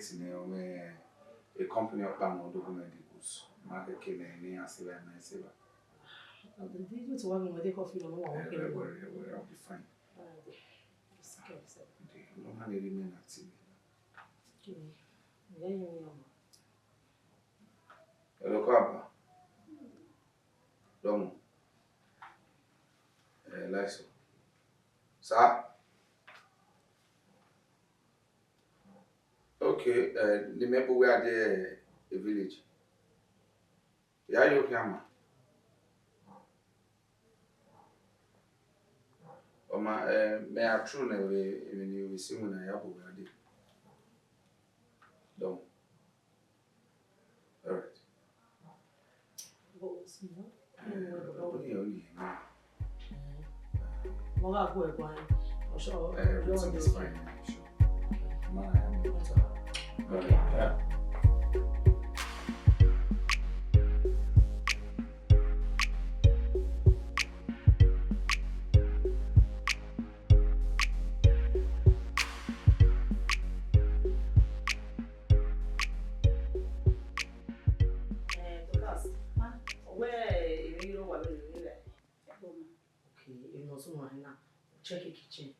creating a company of Bamo documents. Market killing any as well as ever. The video to one where they coffee on one. I'll be fine. No money remain active. Hello, Papa. Domo. License. Sir? Okay, the member we are there, a village. Yeah, you can. May I true never even you see when I have already. Don't. All right. Everything is fine. Sure. Man, I am the water. Okay. Yeah. Check the kitchen.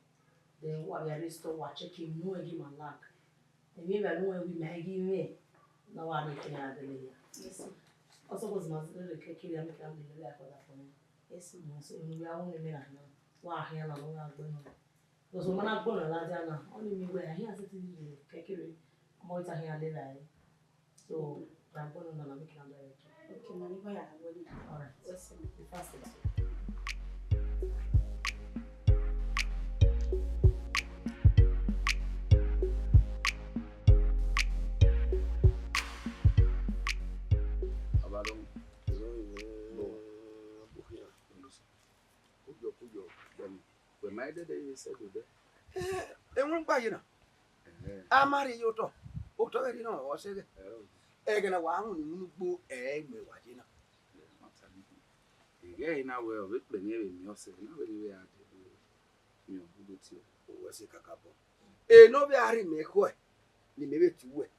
Then what we are store what checking no give my luck. And maybe I know where we may give me. Now I make an other layer. Yes. Also was my little cake and make a little for that for me. Yes, so we are only men now. Why here and long are going on. Because when I'm going to Ladiana, only me where he has a cake. More time here later. So I'm going to make another. Okay, money by alright. Let's see the fastest. My day said today. Won't buy you. I marry you to. What do you know? What's it? Egg and a one who egg me watching. Again, now we're with Benin yourself. Nobody we are you was a cacapo. No, we are in make way. You may be too wet.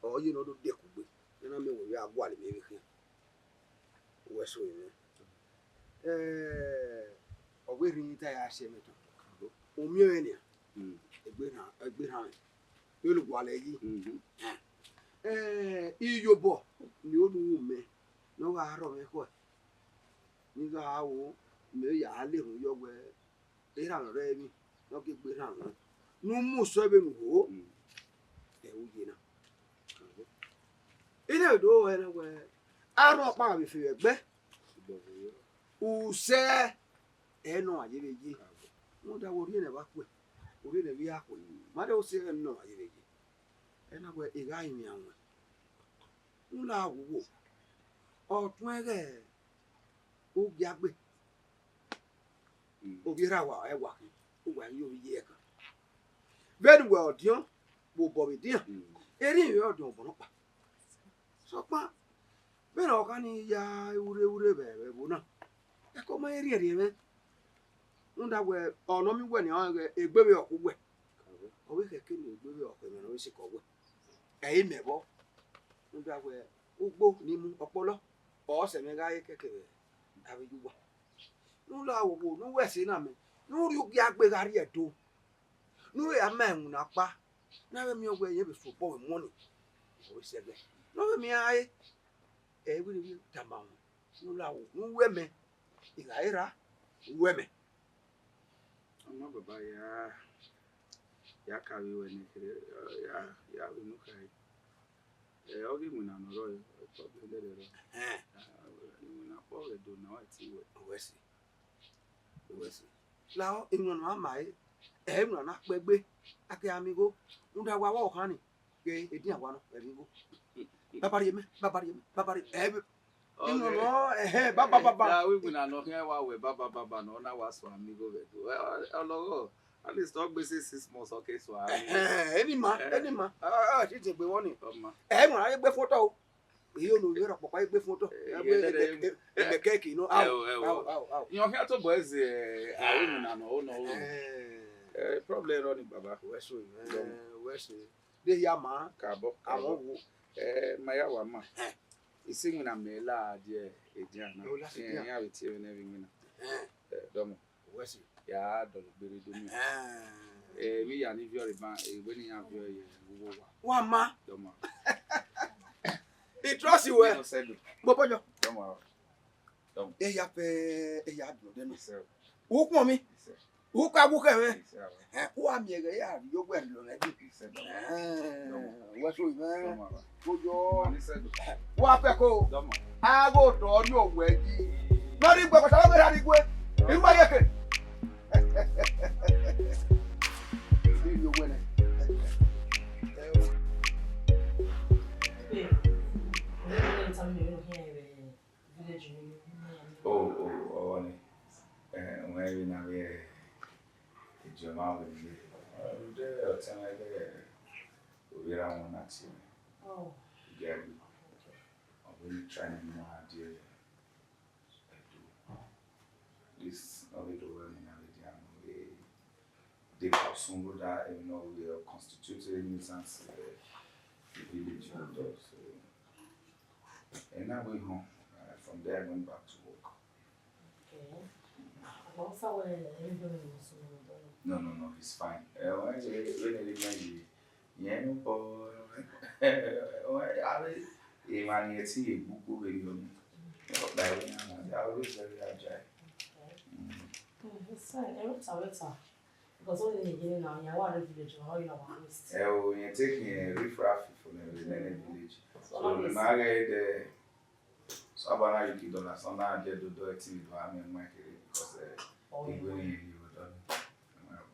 Or you know, the dick with. You know, we are one maybe here. West or we retire cemetery. Omuenia, a good hand. You look while you bo, you do me. No, I don't know. Neither how may I live your way. They have ready, no give good hand. No more serving who. In a door anywhere. I don't mind if you bet. Who say, no, I did it. No, that would never quit. We didn't be happy. Mother say, no, I did it. And I were a guy in young one. Now, or 20 Ugiagbe. Ugirawa, I walk. Who are you here? Very well, dear. Bobby, dear. Any your don't. So, pa. Ben Okani ya ure I come my area, Nunda were or no me when you are a baby of way. Or we can kill you, baby of women, or sick away. A mebo. Nunda were Ugo, Nimu, Apollo, or Senegai. Have you one? No West in Amen. No, you get big area too. No, a man, not pa. Never me away every football money. We said, no, me, I. Every tamam. No women. Ilaira women. I'm not by ya carry when ya we look at I'll give me an royal probably. When I probably do now, I see what now in one my everyone not baby. I can't amigo. Unda wa honey. Gay, it didn't want to go. Babari, every. Baba, we will not hear why we Baba no now was for amigo. Well, at least dog business 6 months, okay, so any man, she's a be warning. I have a photo. You know, you're a papa photo. The cake, you know. Your hair to boys, I women, no, probably running Baba, West. de ya ma Cabo. awon Maya Wama. Is singing a mela, dear Ediana. Yeah, it's even having winner. Domo. Wesi. Yeah, don't be doing. Me and if you're when you have your Wama. Domo. He trusts you well. Bobojo. Domo. Ya do dem say. Wo ko mi. Wo ka wo ka me. Wo am ye ya yo gbe lo na di. Wo so me. Bojo. Wo ape ko. Domo. Ago to ni owo eji. Lori gbe ko sa gbe dari gbe. Iwa yeke. Yo wele. Oh, when we now here, Jamal will be there, tell me we are on that team. Oh, Ugiagbe. I'm really trying to know how to do this. Little women and they consume that, you know, we are constituted in sense the village. So, and now we home. From there, I went back to work. okay. No, he's fine. It's fine. Every because only in the beginning now, you are a village, or you are a list. You're taking a riffraff from the village. So the married so about you don't have some now get to do it with me and Mike because he will you done.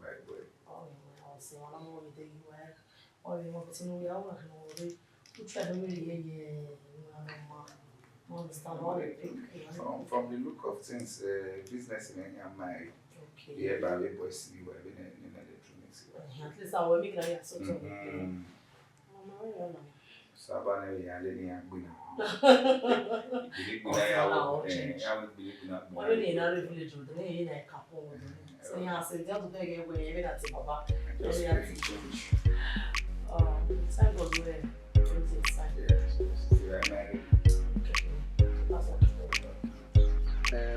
Right way. Oh, I'll say one more with you work. Or you want to know we are working already. You try to really understand all the from the look of things, business in my okay. Yeah, but we boys we were in electronics. At least I will make that sort of Sabana we are letting you go. Why you in another village with the name in a couple? So you have to tell the big way that's a papa. Time goes away.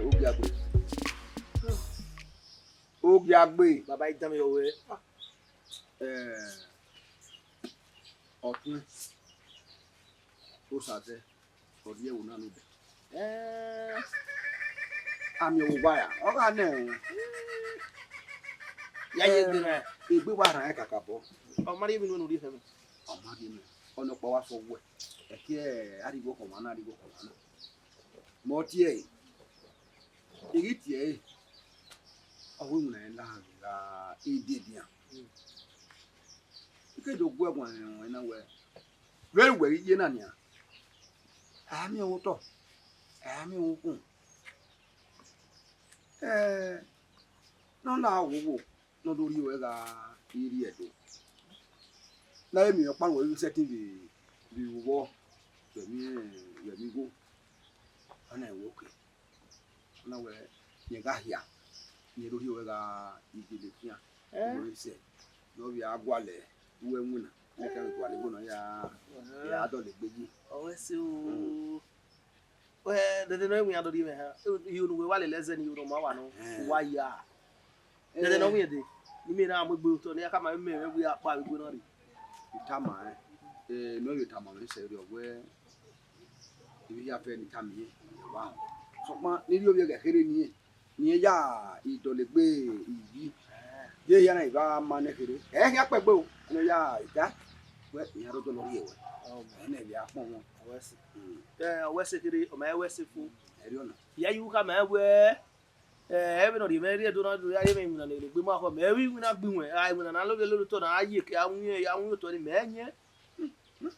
Ugiagbe. Ugiagbe. Baba idam yo we. Otun. O sate. Odi ewu na no be. Ami o waya. O ga na ehun. Ya ye gbe na. Egbe wa ran e kakabo. O mari mi no no ri fe mi. O mari mi. Ono pa wa so we. E ki arigo ko ma na arigo ko na. Mo ti e. Igi ti e. Owo mu na la ide dia. Ike do gwe gwan en na we. We ye na nia. Ami o to. Ami o kun. No na wo no do ri we ga iri edo. Na emi o pa we setting the wo. We go. Ana wo ke. Na we ye ga hia. Ye do ri we ga ide kia. We say no bi agwale we nwuna. E ka gwale go no ya do le gbeji. O we se o. We de no we ado ri me ha. You no we wale lezen you no ma wa no. Wa ya. De no we de. Ni me na mo gbe to ni aka ma me we apa we go no ri. Itama no you tama we say ri we ibi ya fe ni tami wa. So ma ni ri obi ga kere ni ya idolegbe iyi. Ye ya na iba ma ne kere. Ya pegbe o. No ya ida. We ya ro do lori ewe. Na bi apon won. Awese. Awese kiri o ma awese fu. Eri ona. Ya yu ka ma we even no di meri do na do ya ye me na le gbe ma ko me wi na gbe won. Ai mo na lo le to na aye ke awun to ni me nye.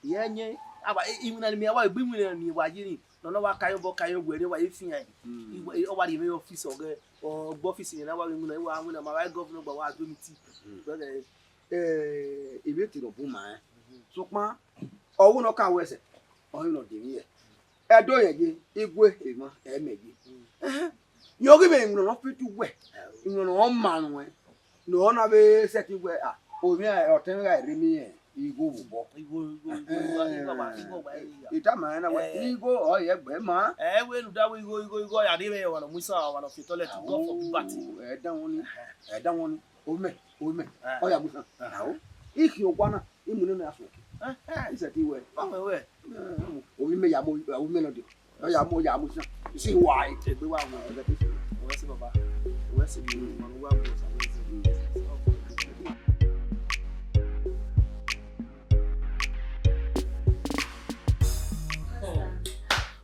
Ye nye. Aba imu na mi awa gbe won ni wa yiri. No wa kayo bo kayo gwe re wa ifian. O wa di me office oge o gbo office ni na wa mu na ma wa governor gba wa domiti. Ibe ti ro bu ma so pa owo no ka wese o no de mi edo yeje igwe emo emeji yo gi me no fitu we no no ma no we no na be set igwe o mi o ten ga ri mi Igo bo. Igo ba. Ita ma na we Igo o ye gbe ma. We nu da we Igo ya de me wa no musa wa no fit toilet go for puberty. E dan woni. O me. O ya musa. Awo. Iki ogwana imunu na aso. Isa ti we. We. O mi me ya mo no de. O ya mo musa. See why? Egbe wa mo. We se baba. We se bi mo wa mo sa.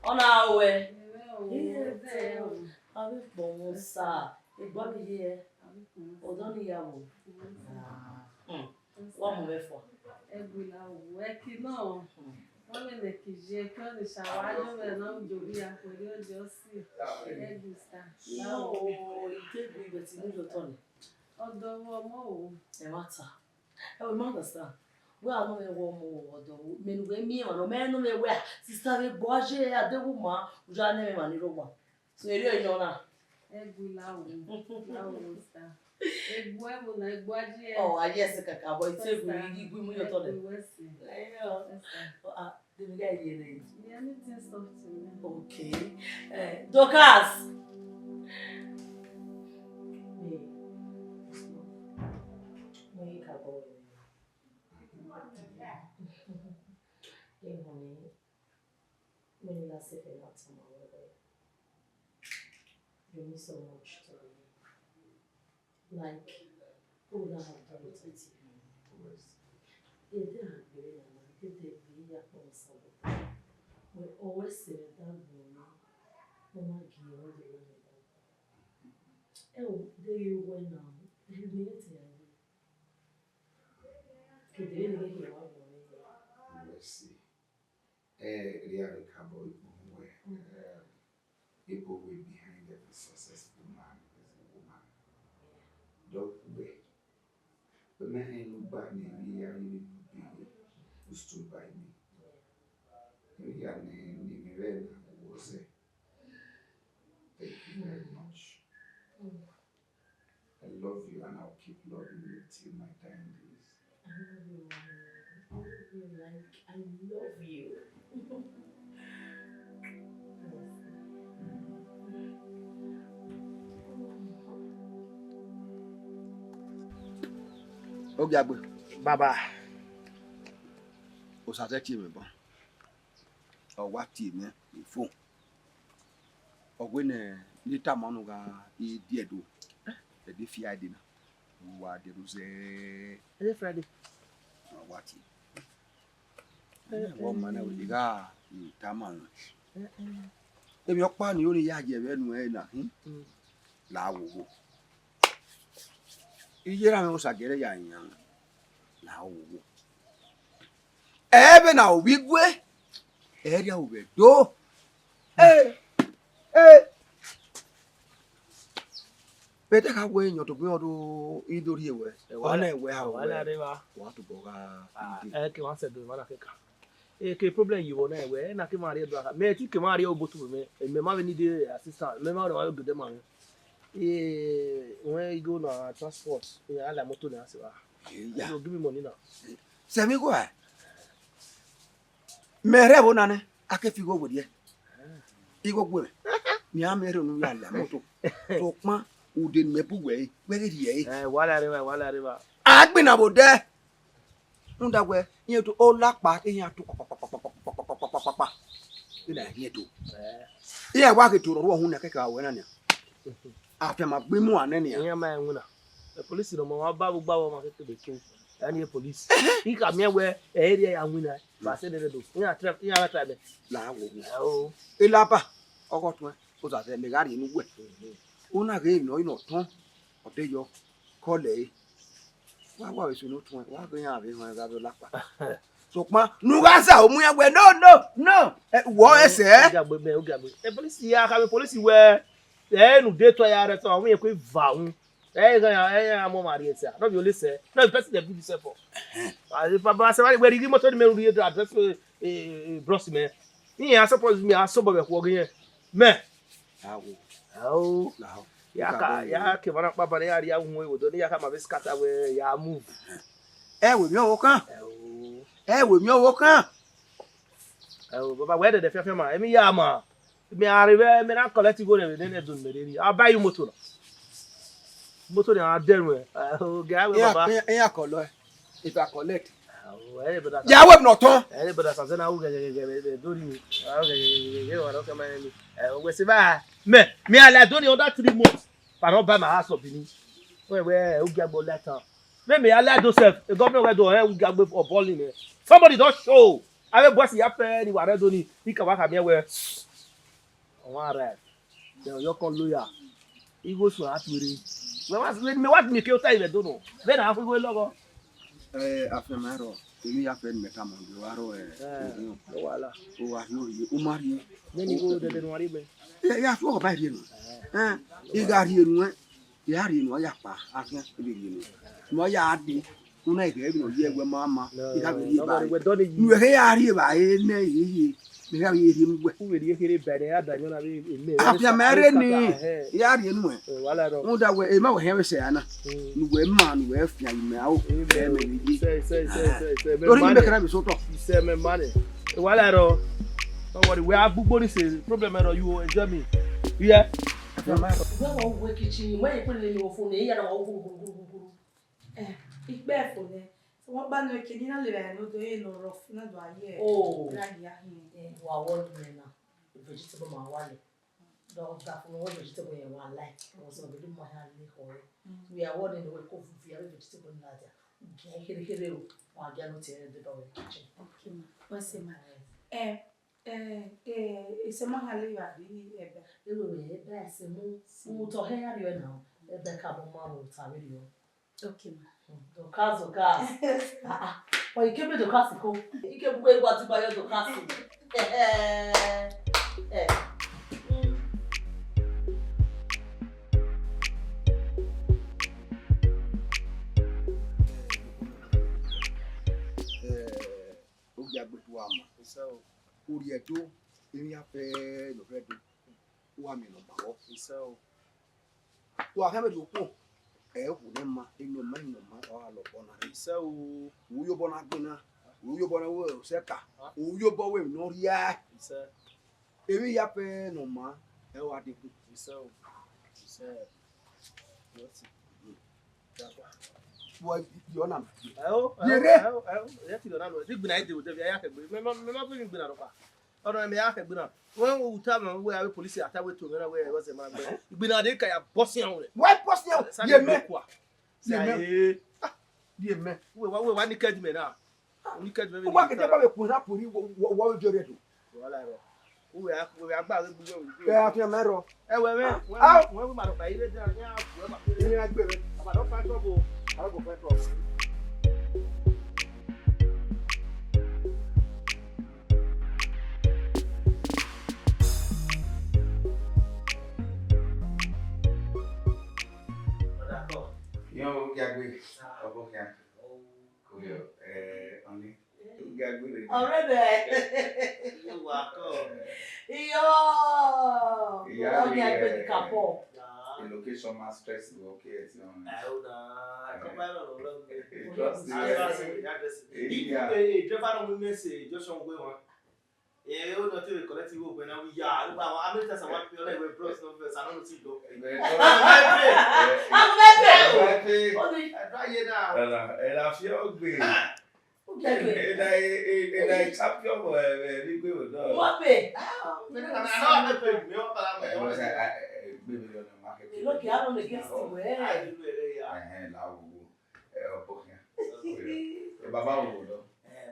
Ona we. Abi bon sa. Egba bi here. Odoni yawo. Wa mo mefo. Egula wo eki no. Wọ́n lè kì í ṣe kí wọ́n lè ṣàwárí ọ̀rẹ́ náà jòrí àpòrí ọjọ́ sí ẹ̀gùsà. Ìdébù ibẹ̀ tí nílò tọ́ ni. Ọ̀dọ̀ ọmọ òun. Ẹ má ta. Ẹ wò má understand. Wẹ́ àwọn ẹ̀wọ̀ ọmọ ọ̀dọ̀ mẹ́nu wẹ́ mí ẹ̀wọ̀n mẹ́nu wẹ́ wẹ́ sísá wẹ́ bọ́ ṣe àdéhù mọ́ ojú àná ẹ̀wọ̀n ní rògbà. Sọ èrè èèyàn náà. Egula wo sa. Egbu ẹ̀wò na egbu ajé ẹ̀. Ọ̀ ayé ẹsẹ̀ kàkà bọ̀ ìtẹ́gù igú mú yọ̀tọ̀ ni. The guy here. Yeah, anything something. Okay. Dorcas. Me cabo. Hey honey. When you last said that to my way. You mean so much to me. Like who would I have done it with you? Yeah, they have been we always say that Mama give all the money. Oh, there you went now. You need it. Could you really get your money? Let's see. Really cowboy people will behind every successful man is a woman. Don't wait. The man who bought me, who stood by me. Thank you very much. I love you and I'll keep loving you till my dying days. I love you, like I love you. Ugiagbe. Baba. O sa te ti me bon. O wa ti me phone. Ogwe ne lita manu ga e diedo. E de fi ade na. Wa de ruze. E Friday. O wa ti. Wo mana we ga e tamanu. Emi opa ni o ni ya je be nu e na hin. La wo. Ijera me o sa gere ya yan. La wo. Ebe na obigwe. Area ube do. Bete ka we nyo to gbe odo idori ewe. Wa na ewe ha wa la re wa. Wa to go ga. Ke wan se do ma na ke ka. Ke problem yi wo na ewe na ke ma re do aka. Me ti ke ma re obotu me ma be need assistant. Me ma o do de ma. When you go na transport, you have la moto na se wa. Yeah. So give me money now. Se mi go. Mere bo na ne ake fi go bodie. Igo gwe. Mi a mere nu ya la moto. To pon ude ni mebu we. We re die. Wala re ba. Agbe na bo de. Nda gwe yin to o lapa yin to pa. Ina yin to. Iya wa ke to ro hu na ke ka we na ne. After my bimu anene ya. Nya ma enwu na. The police no ma ba bu ma ke be kin. Any police. He come here where area ya nwina. Ba se de do. Nya trap be. La wo. Oh. Elapa ogotun o sa se me gari nu gwe. Una ge no ino ton. Odeyo kole. Wa we so no tun. Wa go yan abi han ga do lapa. So pa nu ga sa o mu ya gwe no. Wo ese. Ugiagbe. The police ya ka police where nu de to ya re so won ye ko va hun. Ya mo mari ese. No be only say. No be person dey do this for. Papa say where the motor me read address bros me. Ni ya suppose me asobo be ko gen. Me. Awo. Ya ke bana papa ya ri ahun we do ni ya ka ma be scatter we ya move. We mi o kan. we mi owo kan. Baba, where did the fair man? Emi ya ma. Me arrive, me na collect go there, then do me. I'll buy you motor. Motor na der we. Guy we baba. Yeah, color. If I collect. Yeah, we not on. Anybody that say na who get do me. Okay, what okay man. We say ba. Me ala do the other 3 months. But not buy my house of Benin. Where Ugiagbe letter. Me ala do self. The government we do Ugiagbe for balling. Somebody don't show. I will boss ya pe ni ware do ni. He can waka me where. One right. Then you come lawyer. He goes to at with me what me kill time don't know. Then I have to go logo. After my ro. Emi ya fe meta mo bi waro Wala. O wa yo ye o mari. Then go de nwari me. Ya so ba ri nu. I ga ri nu ya ri nu ya pa akin bi ri nu. Mo ya adi. Una ike bi no ye gbe mama. I ga bi ba. Nu he ya ri ba e ne yi. Me ga ye ri ngwe. Who will you hear better than you na be. After my ni ya ri nu Wala ro. Mo da we e ma we he we se ana. Nu we ma nu we afia me awo. Say. Lori mi be kana bi so to. Say me money. Wala ro. Don't worry, we have bugbo this problem ro you enjoy me. Yeah. When we work kitchen, when you put it in your phone, you know Igbe for there. So what ban no kidi na le no do e no rough na do aye. Oh. Na dia hin. Wa won me na. Vegetable ma wale. Do that for one vegetable you want like. Also we do my hand le we are warning the way of vegetable na dia. Here wa ga no tie the do kitchen. Okay ma. What's it ma? It's a mahali ya di ebe. We se mu to he ya rio na. Ebe ka bo ma wo ta rio. Okay ma. Do caso. Poi che vedo classico. I che vuoi guardi vai do classico. Ugiagbe tu ama. So, Ori Edo, emi afe no redo. Wa mi no bawo. so. Wa ha me do ko. Hu ne ma enu ma o alo bona re. So, Wo yo bona gbena. Wo yo bona wo seka. Wo yo bo we no ria. Emi ya pe no ma e wa de ku. So. What's Wo yo na. Ya ti do na no. Dig bina ide wo de ya ka gbe. Me ma fi gbina ro pa. Ọ̀rọ̀ mi ya ka gbina. When we tell me we have police attack we to me na we was a man. Gbina de ka ya boss yan we. Why boss yan? Ye me. Ye me. We wa ni kedi me na. Ni kedi me. Wa ke te ba we kun na pori wo jo redo. Wala ro. We agba we bujo we. Pe afia mero. We ma ro pa ile da nya we ma pe Emi agbe re. aba do fa trouble. Ara go fe trouble. Yo, Ugiagbe. Obokia. Koyo. Only. Ugiagbe. Already. You wa ko. Yo. Ugiagbe di capo. The location ma stress go okay it's on. Na. Ko ba lo lo. Trust the driver no message just on go one. Yeah, you not to collect you when we ya. Lu ba wa amita sa wa pe ole we bros no first. I don't see do. Ela fio gbe. Ela champion ni gbe o do. What be? Na pe mi o para me. Gbe o na market. Look, I don't get to where. La wo. Obokia. Baba wo do.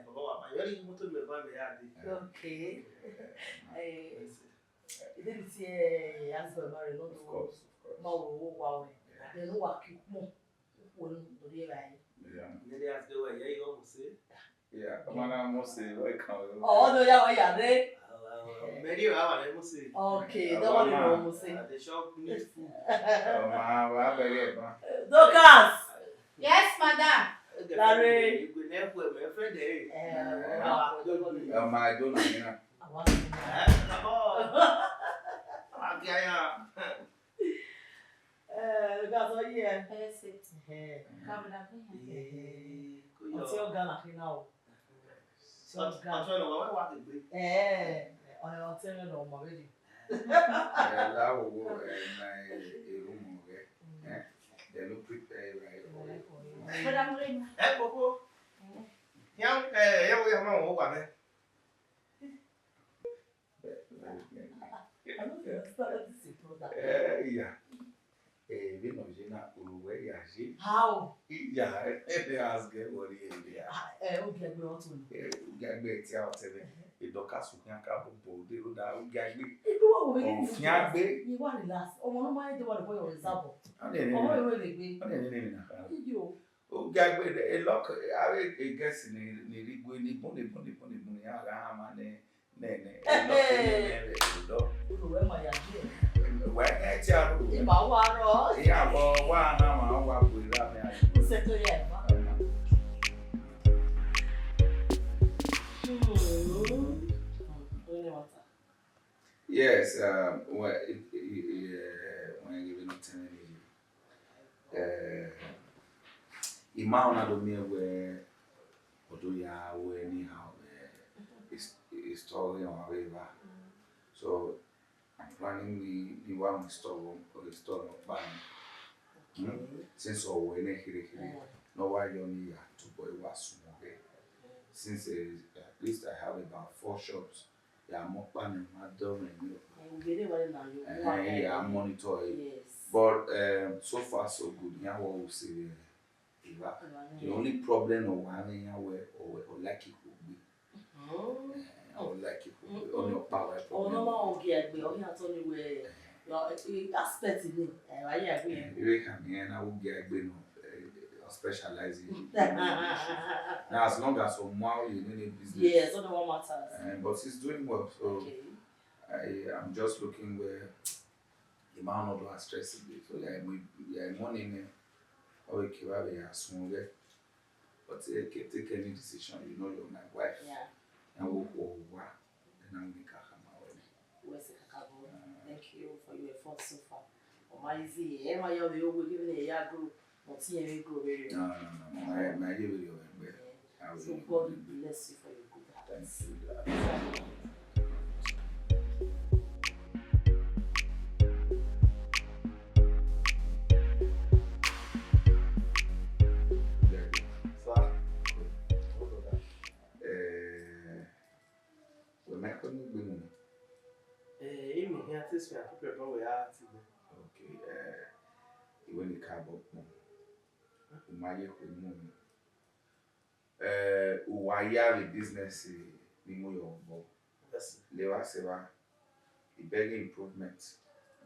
Baba wa ma yori moto me ba me ya di. Okay. Did see answer Mary not of course. Wow. They know what keep more. When do they right? Yeah. They ask the way you go say. Yeah, mana mo say welcome. Oh no, yeah, they. Many hour I must say. Okay, that one you must say. The shop need food. Ma wa bere ba. Dorcas. Yes, madam. Larry. You go never my friend there. Ma do na ni na. That's all yeah. Yes, it. Come down here. Until Ghana now. I'm trying to what the break. On your turn on my ready. That will go my room. They look prepared right. But I'm ready. Popo. Young, we have no one. I don't understand this product. Yeah. We know you're not away. How? Yeah, they ask what he is. Ugiagbe also. Ugiagbe ti out there. Idoka sunya ka bobo de o da Ugiagbe. Ido we need Ugiagbe. You want relax. Omo no mind the one for your example. Ade ni. Omo we le gbe. Ade ni na ka. Idio. Ugiagbe a lock I guess ni rigwe ni bone ya ga ma ne. Where my idea? Where I tell you, yeah, one hour with that. Settle yet. Yes, when you telling me, Imana do me where Odoya or anyhow is story or whatever. So I'm planning the one store or the store of buying. Since all when no why you need to boy was small. Since at least I have about 4 shops. Yeah, I'm up planning my dome and yeah, I'm monitoring. Yes. But so far so good. Yeah, what we see the only problem or one or like it would be. I would like it on your power. Oh, no more Ugiagbe. Oh, that's only where your aspect in it. I agree. You can hear now Ugiagbe specializing. Now, as long as some more you need a business. Yes, only one matters. But he's doing well, so okay. I'm just looking where the man not do stress a bit. So yeah, money in or keep small. But take any decision, you know you're my wife. Yeah. And we'll and I'm make thank you for your efforts so far. My easy, you will give me a year group, but see any group very well. No, my video. So God bless you for your good hearts. Thank you. Okay, when you come up, my why business in Moyo, Lewa Seva, the begging improvement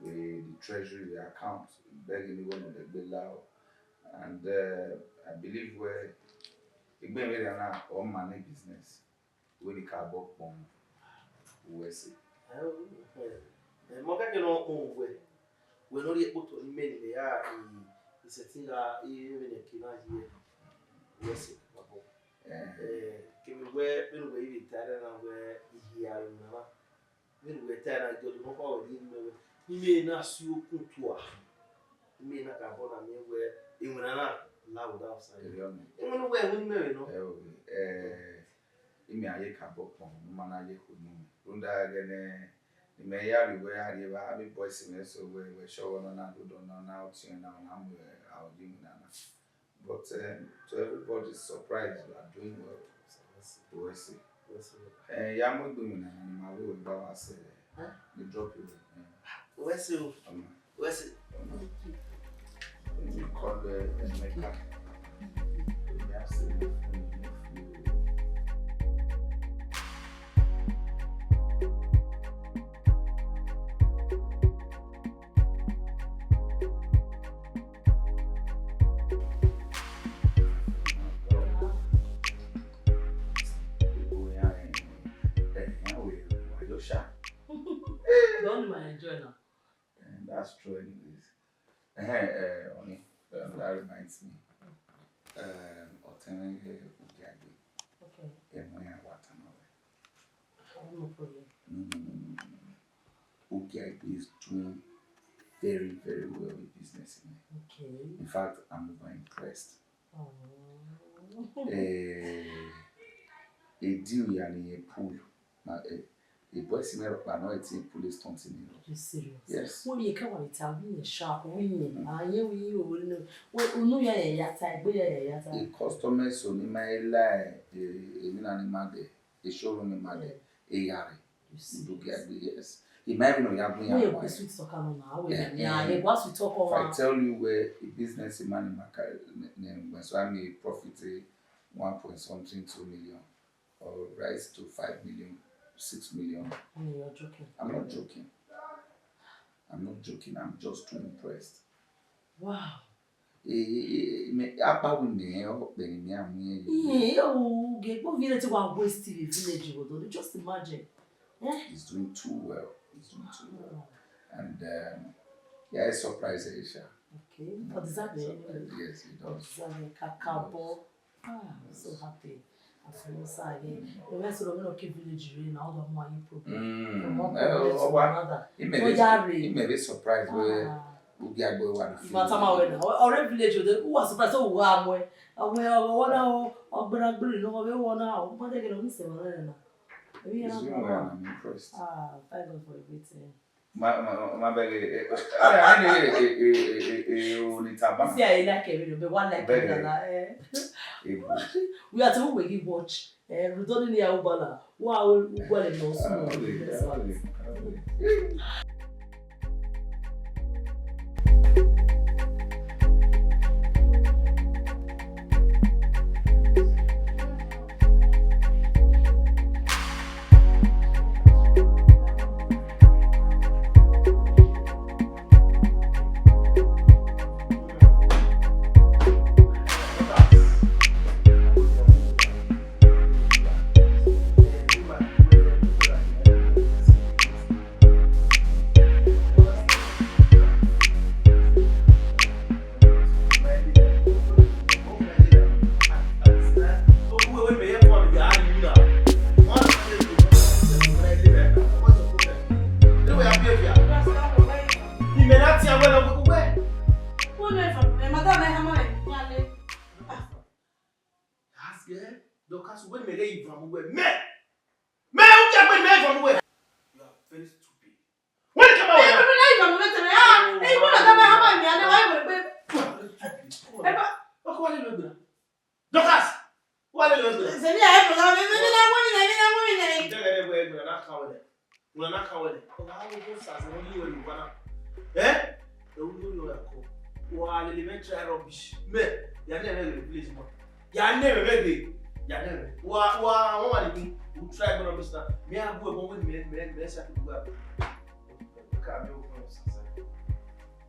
with the treasury, the account, begging one of the bill, and I believe where it may be all money business when you come up, USA. Moka ke no onwe we no ri poto ni meni ya isetinga even kina here wesi babo ke mi we benu we iri tare na we ihia na benu we tare na jodo no ko ri ni me na su okuntua me na ka bona me we enwena na loud outside enwena we woni me no imi aye ka bokon mana aye ko nu runda gene the mayor we are the boys in so we show on na do no now to now I'm our gym nana. But to everybody's surprise you are doing well. We see. Yeah, I'm doing na my way about us the drop you. We see. We see. We call the maker. Yes. Don't mind enjoy now. And that's true anyways. Only that reminds me. Otene Ugiagbe. Okay. No problem. Ugiagbe is doing very, very well with business. Okay. In fact, I'm over impressed. Oh. deal yani a pool. Na a boy senior plan no it police stunting. You serious? Yes. When you come on it, I'll be sharp winning. I hear you will know. What no yata, a customer so ni my lie a showroom in my day. A yari. You see. Ugiagbe, yes. Imagine you have me. We sweet talk now. Yeah, once we talk over. If I tell you where a business man when so I may profit 1 point something 2 million or rise to 5 million, 6 million. You're joking. I'm not joking. I'm just too impressed. Wow. Apa wune o Benin Movies. Oh, get go village to one West TV village. Just imagine. He's doing too well. And yeah, it's surprised Aisha. Okay. What does that mean? Yes, he does. Kakabo. I'm so happy. I'm so sorry. The rest of the village now the more you problem. From one place to another. He may be surprised where Ugiagbe one. Our village who was surprised so warm way. I'm impressed. Thank God for everything. My baby. See, I like it, but one like it. We are to we watch. We don't need a ubala. Wow, well, no snow.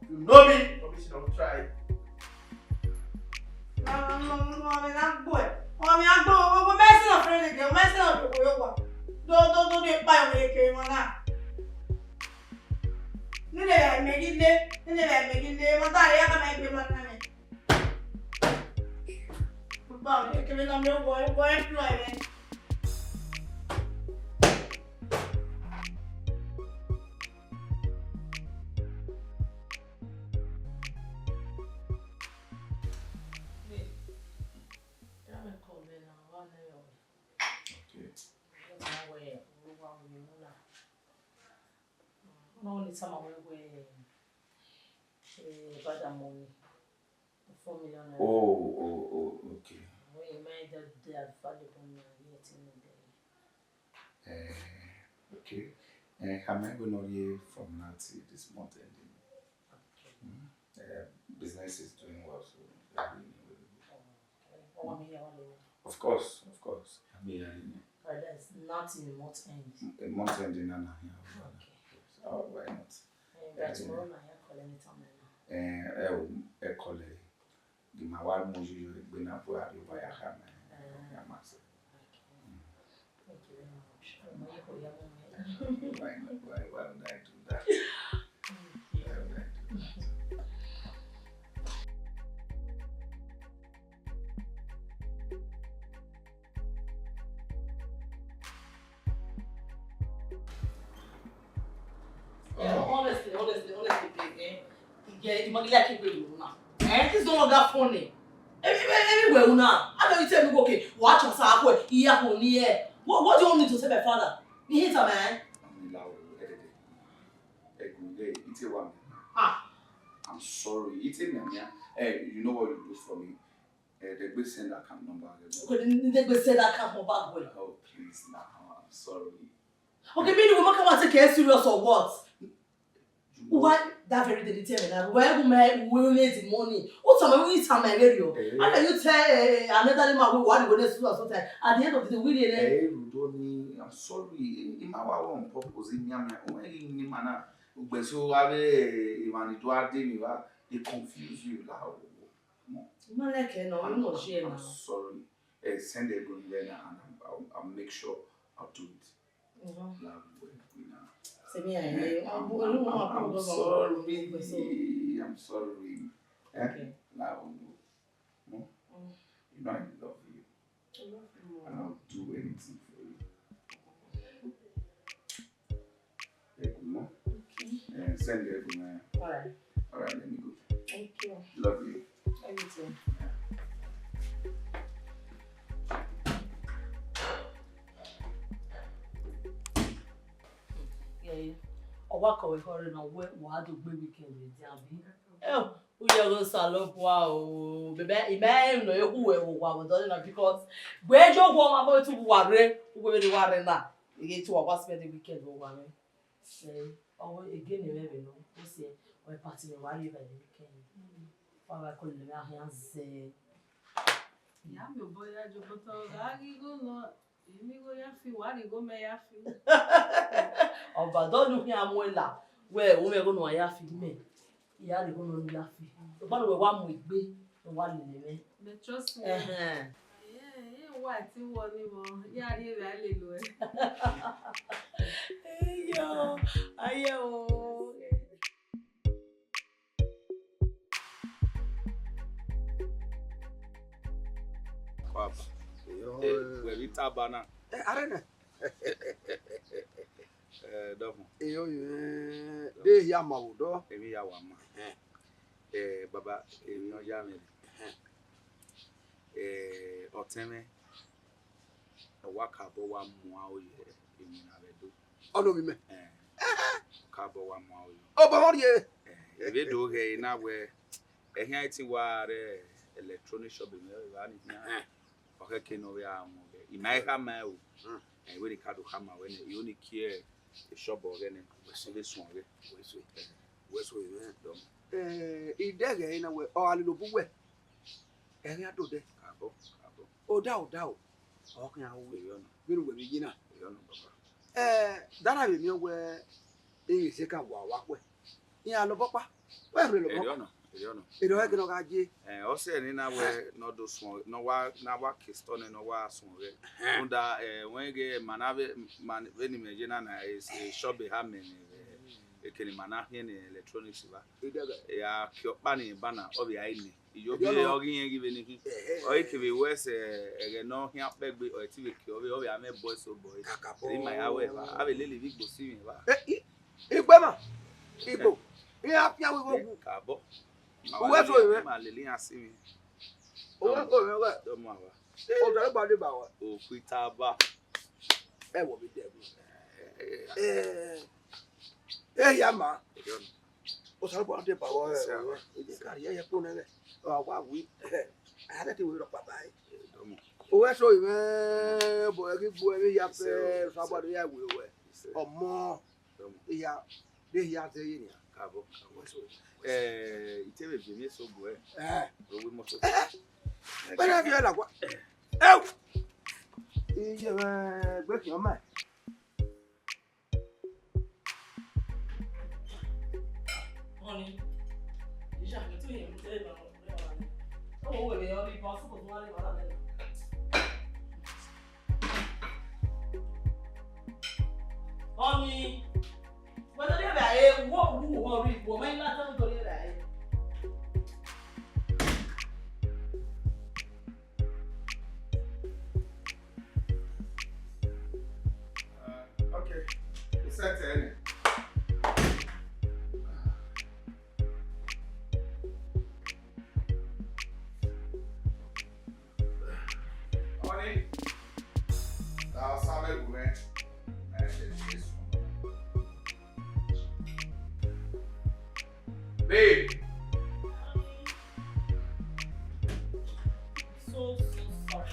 You know me? Obviously, don't try. Oh, okay. We made that they are valuable yet in the day. Okay. I'm not going to hear from Nancy this month ending. Business is doing well, so they're doing really good. Of course. I mean, there's nothing in month end. A month ending, Nana. Okay. Oh, why not? By tomorrow, I call anytime. A colleague. The Mawad Moji, Benard, where you buy a hammer. Thank you very much. Why would I do that? Honestly, baby, the money like you now. It's no longer funny. Anyway, now, I know you tell me, okay, watch us up. What do you want me to say, my father? You hate a man? I'm sorry. You know what you do for me? They send that account number. They send that account number. Oh, please, now. I'm sorry. Okay, meaning we might come and take care serious or what? Why that very day they tell me that where we need the money? What time we eat some area? How can you tell another man we want to go to school or something? At the end of the day, we need it. I'm sorry. In my own purpose, in my own manner, so I they confuse you. I'm sorry. Send a good and I'll make sure I'll do it. I'm sorry. I'm sorry. Okay. Now, you know I love you. And I'll do anything for you. Okay. Send it to me. Alright, let me go. thank you. Love you. Thank you too. Ọwakọ̀wé kọrin náà wàá dùgbé weekend rẹ̀ dín àbí. Ó yẹ kó sàlọ́pọ̀ o. Bẹ̀bẹ̀ ìbẹ́ ìrìnà yóò wẹ̀ wà wọ̀dọ́ nínú because gbẹ́jọ́ wọ ọmọ abọ́ tún wà rẹ̀ wọ́n wẹ̀ wà rẹ̀ náà. Èyí tí wà wá spend the weekend wọ̀ wà rẹ̀. Ọwọ́ again ní rẹ̀ bẹ̀ lọ. Ó sì ọ̀ pàtì rẹ̀ wà rí ìbàdí weekend. Wọ́n bá kọ́ lè rẹ̀ àhẹ́ zẹ́. Ìyá mi ò bóyá ju bọ́tọ̀ ọ̀gá gígùn lọ. Èmi kò yá fi wà ní gómẹ̀ yá fi. Ọ̀bàdàn ní àmúẹ̀là wẹ̀ òun ẹ̀rọ náà yá fi mẹ́. Ìyá rẹ̀ gbọ́dọ̀ ní láfi. Ọba ló wẹ̀ wá mú ìgbé wà lè mẹ́. But trust me. Wà tí wọ́n ní wọ́n yá rí rẹ̀ á lè lò ẹ́. Ayé o. Papa. Wewe tabana. Arena. Domo. De ya mawudo. Emi ya wa ma. Baba, emi o ya mi. Oteme. Waka bo wa mu a oye emi na bedo. Ono mi me. Ka bo wa mu a oye. Oba hori e. Ebe do he na we ehia ti wa re electronic shop me wa ni na. Okay, keno we am. Imai kama o. We the card kama we you only care the shop or any we so we idege ina we o alilobu we. Eri adode. Kabo. O da o. O kan awo we yo no. Binu we bi na. Yo no baba. Dara be mi we e se ka wa we. Iya lo popa. We re lo popa. Edo e kino ka je. O se ni na we no do so no wa na wa kisto ne no wa so we. Unda when ge manabe man veni meje na shop ha men ekeni mana he ne electronics ba. Ya kiopa ni bana obi ai ni. Iyo bi ogi yen give ni. O ikebe wese ege no he apegbe o ti be ki obi ame boy so boy. Ri my awe ba. Ave lele bi gbo si mi ba. Igbe ma. Igbo. Ya pia we wo. Kabo. Uwe so iwe. Ma lele yan si mi. Uwe ko mi we. Do mo awa. O da gba de ba wa. O kuita ba. E wo bi de. Ya ma. O sa gba de ba wa. E je ka ye ko ne le. O wa wi. Ada ti we ro papa e. Do mo. Uwe so iwe bo e ki bo e ya pe so gba de ya we we. Omo. Ya de ya te yin ya. Kabo. Itebe bi mi so bo e. Owo mo so. Bẹ́ẹ̀ ni ẹ̀la kwa. Ẹ́wù. Iye gbé kí ọmọ ẹ̀. Honey, ìṣe àgbẹ̀ tó yẹ kó tẹ́lẹ̀ bá wọn lọ́wọ́ wa ni. Ó wò lè yọrí ipa ọ̀sùn kò tún wá lè wà lálẹ́. Honey, wọ́n tó dé bẹ̀ ayé wọ́n kú wọ́n rí ipò mẹ́rin láti ń torí rẹ̀ ayé. Okay. Set it. Babe. So sorry.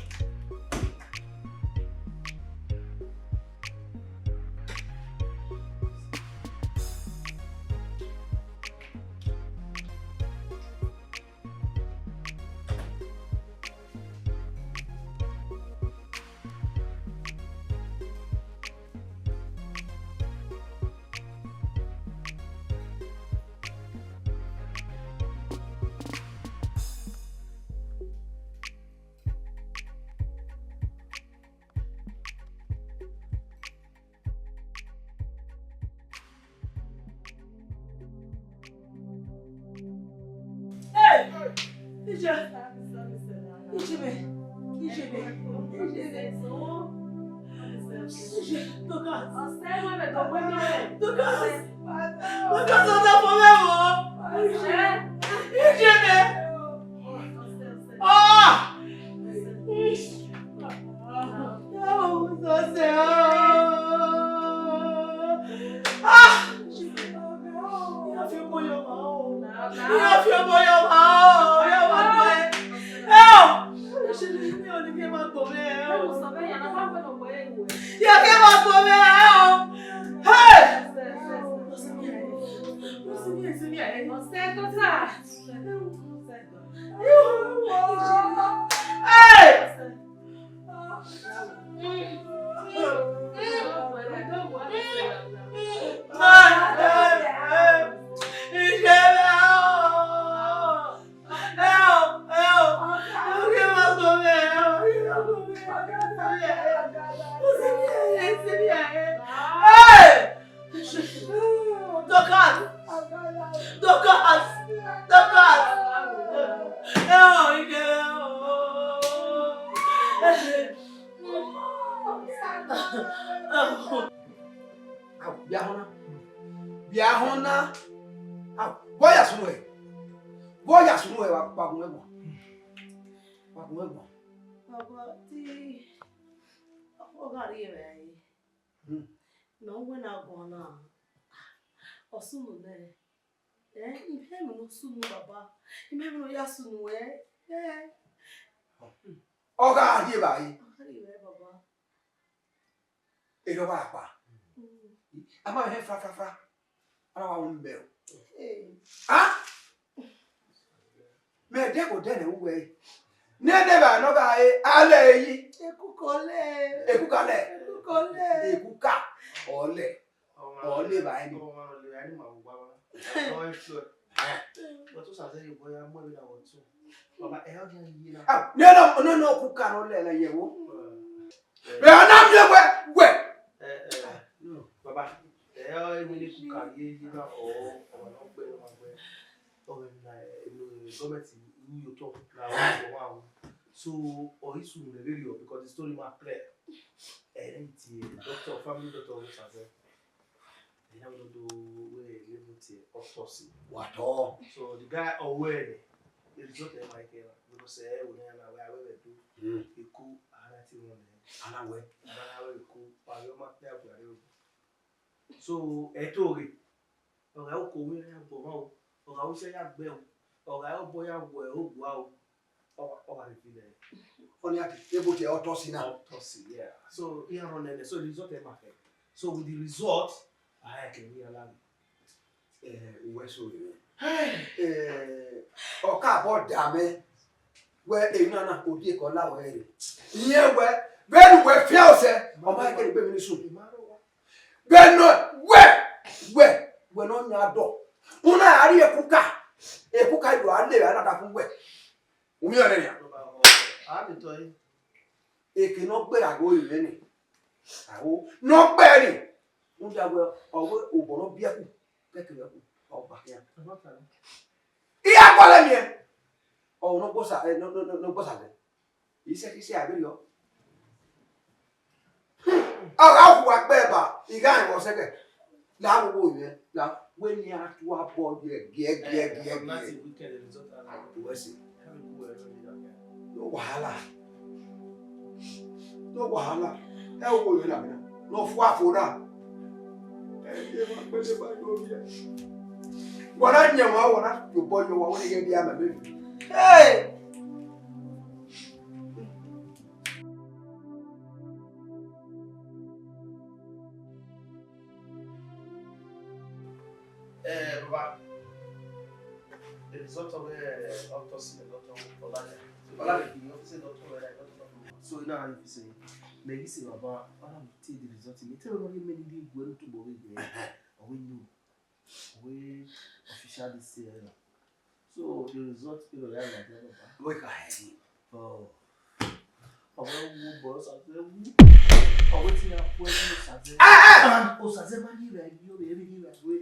Biahona. Boya sunwe. Boya sunwe wa pagunwebo. Pagunwebo. Baba, ti ogari e. No when I go na. Osunu ne. Ife mi no sunu baba. Ife mi no ya sunu Oga aje bayi. Ogari e baba. Edo ba pa. Ama he fra. Ara wa umbe. Ah? Me de ko de ne uwe. Ne de ba no ga ale yi. Ekukole. Ekuka. Ole ba ni. No, kuka no le la yewo. Me anam ye we. No, baba. Really kuka ye na o no gbe no gbe. O na government you talk na wow. So isu le radio because the story ma clear. Doctor, family doctor was there. They have to do autopsy. What all? So the guy aware the result of my care because we never do a coup so etori ọ̀rẹ́ oko we bo ọ̀rẹ́ o se ya gbe ọ̀rẹ́ o boya wo o gwa o ba fi le only able to autopsy now. Autopsy, yeah. So here on so the result is perfect. So with the result I can realize we so oka bo da me we enu na odi e ko lawo ere iye we very we feel say o ma ke gbe mi ni so be no we no nya do una ari ekuka do ale ana da fun we umi ore ya a ti to yi eke no gbera go ile ni awo no gberi un da we owo obono bieku kekere ku oba ya iya kwale mi o no bosa no bosa de ise abi yo aga hu agbe ba iga wo seke la wo ile la we ni atu abo ye nothing we can result we see no wahala e wo yo la mi no fu afora e ma pele ba yo bi What I know, I want to boy you want to get the other baby. Hey! Baba, the result of the autopsy, the doctor for that. So now you say, maybe say Baba, I'm take the result. Me tell you many people going to go away. We know, we official this year. So the result is the right like We can have oh, I will boss. I will see a question. Oh, Sazemani, you everything right way.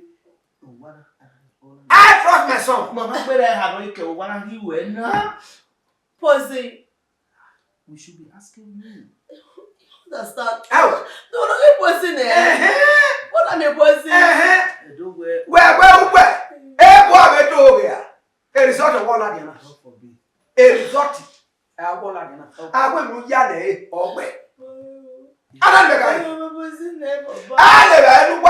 I trust my son. Mama, where I have no care. What are you when? Posey. We should be asking you. Understand? Out. No, no, Posey there. What am I Posey? Don't wear. Where? Eh, boy, we do here. A result of one again. A result. I won't again. I will be yale or where. I don't know. I never know.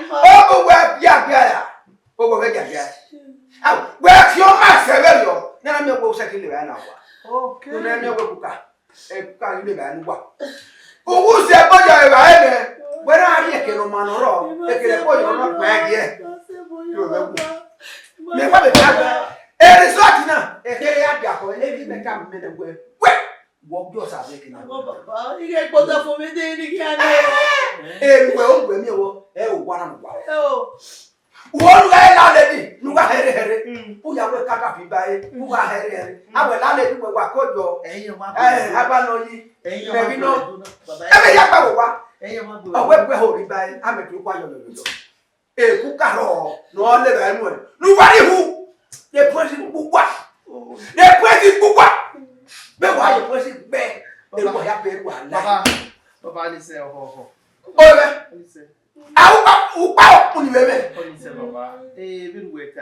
Oh, where Yagaya. Oh, where Yagaya. Where's your master? Now I'm going to settle the man. Okay. You never know. A car live and what? Who's the boy? Where are you? Can man or a boy or not back yet? Never have a resort now. A Yaga or anything come minute. Walk yourself. You get butter for me, then you can't. Eh, well, when you were one. Oh, One guy landed. You are here. Who are cut up by? Who are here? I will land it with what could go. I have no ye. Maybe no. Every Yakawa. A web holding by. I'm a true quiet. A cookaro. No one ever anyone. Nobody who. The person who what? The person who what? But why the person bad? They will have paid one. Papa, listen, oh, listen. Ow, Universe. Listen, Papa. Even wait,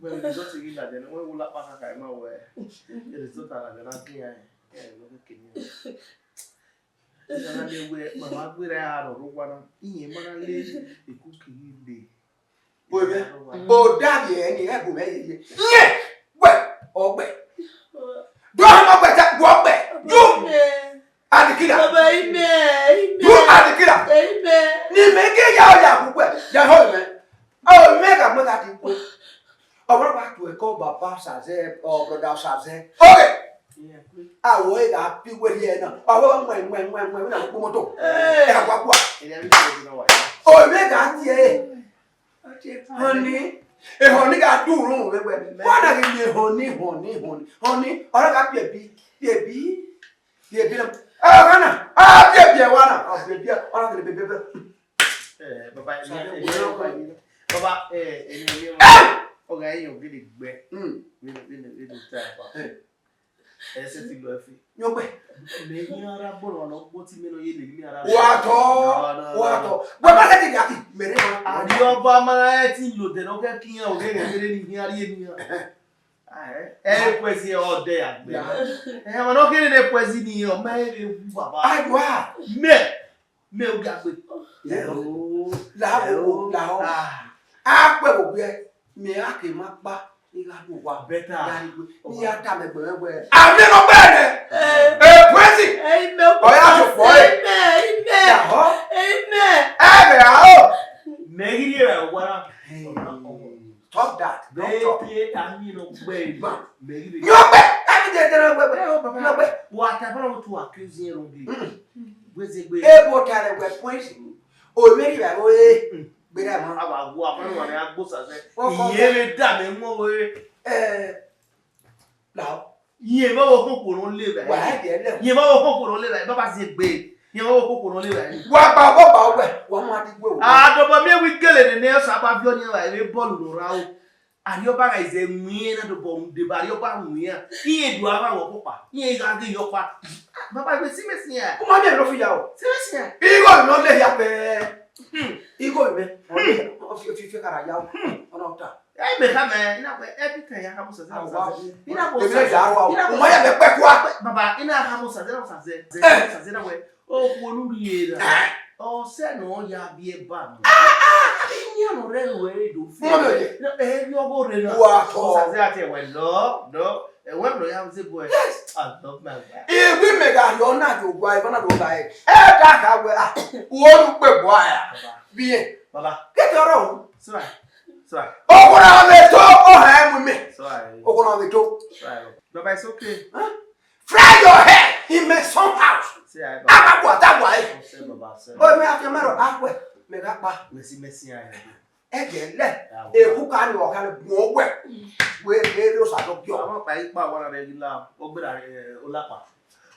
when we got together, then we will not pass a time away. It is not an answer. Yeah, look at you. Mamma, we are one. In Manale, a cookie day. Oh, Daddy, and you have to make it. Well, oh, well. Don't have a walk back. You are the killer. You are the killer. You make it out. You're home. Oh, make a mother. I went back to a call by Papa or Brother Saze. Okay. I wait up people here now. I won't when I come to. Oh, make that, honey. A honey got two rooms. What are you, honey? Or I got baby. Oh, Anna. Ah, baby, I'll be here. I'm going to be better. Papa, okay, you're really wet. Really time. No way. Maybe you're a born or what you mean. What? What are they getting? And your Bama, you the no king of here. Eh, poesia all day. I am not getting a poesia or maybe Baba. I me Ugiagbe. Ah, well, me ake makpa. Better. I'm never better. Pressing. amen. Make it what Stop that. Don't whatever to accuse you. Able to have a poison. Oh, maybe I will. But I'm going to go to damn now. You never hope we don't live. You never hope we don't live. Papa said, babe. You never hope we don't live. What about one more? Ah, but me we get it in there. Sabah, you're a ball around. And your bag is a mean at the bomb. The barrio bang here. He do have a papa. He is under your part. Papa, we see me here. Come on, look for you. Seriously. He got not let you. He got me. Of your future, I yell. I may have everything I have to say. Papa, in our house, as I said, oh, Oh, say no, ya be a bad. You know, railway do feel. You go rail. What? No. And when we have the boy, I love my wife. If we make a your not to wife, and I don't like. That what boy. Be Baba, get your own. sorry. Oh, what are they talk? Oh, I am with me. Sorry. Oh, what are they talk? Sorry. Baba, it's okay. Fry your hair. He makes some house. Say I I got that wife. say Baba, say. Oh, me have your matter. I will make that back. Messi, I Again, let a who can walk out of more wet. Where those are not your. I'm not by one of the love. What good are Olapa?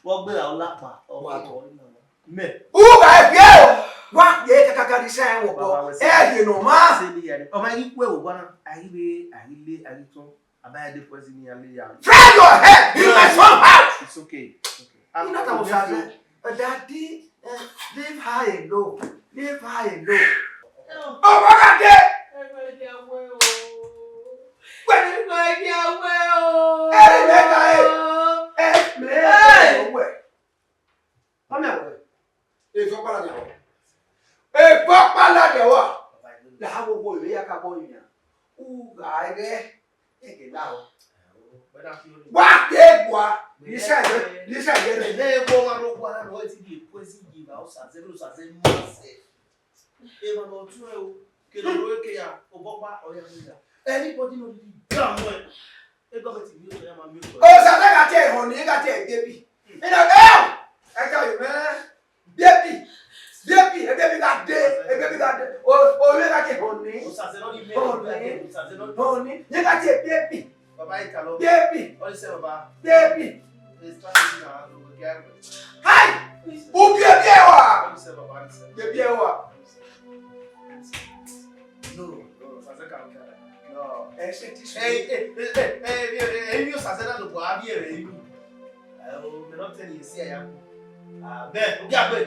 What good are Olapa? Or what? Me. Who I go? What yet? I can say, eh, you know, ma. Oh, my equal one. I don't. I buy the person near Liam. Fry your head. You my son house. It's okay. I'm not a child. Daddy, live high and low. Live high and low. Oh, what are they? Anybody know the damn well? They got me to use them and make. Oh, so I got it, honey. I got it, baby. You know, I tell you, man. Baby, a baby got day, a baby got day. Oh, you got it, honey. You got it, baby. Baby. What is it, Baba? Baby. It's trying to get Hi. Who be a bear? What is it, Baba? Baby, what? No. No. Hey, you said that to Boabi. I will not tell you, see, I am. There, Ugiagbe.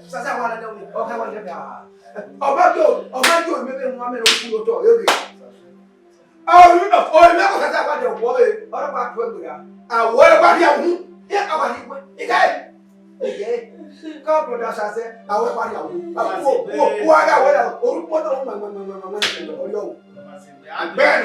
Sasa wala na umi. Okay, wala na. Obajo, maybe one minute we go to. Okay. Oh, me ko sasa kwa de wo e. Ora kwa to egbura. Ah, wo e kwa dia hu. E awari ko. Ige. Ka ko da sase, awo kwa dia hu. Wo aga wo da orupo to mo oyo. Ben.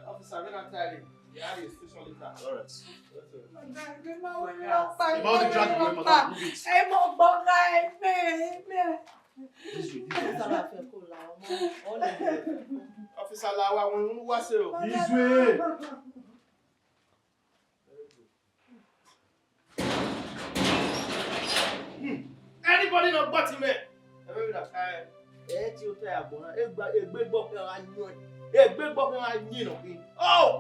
Officer, I'm not telling you. You have a station later. All right. Officer, Lawa, when was this way? Anybody not button me? Oh,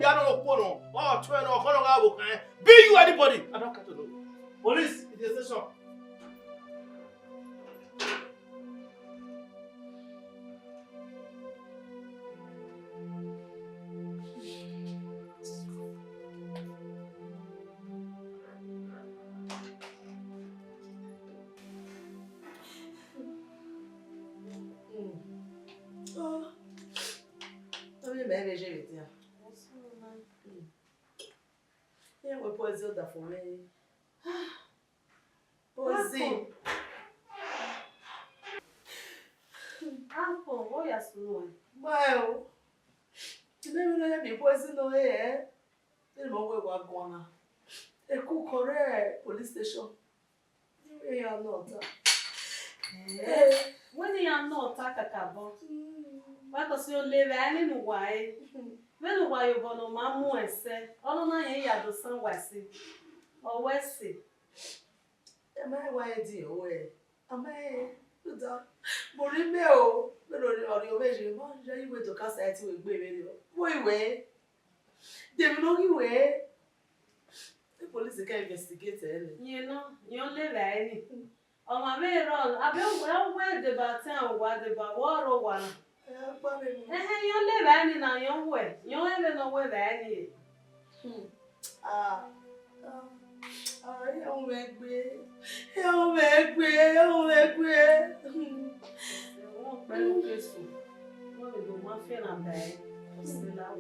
be you anybody? I don't care to know. Police, it is a station. Police station. You are not. When you are not, Takakabo. Because you live anyway. When why you born on Mamma and say, oh, no, I had the sun Westy or Westy. Am I why dear way? Am I? Borimeo, the your vision, you went to Cassette with baby. Way. They know you way. to get investigated. You know, you live any. Oh, my man, I've been well where the baton, what the water one. You live any now, your way. You don't know where any. He'll make me. He'll make me. He'll make me. What we do, my friend, I'm there. Still out.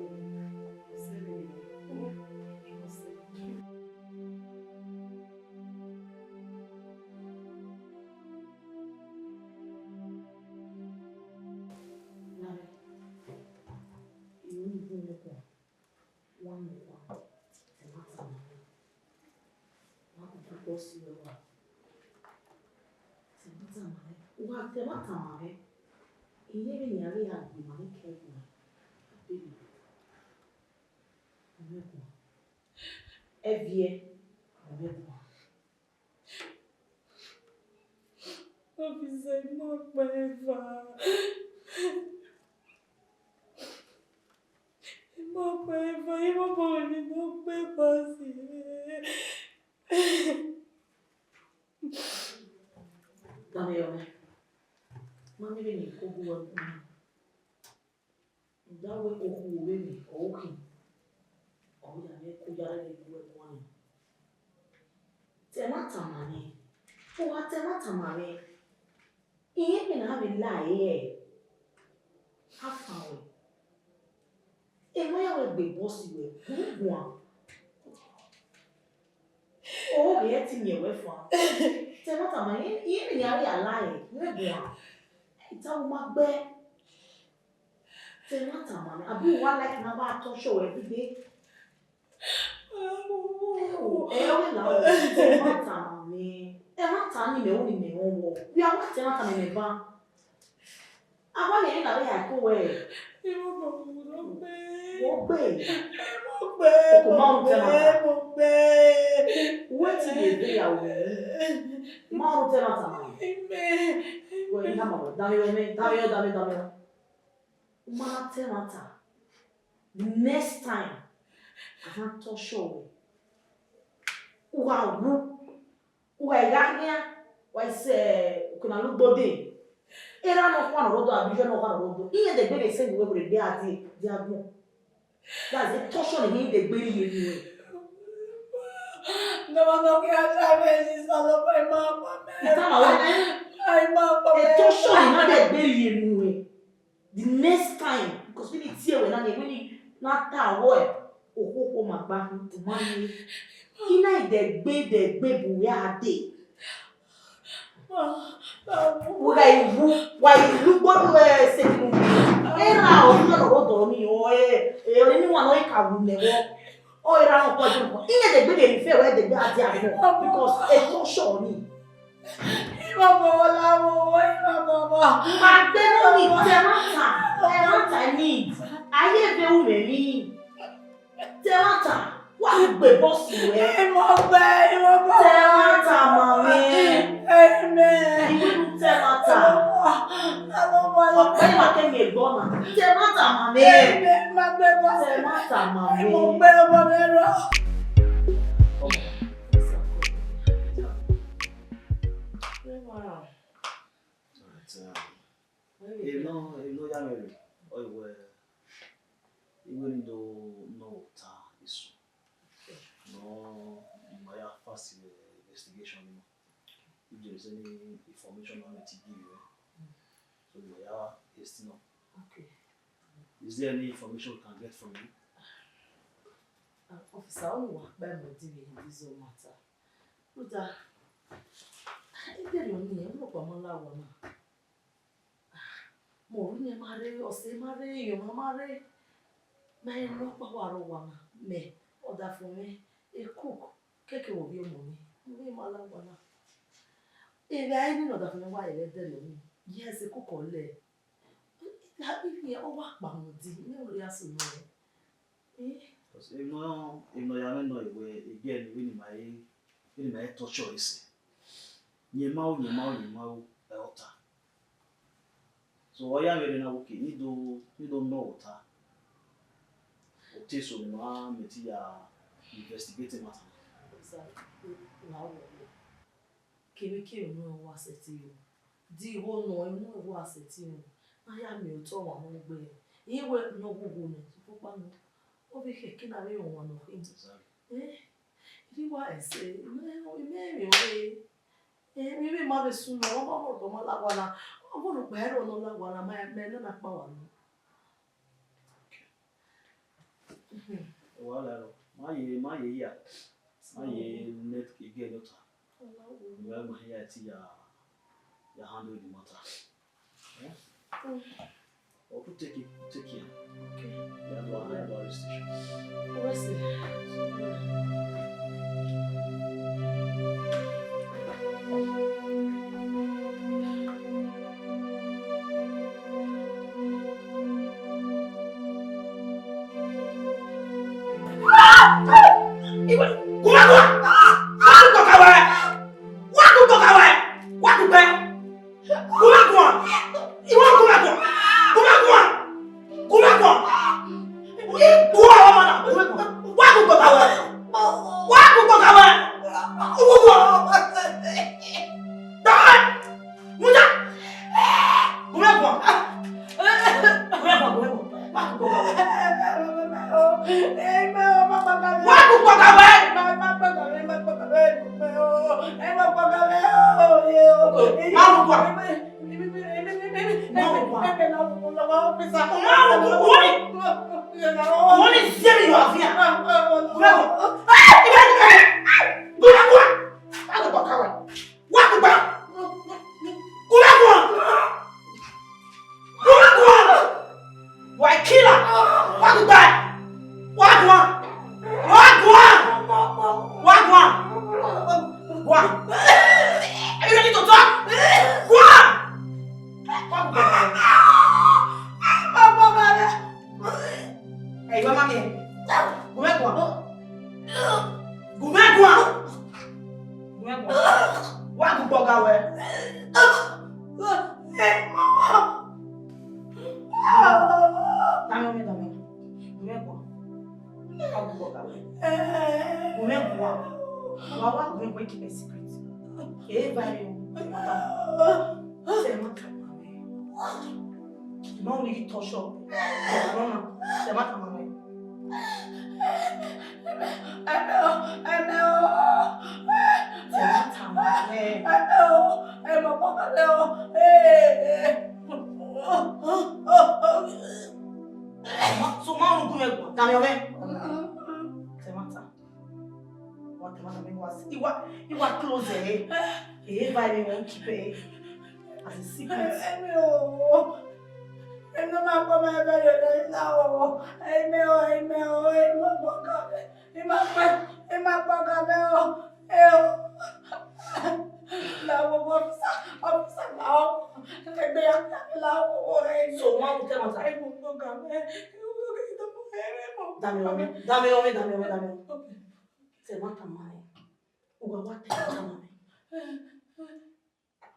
The next time, I can't touch show. Wow, why say, kuna look body. Era no one road, abijo no one road. Here the baby say we will be at it. That's a torsion in the baby anyway. No, is all of my mama. I'm a torsion in the baby anyway. The next time, because when it's here, when you not that way, oh, my back to money. Ina the baby we are there. Why look what we say? Era o no rodo ni o ni wa no ka wu newo. O era no kwa ju. Ina the baby in fair where the guy there because it don't show me. Mama. Ma te no ni temata need. Aye be u me ni. Temata. What be boss we? Temata mami. Amen. You temata. Why you can me bona? Temata mami. Temata mami. You know, young or where even though no is no my first investigation. If there is any information on it to give you, so we are testing up. Okay. Is there any information we can get from you? Officer, I don't work by my dealing in this matter. But I tell you, I'm not going to mo ni mare o se mare yo mare me no pa waro wana me oda for me e cook keke wo bi o mo ni mala wana e ga ni no da for me wa ile de lo ni yes e cook o le ha bi fi o wa pa mo di ni o ri aso no because if no ya no iwe again we my to choice nyema o elta. So why am I now okay? You don't know what. Okay, so now I'm investigating matter. Kemi no wa seti yo. Di ho no no wa seti yo. Aya mi o to wa mo gbe. Iwe no gugu no. Pupa no. Obi keke na we won no. Ri wa ese. Me mi ma be sun no mo do mo la gwana. O bo no pe ro no la gwana ma me na pa wa no. Wala ro. Ma ye ya. Ma ye net ke ge lota. We are here to ya handle the matter. Yeah? Or take care. Okay. Yeah, go ahead about the station. Where's it?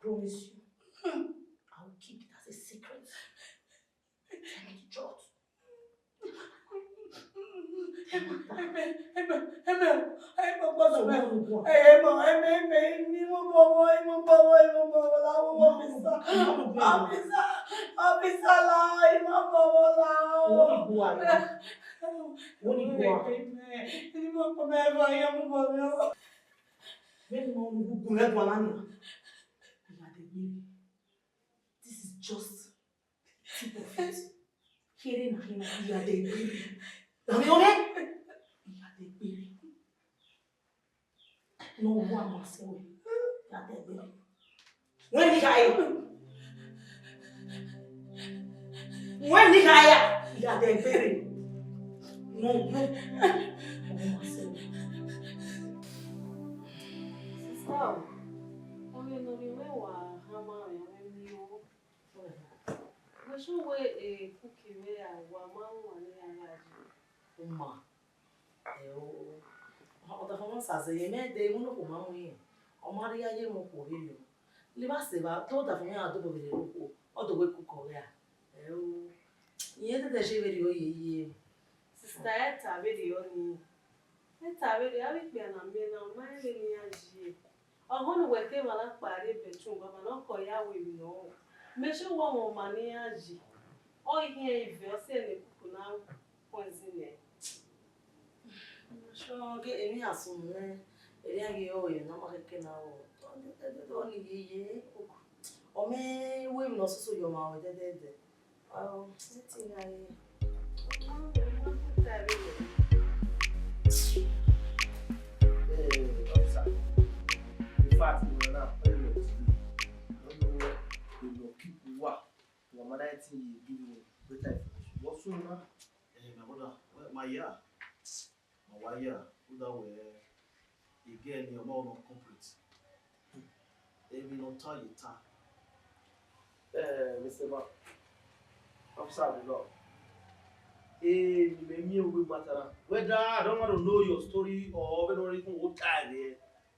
Promise you, I will keep it as a secret. Tell me the truth. This is just tip of it. Hearing him, you are the baby. You are the baby. No one must say you are the baby. When did I? You are the baby. No one must say. Sister, only know the way wa hammer and you. But show way a cookie where I wa man one Ma. Ọ̀dọ̀ fún ṣàṣeyẹ mẹ́ẹ̀dẹ́ ìmúlò kò máa ń wíyàn ọmọ aríyá yé wọn kò rí lò lè bá ṣe bá tó dà fún yàn àdúgbò bèrè lóko ọ̀dọ̀ wé kúkọ̀ rẹ̀ ìyẹn tẹ̀tẹ̀ ṣe wèrè oyè yìí. Sister ẹ tàbí di ọ ni ẹ tàbí di àbí pé àná mi náà máa ń rí ní àjì Ọhụrụ weke mara kpari bedroom baba na ọkọ ya wee no. Mesho wa mo mani aji. O ihe ive o se ne kuku na ponzine. Mesho ge emi asumne. Eri age o ye na makeke na o. Do ni ye kuku. O me we no so yo ma o de. Sitting here. Officer. In fact, we are not very well today. I don't know where they will keep work. Your mother thing you give you better information. What's wrong now? My brother, my year, my year, who that way again your mom not complete. They will not tell you time. Mr. Ma, officer of the law. You may me with matter. Whether I don't want to know your story or whether even what time there.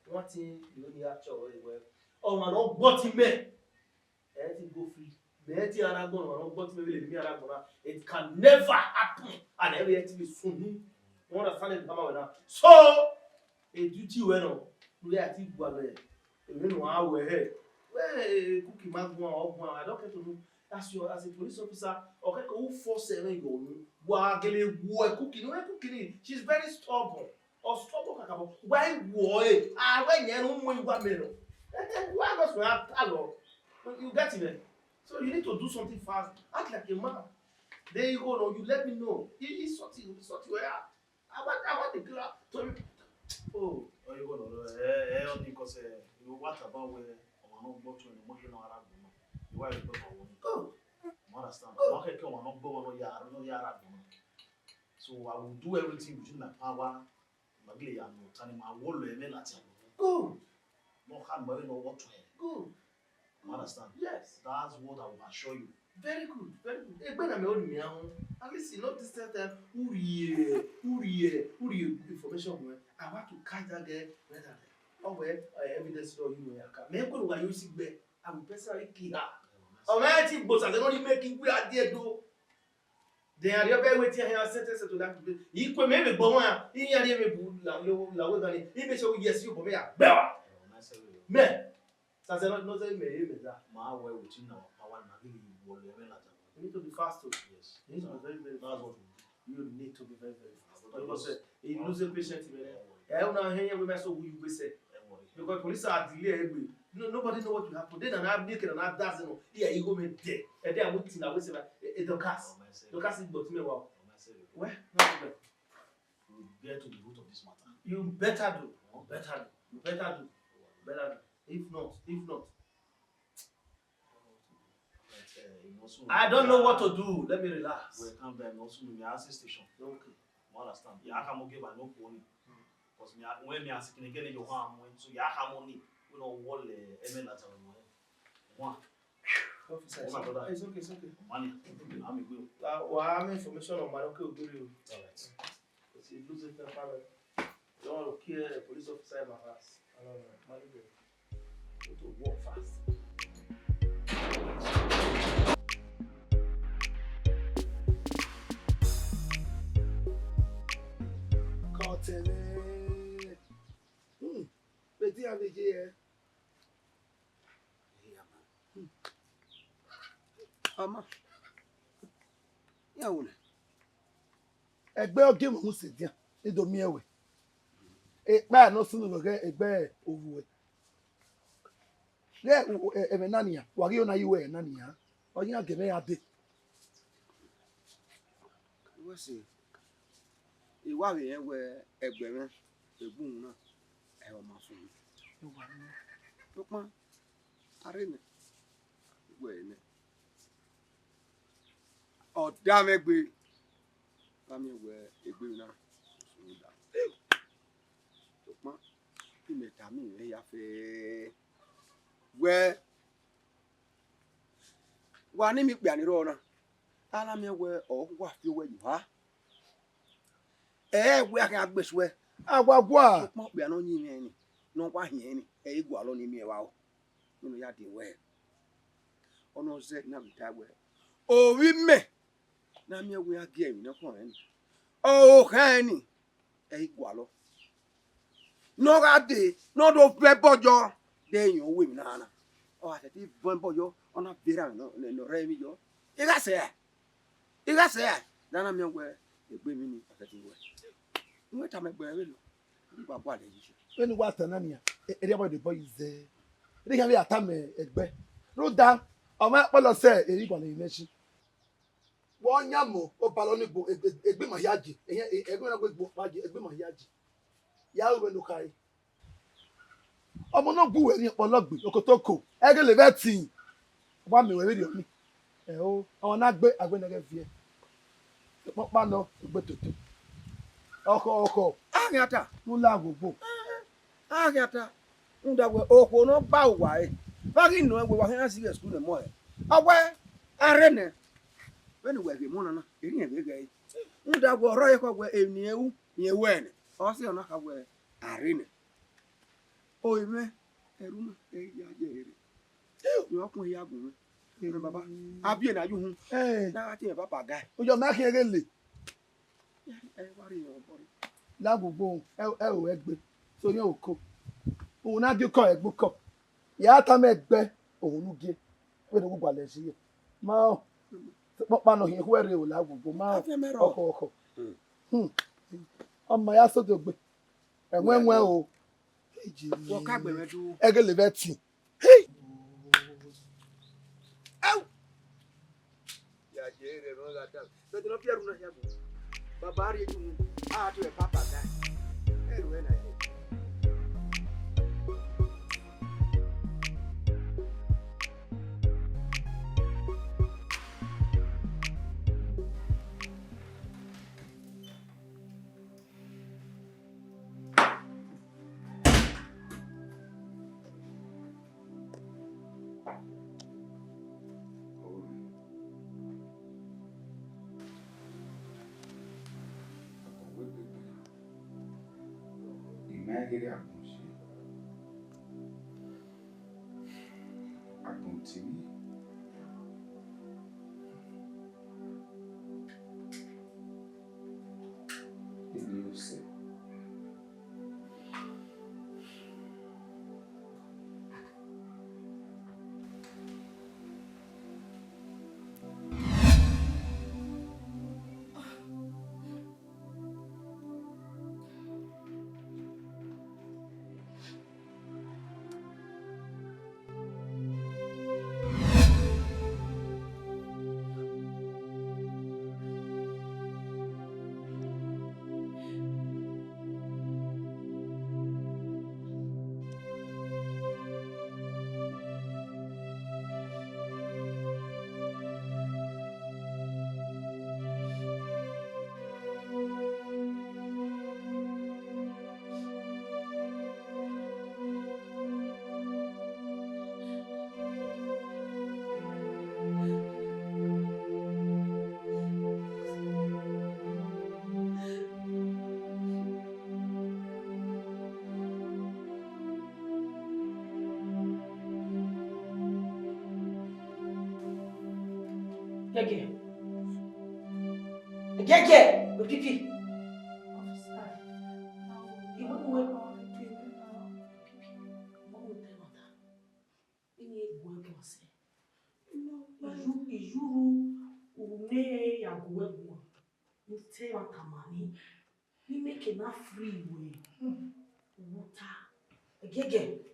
One thing you only have to well. Oh man, no bottom me. Anything go free. Anything Aragon or no bottom me me Aragon. It can never happen. And everything is soon. You understand it come out now. So a duty well we are think well. You know how we here. Well, cookie man go on. I don't care to know. As a police officer, okay, who force seven go. Cookie. She's very stubborn. Or stubborn. Why boy? When you know when you got me. Why must we have talent? You get it? So you need to do something fast. Act like a man. There you go. No, you let me know. He's sorting where. I want the girl to. Oh, you go no. Because what about where I'm not going to the money no Arab no. You why you go for one? Go. Understand? Market come not go no Arab no. So I will do everything within my power. Magli and no turning my wall and latin. Go. No hand no what to help. Go. Understand? Yes. That's what I will assure you. Very good, very good. When I'm old now, at least you know this time who information where I want to catch that girl rather than where evidence or you know me go where you see where I will personally kill her. Oh man, think boss they don't making we are there do. They are very waiting here sentence to that. He could maybe bon he are there me la we gani. He be so yes you bo me ya. Me. Ça c'est not say me that. My way within our power na really You need to be fast too. yes. You need to be very, very That's fast. what You need to be very, very fast. Because You lose a patient. I don't know how we so we will say. Because police are delayed. Nobody know what will happen. Then an make it an dozen. Here you go me there. And then I'm waiting. I will say the cast. The cast is but me wow. Where? we get to the root of this matter. You better do. You better do. If not. I don't know what to do. Let me relax. We come back also in the access station. Okay. You understand? You can't give no money. Because when me ask you again your harm when so you have money. We don't want ML at one. Officer, Oh, it's okay. Money. I'm a good. I have information on my local guru. Alright. Because he loses the power. You don't want to kill a police officer in my house. I don't know. Money go. Need to walk fast. Betty have here. Ama. Ya wona. Ẹgbẹ́ oge mo se dia. Edo mi ewe. Pa no sunu lo ge egbe owu. Le e menania, wa ge ona yiwe nania. Oyin ageme ya de. Wo se. Iwa we yen we egberin egbun na. E o ma fun. Iwa ni. Lopon. Are ni. We ni. Ọ̀dá mẹ́gbẹ́ bámi wẹ ẹgbẹ́ náà ṣùgbọ́n tó pọ́n kí mẹ́ta mi rẹ̀ yà fẹ́ wẹ́ wà ní mi pè ànírọ̀ náà alámi wẹ ọ̀hún fi wẹ yìí wá wẹ́ akẹ́ agbèsùwẹ́ agbágbó à tó pọ́n pè àná yín ẹni náà wá yẹn ni igbó àlọ́ ní mi ẹ̀ wá o nínú yá di wẹ́ ọ̀nà ọ̀sẹ̀ náà mi dá wẹ́ òwì mẹ́. Na mi we again na ko en o kan ni e igwa lo no ga de no do fe bojo te yo we na na o ate ti bon boyo ona bira no re mi yo iga se dana mi ngwe egbe mi ni ate ti we nwe ta me gbe we lo ngba bo ale yi when you want Tanania, everybody the boy is there. They can be a time egbe. No down. O ma polo se eri bo na nation. Won yamo o baloni bo egbe ma yaji. Egbe na gbo maji egbe ma yaji. Ya we no kai. Omo no bu we ni pologbe okotoko. Ege le vetin. Wa mi we ri oni. O awon na gbe agbe na ge fie. Popa no egbe toto. Oko. Agata. Mula gbogbo. Agata ndagwe okwo no ba wa e bagi no egwe wa han serious school mo e awe arene beni we bi mo na eri e bega e ndagwe ro ye ko gwe enieu ye wen o se ona ka gwe arene o ime eruma e ya je ere yo kun ya gun ere baba abi na ju hun na ti e papa guy Ojo ma kere le. e wari yo bori La gbogbo o egbe. So ni oko òun na di ko egbo ko ya ta me egbe òun nu ge we do gbogbo ale si ma pa no hin were o la gbogbo ma oko ọmọ ya so do gbe enwe o wo ka gbe me du ege le veti ya jere no la ta so ti no pieru na ya bu baba ri ju a to e papa guy e we na Nigeria Aguntimi. Edo State. Gege, pipi. Free way. Water. Gege.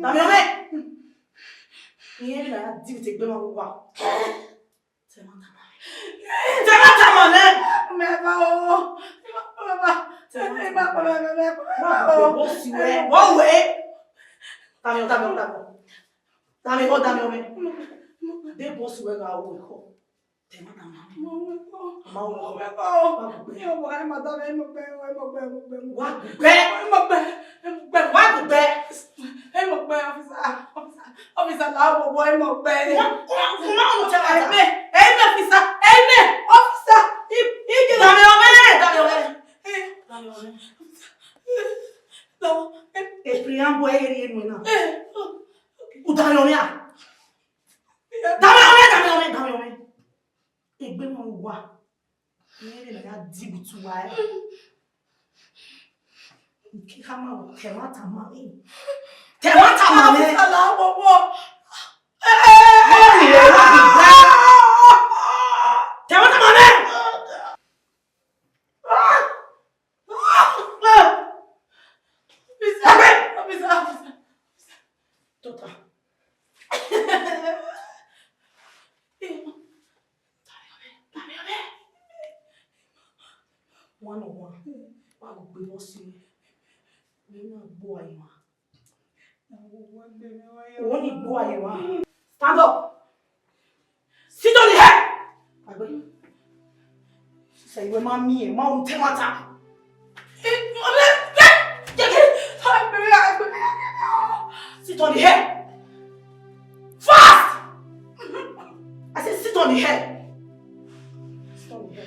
Damiome. Niye na di te gbe ma wa. Temata ne. Me ba o. Stand up. Sit on the head. Say you mommy, mom temata. Sit on the head. Fast. I said sit on the head. Sit on the head.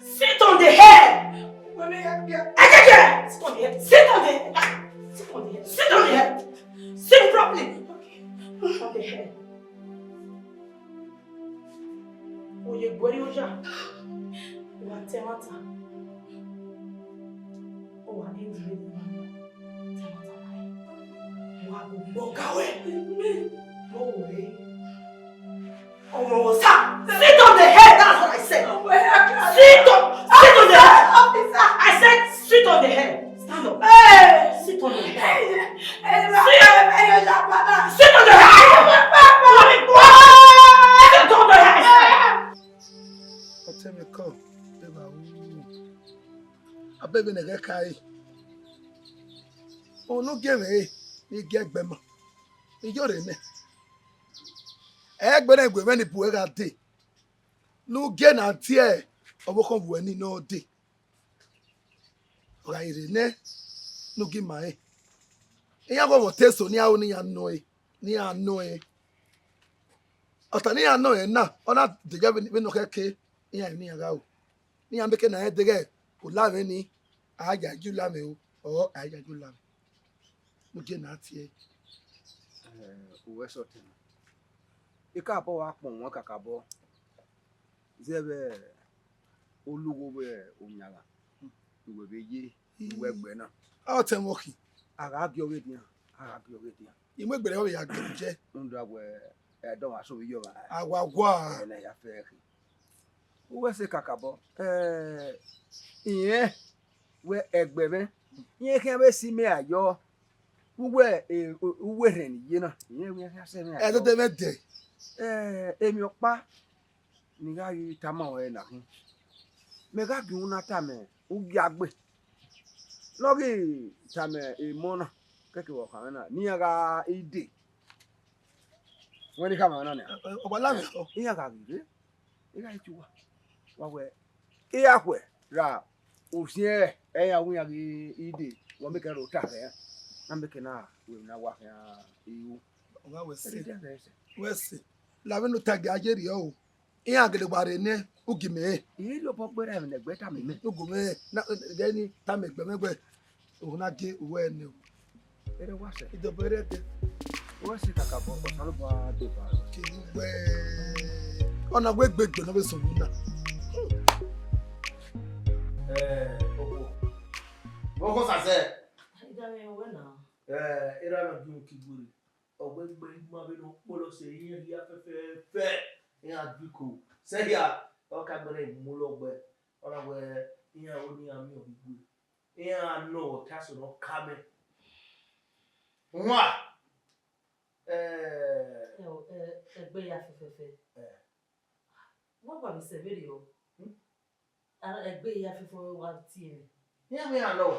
Sit on the head. Sit on the head. Sit on the head. Sit on the head. Sit on the head. Sit properly. Okay. On the head. Oh, you're going to you are temata. Oh, I need to be temata. You are going to go away. Go away. Oh, stop! Sit on the head. That's what I said. Sit on the head. I said sit on the head. Stand up. Sit on the head. Sit on the head. Sit on the head. Tell me, come. I baby nigga kai. Oh no, give me. You get bema. You're in it. Egg when the boy got day. No gain at tear. I will come when he no day. Right in it. No give my. You go test on your only annoy. Near annoy. After near annoy now. Or not the government no okay. Near go. Near making a head the guy who love any. I got you love me. Or I got you love. No gain at tear. Uwe sote. Ika hapo wako mwaka kabo. Zebe olugo be onyaga. Uwe beje uwe gbena. How time working? Aga bi owe dia. Aga bi owe dia. Imwe gbere o ya gbeje. Ndo agwe don aso bi yo ba. Agwagwa. Na ya fe. Uwe se kakabo. Iye we egbebe. Iye kan be si me ayo. Uwe ren yi na. Iye we kan se me ayo. E de mede. Emi opa ni ga yi tama o na hin. Me ga gun na tame Ugiagbe. Logi tame emona keke wo kan na ni ga ide. Woni kama na ne. Obala me. Iya ga gide. Ira ituwa. Wa we. Iya kwe ra osie ya wunya gi ide. Wo me ke ro ta re. Na me ke na we na wa ya iwu. Oga we se. La we no tag ajeri o. Iya agele gbare ne ugime. Iyi lo po gbere me negbe ta me me. Ugume na gani ta me gbemegbe. O na ge uwe ne o. Ere wa se. Ido bere de. Wo se kakabo o sanu ba de ba. Ki we. Ona we gbegbe no be so na. Owo. Oko sase. Idame we na. Era na bi okiguri. Ogbegbe igba be no polo se yin ya fe. Yin adiko. Se ya o ka gbere imulogbe. Ona we yin oni ami obigbe. Yin no taso no kame. Nwa. Egbe ya fe. What about the video? Egbe ya fe for wa tie. Yeah, me alone.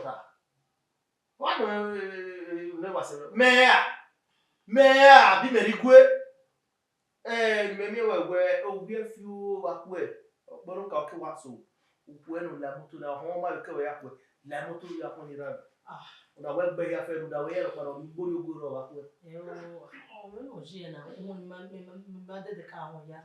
What never say? Mea, be very good. Me where we a few back way. But look how what so. When la moto na home, I go up with la moto ya on the run. Na web by a fair da way for you go back with. Oh, no, Gina, one man, the car, ya.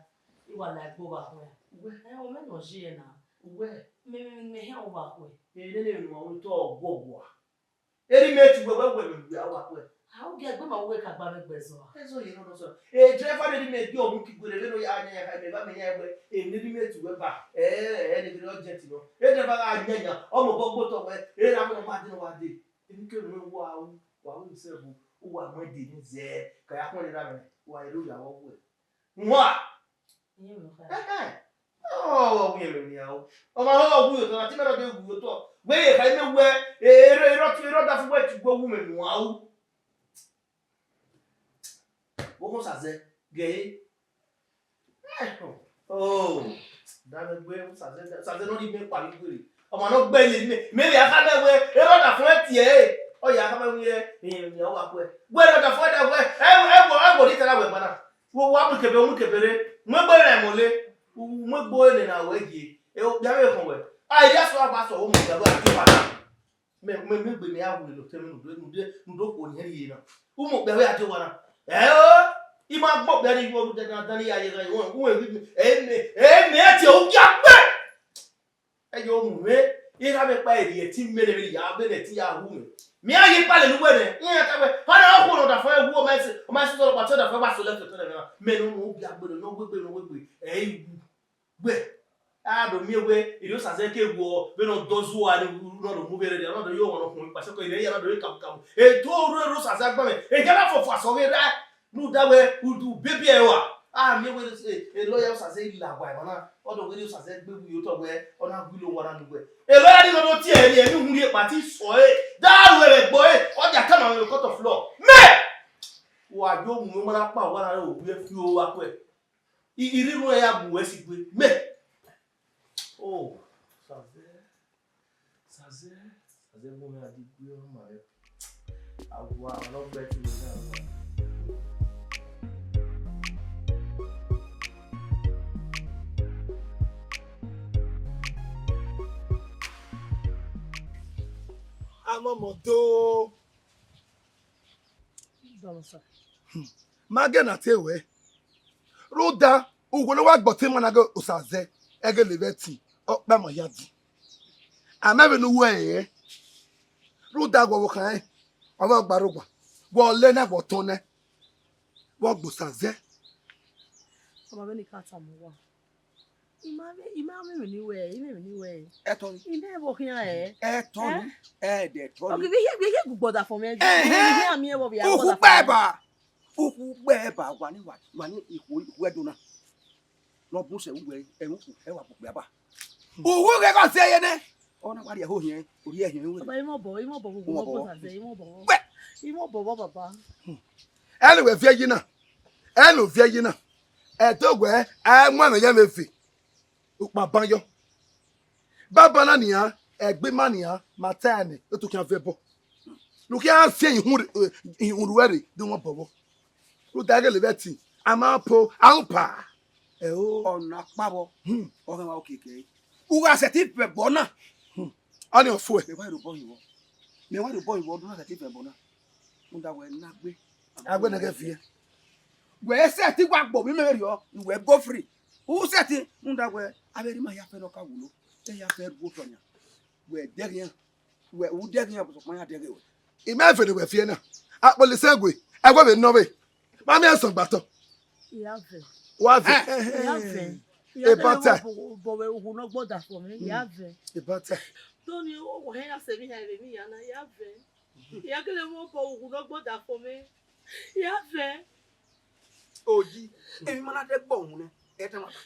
You are like go back where? Oh, no, Gina. Where? Me help back way. You didn't know to go. Any mate will be our way. How get them awake about the bezo? That's all you know, sir. A driver didn't make your monkey with a little eye. I never may have a living mate to go back. Any object, you know. It never I get almost away. I'm going to imagine what day. If you can know wow, we serve who are my dealings there. Why do you all way? What? Oh, we are now. Oh, my whole good. I think I'll do good talk. Wait, I know where a lot of way to go woman. Wow. What was I gay? Oh, that way was I don't even quite good. I'm not bailing me. Maybe I can't wear a lot of 20. Oh, yeah, I haven't wear in your way. Where are the father? I will eat another man. What would you look at it? My boy, my boy in our way. I just want to home about me out with the terminal. Don't go here. Who won't be at you? You might pop that you want to want with me. And Ugiagbe. And your way, you have a baby, a team minute, I've been a tea woman. Me, I get by the wedding. I don't know the fire woman, my sister, but the first left to them. Men who get no whipping, eh? Ah, the mere way it was as a war, but not those who are not moving, another you want to pass away, another come. A told Rose as I come, a gallop for fast away that. No, that way, who do baby. Ah, me will say a lawyer as a la wife, or the widows as a baby you talk where, or not below 100. A lady not here, and you get Matisse for it. That way, boy, or they come on the cut of floor. Me! Why, you woman up, what I know, we have few up with. He didn't have West with me. Oh, Saze, woman, I did you my. Wow, not better than I'm a moto. Maga na tewe. Roda, ugolo wa gbote manago usaze. Ege leveti. Okpa mo yadi. Amebe no we. Roda gwo kan. Owo gbarugwa. Wo le na gbo ton ne. Wo gbosaze. Oba be ni kata mo wa. Imame anyway. Eton. Inde wo kian Eton. De ton. Okay, we get good for me. Here me wo bia. Uku beba wani iku eduna. No bu se uwe enku e wa pope aba. Uhu ke ko se ye ne. Ona wa ri ho hien, ori ehien we. Baba imo bo go sa se imo bo. Imo bo baba. Anyway, vie yi na. Eno vie yi na. Etogwe a mo na ya mefi. Ukpa banyo. Baba na nia, egbe mania, matane, etu kan febo. Look ya se ihun were de won bobo. Lu dage le beti, amapo, ampa. Ona pabo. Oga wa okeke. Uga se ti pe bona. Ani ofu e. Me wa ro boy wo do na se ti pe bona. Unda we na gbe. Agbe na ke fie. We se ti gwa gbo mi me ri o, we go free. Who set it? Unda we aberi ma ya fe no ka wulo. E ya fe go tonya. We derrière. We u derrière bo so ya derrière. Ime fe de we fie na. Apole segwe. Agwe be no be. Ma me so gbato. Iya fe. Wa fe. Iya fe. Ebata. Bowe uhuno gboda for me. Yave. Ebata. Tony o he na se mi ha mi yana yave. Yakele mo bo uhuno gboda for me. Yave. Oji, emi mana de gbo hun ne. E tan mata.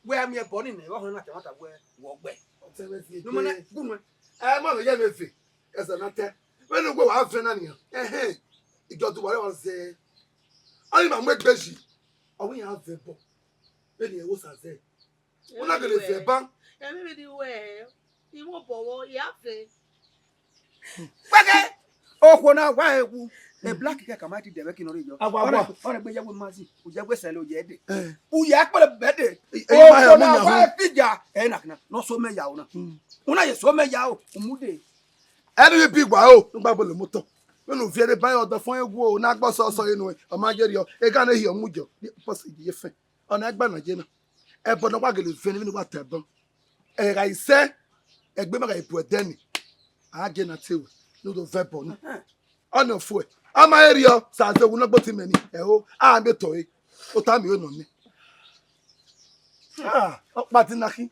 We am here born in e ho na tan mata we wo gbe. No mana gunu. Ma me ye me fi. Esa na te. We no go wa fe na ni. Ijo to wale won se. Ani ma mo gbeji. Owo yan fe bo. Be ni e wo sa se. Una gele fe ban. E me di we. Iwo bowo yave. Pege. Okwo na wa ewu. E black ke kamati de we kinori jo. Ora gbe yawo mazi. Ugiagbe sele o je de. Uya pele bede. O na wa fija. E na kana. No so me yawo na. Una ye so me yawo. Umude. Eni bi gwa o. Ngba bo le moto. We no fiere ban odo fun egwu o na gbo so so inu o ma je ri o. E ga na hi o mujo. Posi ye fe. Ona egba na je na. E bo no wa gele fe ni wa tebon. E ga ise egbe ma ga ipu edeni. A je na tewe. No do ve bo ni. Ona fu e. Ama eri o sa ze wu no gbo ti meni. E o a be to e. O ta mi o no ni. O pa ti na ki.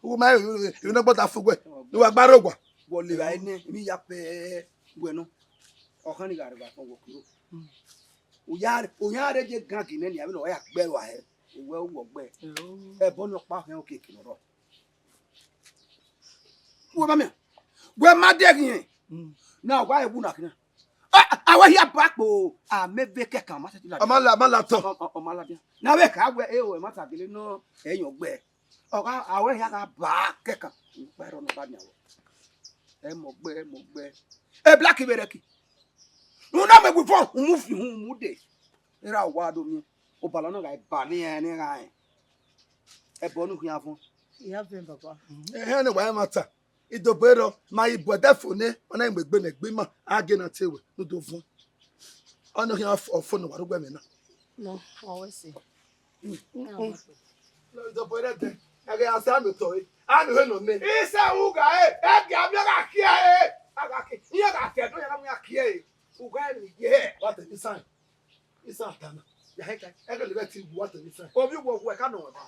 O ma e no gbo ta fugwe. Ni wa gbaro gwa. Wole ba ene mi ya pe bueno. Okan ni gare ba fun wo kuro. Oyare je gan kini ni abi no ya gbe wa he. Owe wo gbe. E bo no pa hen o keke loro. Wo ba mi. We ma de yin. Na wa ewu na kina. Awa ya bakpo. A mebe kekan ma se ti la. Amala to. Omala bien. Na we ka we e o ma ta gele no eyan gbe. Oga awa ya ka ba kekan. Pa ro no ba ni awo. E mo gbe. E black bereki. Una me bufo, mu fi hu mu de. Era wa do mi. O bala no ga ba ni e ga e. E bo nu kan fun. Yave baba. He ne wa mata. Idobero ma ibo defone ona igbegbe na gbe ma age na tewe no do fun. Ona hin ofo no warugbe me na. No, always say. Idobero de. Age asa mi to e. Anu he no me. Isa uga e ga mi ga kia e. Aga ki. Iya ga te do ya na mu ya kia e. Uga ni ye. What the sign? Isa tana. Ya he ka. Age le be ti what the sign. Obi wo wo e ka no ba.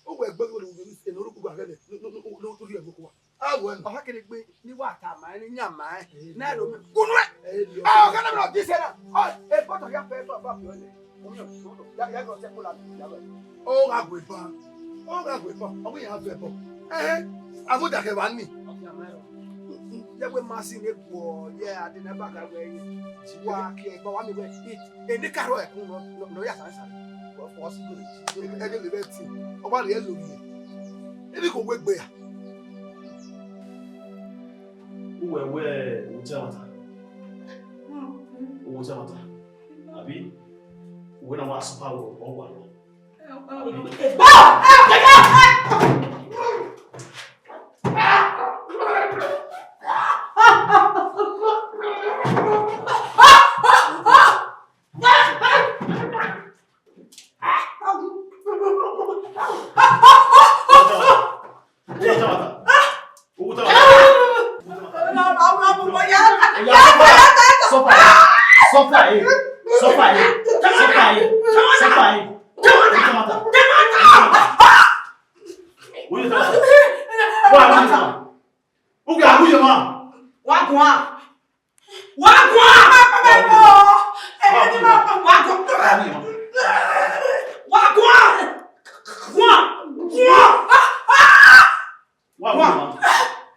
O we gbe wo ni no ruku ga gele. No ri e go wa. Awo en. O ha kele gbe ni wa ta ma ni nya ma na lo mi. Kunu e. Ah o ka na lo di se na. O e boto ya pe to ba bi o le. Ya go se ko la ya lo. O ga gbe pa. O ga gbe pa. O we ya fe po. Amuda ke wa ni. Je we machine e po ye ade na ba ka we yin. Ti wa ki e pa wa mi we. E ni karo e kun no ya san san. O si go. Ege le be ti. O wa re lo ni. Ebi ko we gbe ya. Uwe utamata. Utamata. Abi uwe na wa super wo ogwa lo.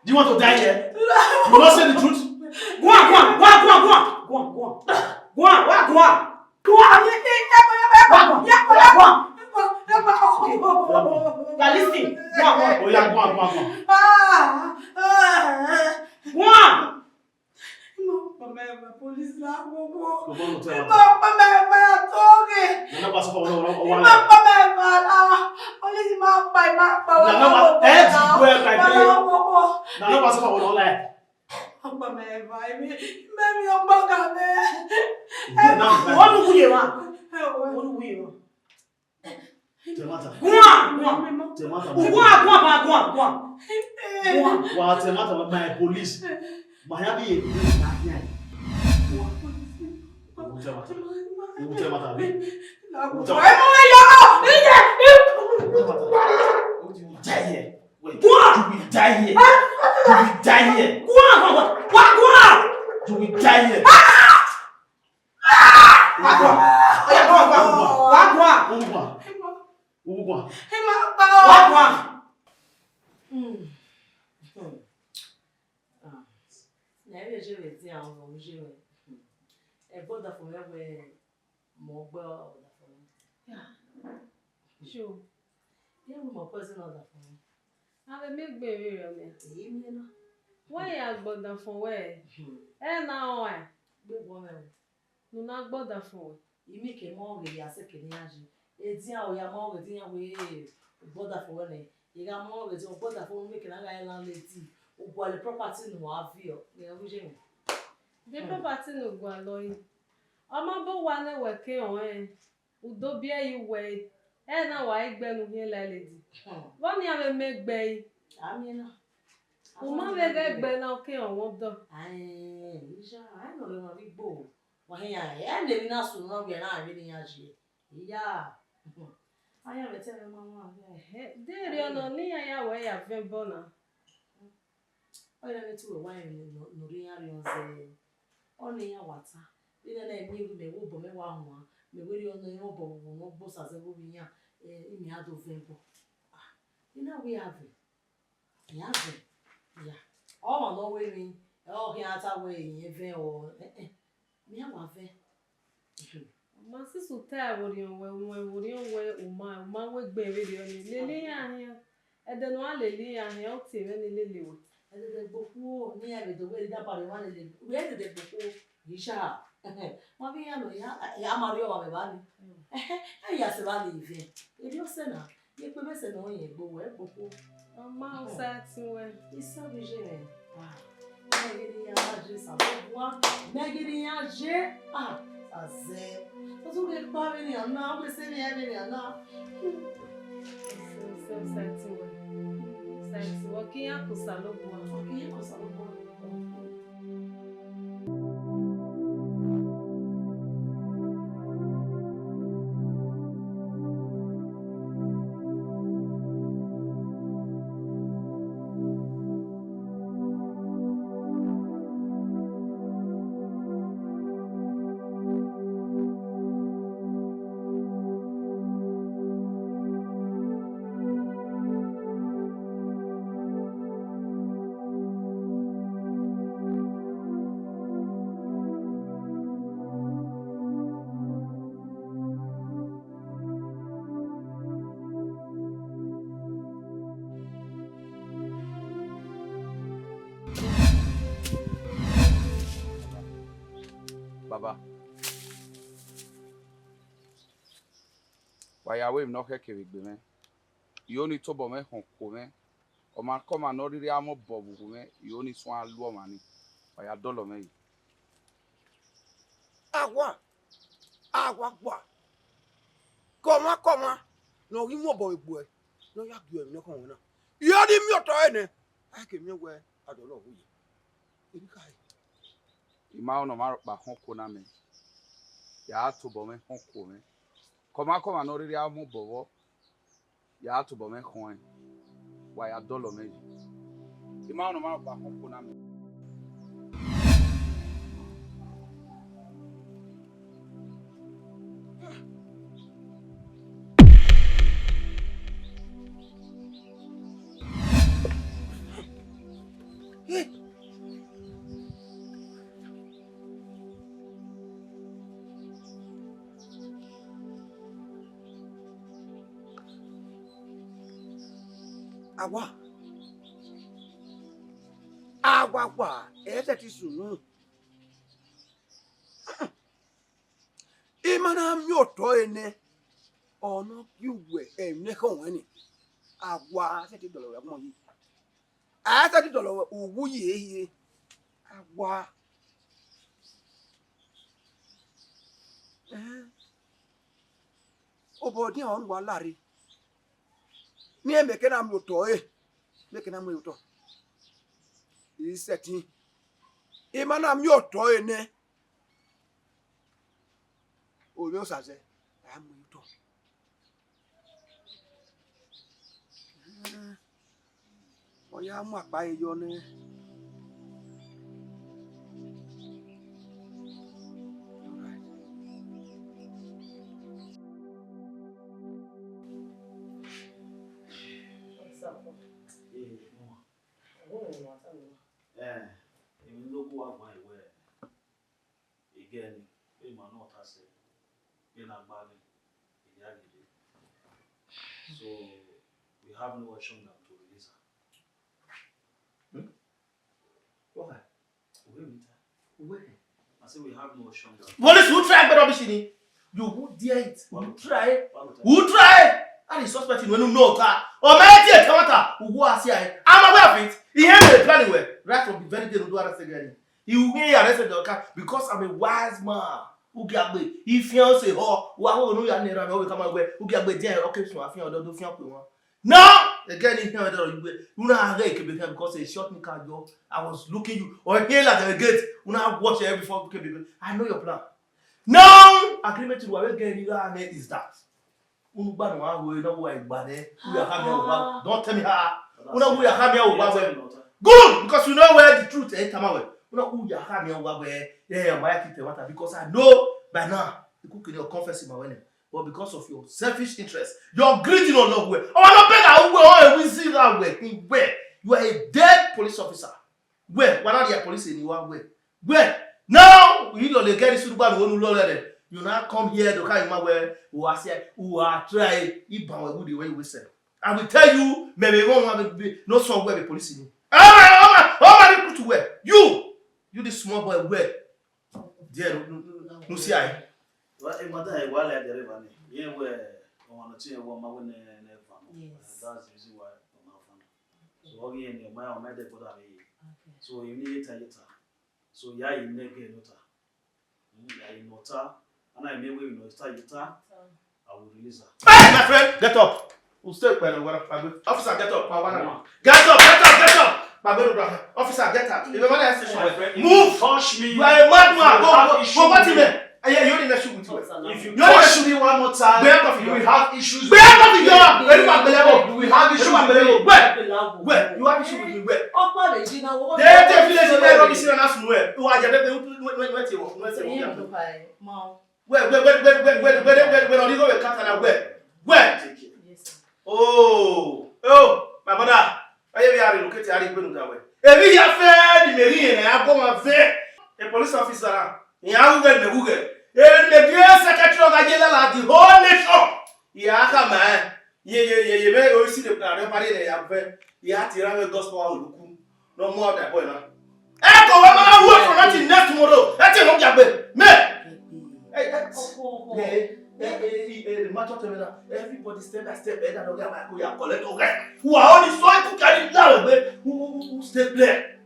Do you want to die here? You will not say the truth? Go on. Now listen. Go on. Oh yeah, go on. Go on. Police na go. Go on, tell You will die here. Wait. You will die here. You will die here. You will die here. Sure. Yeah, we more person order for me. I will make baby real me. Why you gbọ́dọ̀ fún where? Now why? Be woman. No na gbọ́dọ̀ fún. You make a more with your second energy. It's ya or ya more with your way. Border for one. You got more with your border for making a island lady. While the property no have you. The property no go alone. Ọmọ bó wà ní wẹ̀kẹ́ ọ̀hún udo bíẹ́ yìí wẹ̀ náà wà ẹgbẹ́nu yẹn lẹ́lẹ́dì. Wọ́n ní àwọn ẹgbẹ́ yìí. Àmì náà. Uma ẹgbẹ́ náà kí ọ̀wọ́n dọ̀. Ìṣá àìnà lè wọ́n rí gbò. Wọ́n yẹn lè ní náà sùn náà gbẹ̀ náà rí ní yá ṣe. Ìyá. Ayé rẹ̀ tẹ́lẹ̀ máa wà bẹ́ẹ̀. Déèrè ọ̀nà ní àyàwó ẹ̀yà fẹ́ bọ̀ náà. Ọ̀yẹ́ mi tí wọ́n wáyé lórí yàrá ọ̀sẹ̀. Ọ̀nà yẹn wà tá. Ina na emi ru me wo bo me wa ho me we ri ono yin bo no bo sa se bo bi yan imi ado vempo ina we have ya o ma no we mi o ki ata we yin ve o mi awa ve Ma sisu ta wori we uma we gbe we ri oni lele yan ede no alele yan o ti we ni lele wo ede de gboku ni e be do we da pare wa lele we ede de gboku isha Mami ya Mario wa mebani. Ya se va live. Ebi o se na. Ye pe be se na yin gbo we gboko. Mama o sa ti we. Isa bi je me. Megiri ya je sa bo. Megiri ya je. Aze. To tu ke pa mi ni ana, o se mi e mi ni ana. Sa ti we. Sa ti wo ki ya ko sa lo bo. Ki ya ko sa lo bo. Baba. Wayawe no heke wigbe me. Yoni tobo me honko me. O ma koma no riri amo bobu me. Yoni so alu mani. Waya dolo me. Agwa gwa. Koma. No wi mo boy boy. No ya gbe mi kon na. Yo di mi oto ene. Ai ke mi we adolo wu yi. Ebi kai. Ima no ma ba honko na me. Ya tobo me honko me. Koma no riri amo bobo. Ya tobo me hon. Waya dolo me. Ima no ma ba honko na me. Agwa ese ti sunu imana mi oto ene ono kiwe ene kan wani agwa se ti dolo mo yi ase ti dolo owu ye agwa obodi on wa lare ni emeke na mi oto meke na mi oto iseti imana mi oto ene o mi o saze amu ito Oya mu apa eyo ne. Idowu Agbes again, not as Benin Movies. So we have no option than to release her. Why? Wait. I say we have no option than. Police who try better machine. You who dare it? Who try? Who try? And the suspect when you know that. Or maybe a counter who was here. I'm aware of it. He had a plan anyway. Right from the very day to do arrest again. He will be arrested because I'm a wise man. Ugiagbe, he fiance or who know your name and come away. Ugiagbe, dear, okay, so I feel don't do one. No! Again, you know how they can become because they shot me car door. I was looking you or here like a gate. When I watch it before I know your plan. No agreement to what again you are is that. Don't tell me how. Good, because you know where the truth is. Because I know by now you could confess in my wedding. But because of your selfish interest, your greed in love way. Oh, I'm not begging. We see that way. Where you are a dead police officer. Where one of the police in your way. Where now you know the guy is you now come here to carry my way. Who are trying. The way we say. I will tell you, maybe won't have be no somewhere the police in. Oh, to where you the small boy where? Dear, no see I. Well, a mother, while at the river, yeah, where on a chair, one man, that's the reason why I'm not found. So, again, your mind made it for that. So, you need a so, yeah, you make a nota. I nota, and I may win no yeta. I will release her. Hey, my friend, get up. We'll stay by the water. Officer, get up. Get up. Officer, get up. Move. Touch me. You are a madman. Go, what you mean? Yeah, you're in the shoe with you. If you touch me one more time, you will have issues. We have issues. You have issues. Where? You have issues with me. Where? Where? Oh, my brother. I have relocated. I didn't go that way. Every year, fair, the Marine, and I go and fair. A police officer. Secretary of the whole nation. Yeah, man. Yeah, may always see the plan. They have to gospel. No more than boy. Echo, I'm work for nothing next tomorrow. That's it, Ugiagbe. Everybody step by step. Who are only so to carry down. Who step there?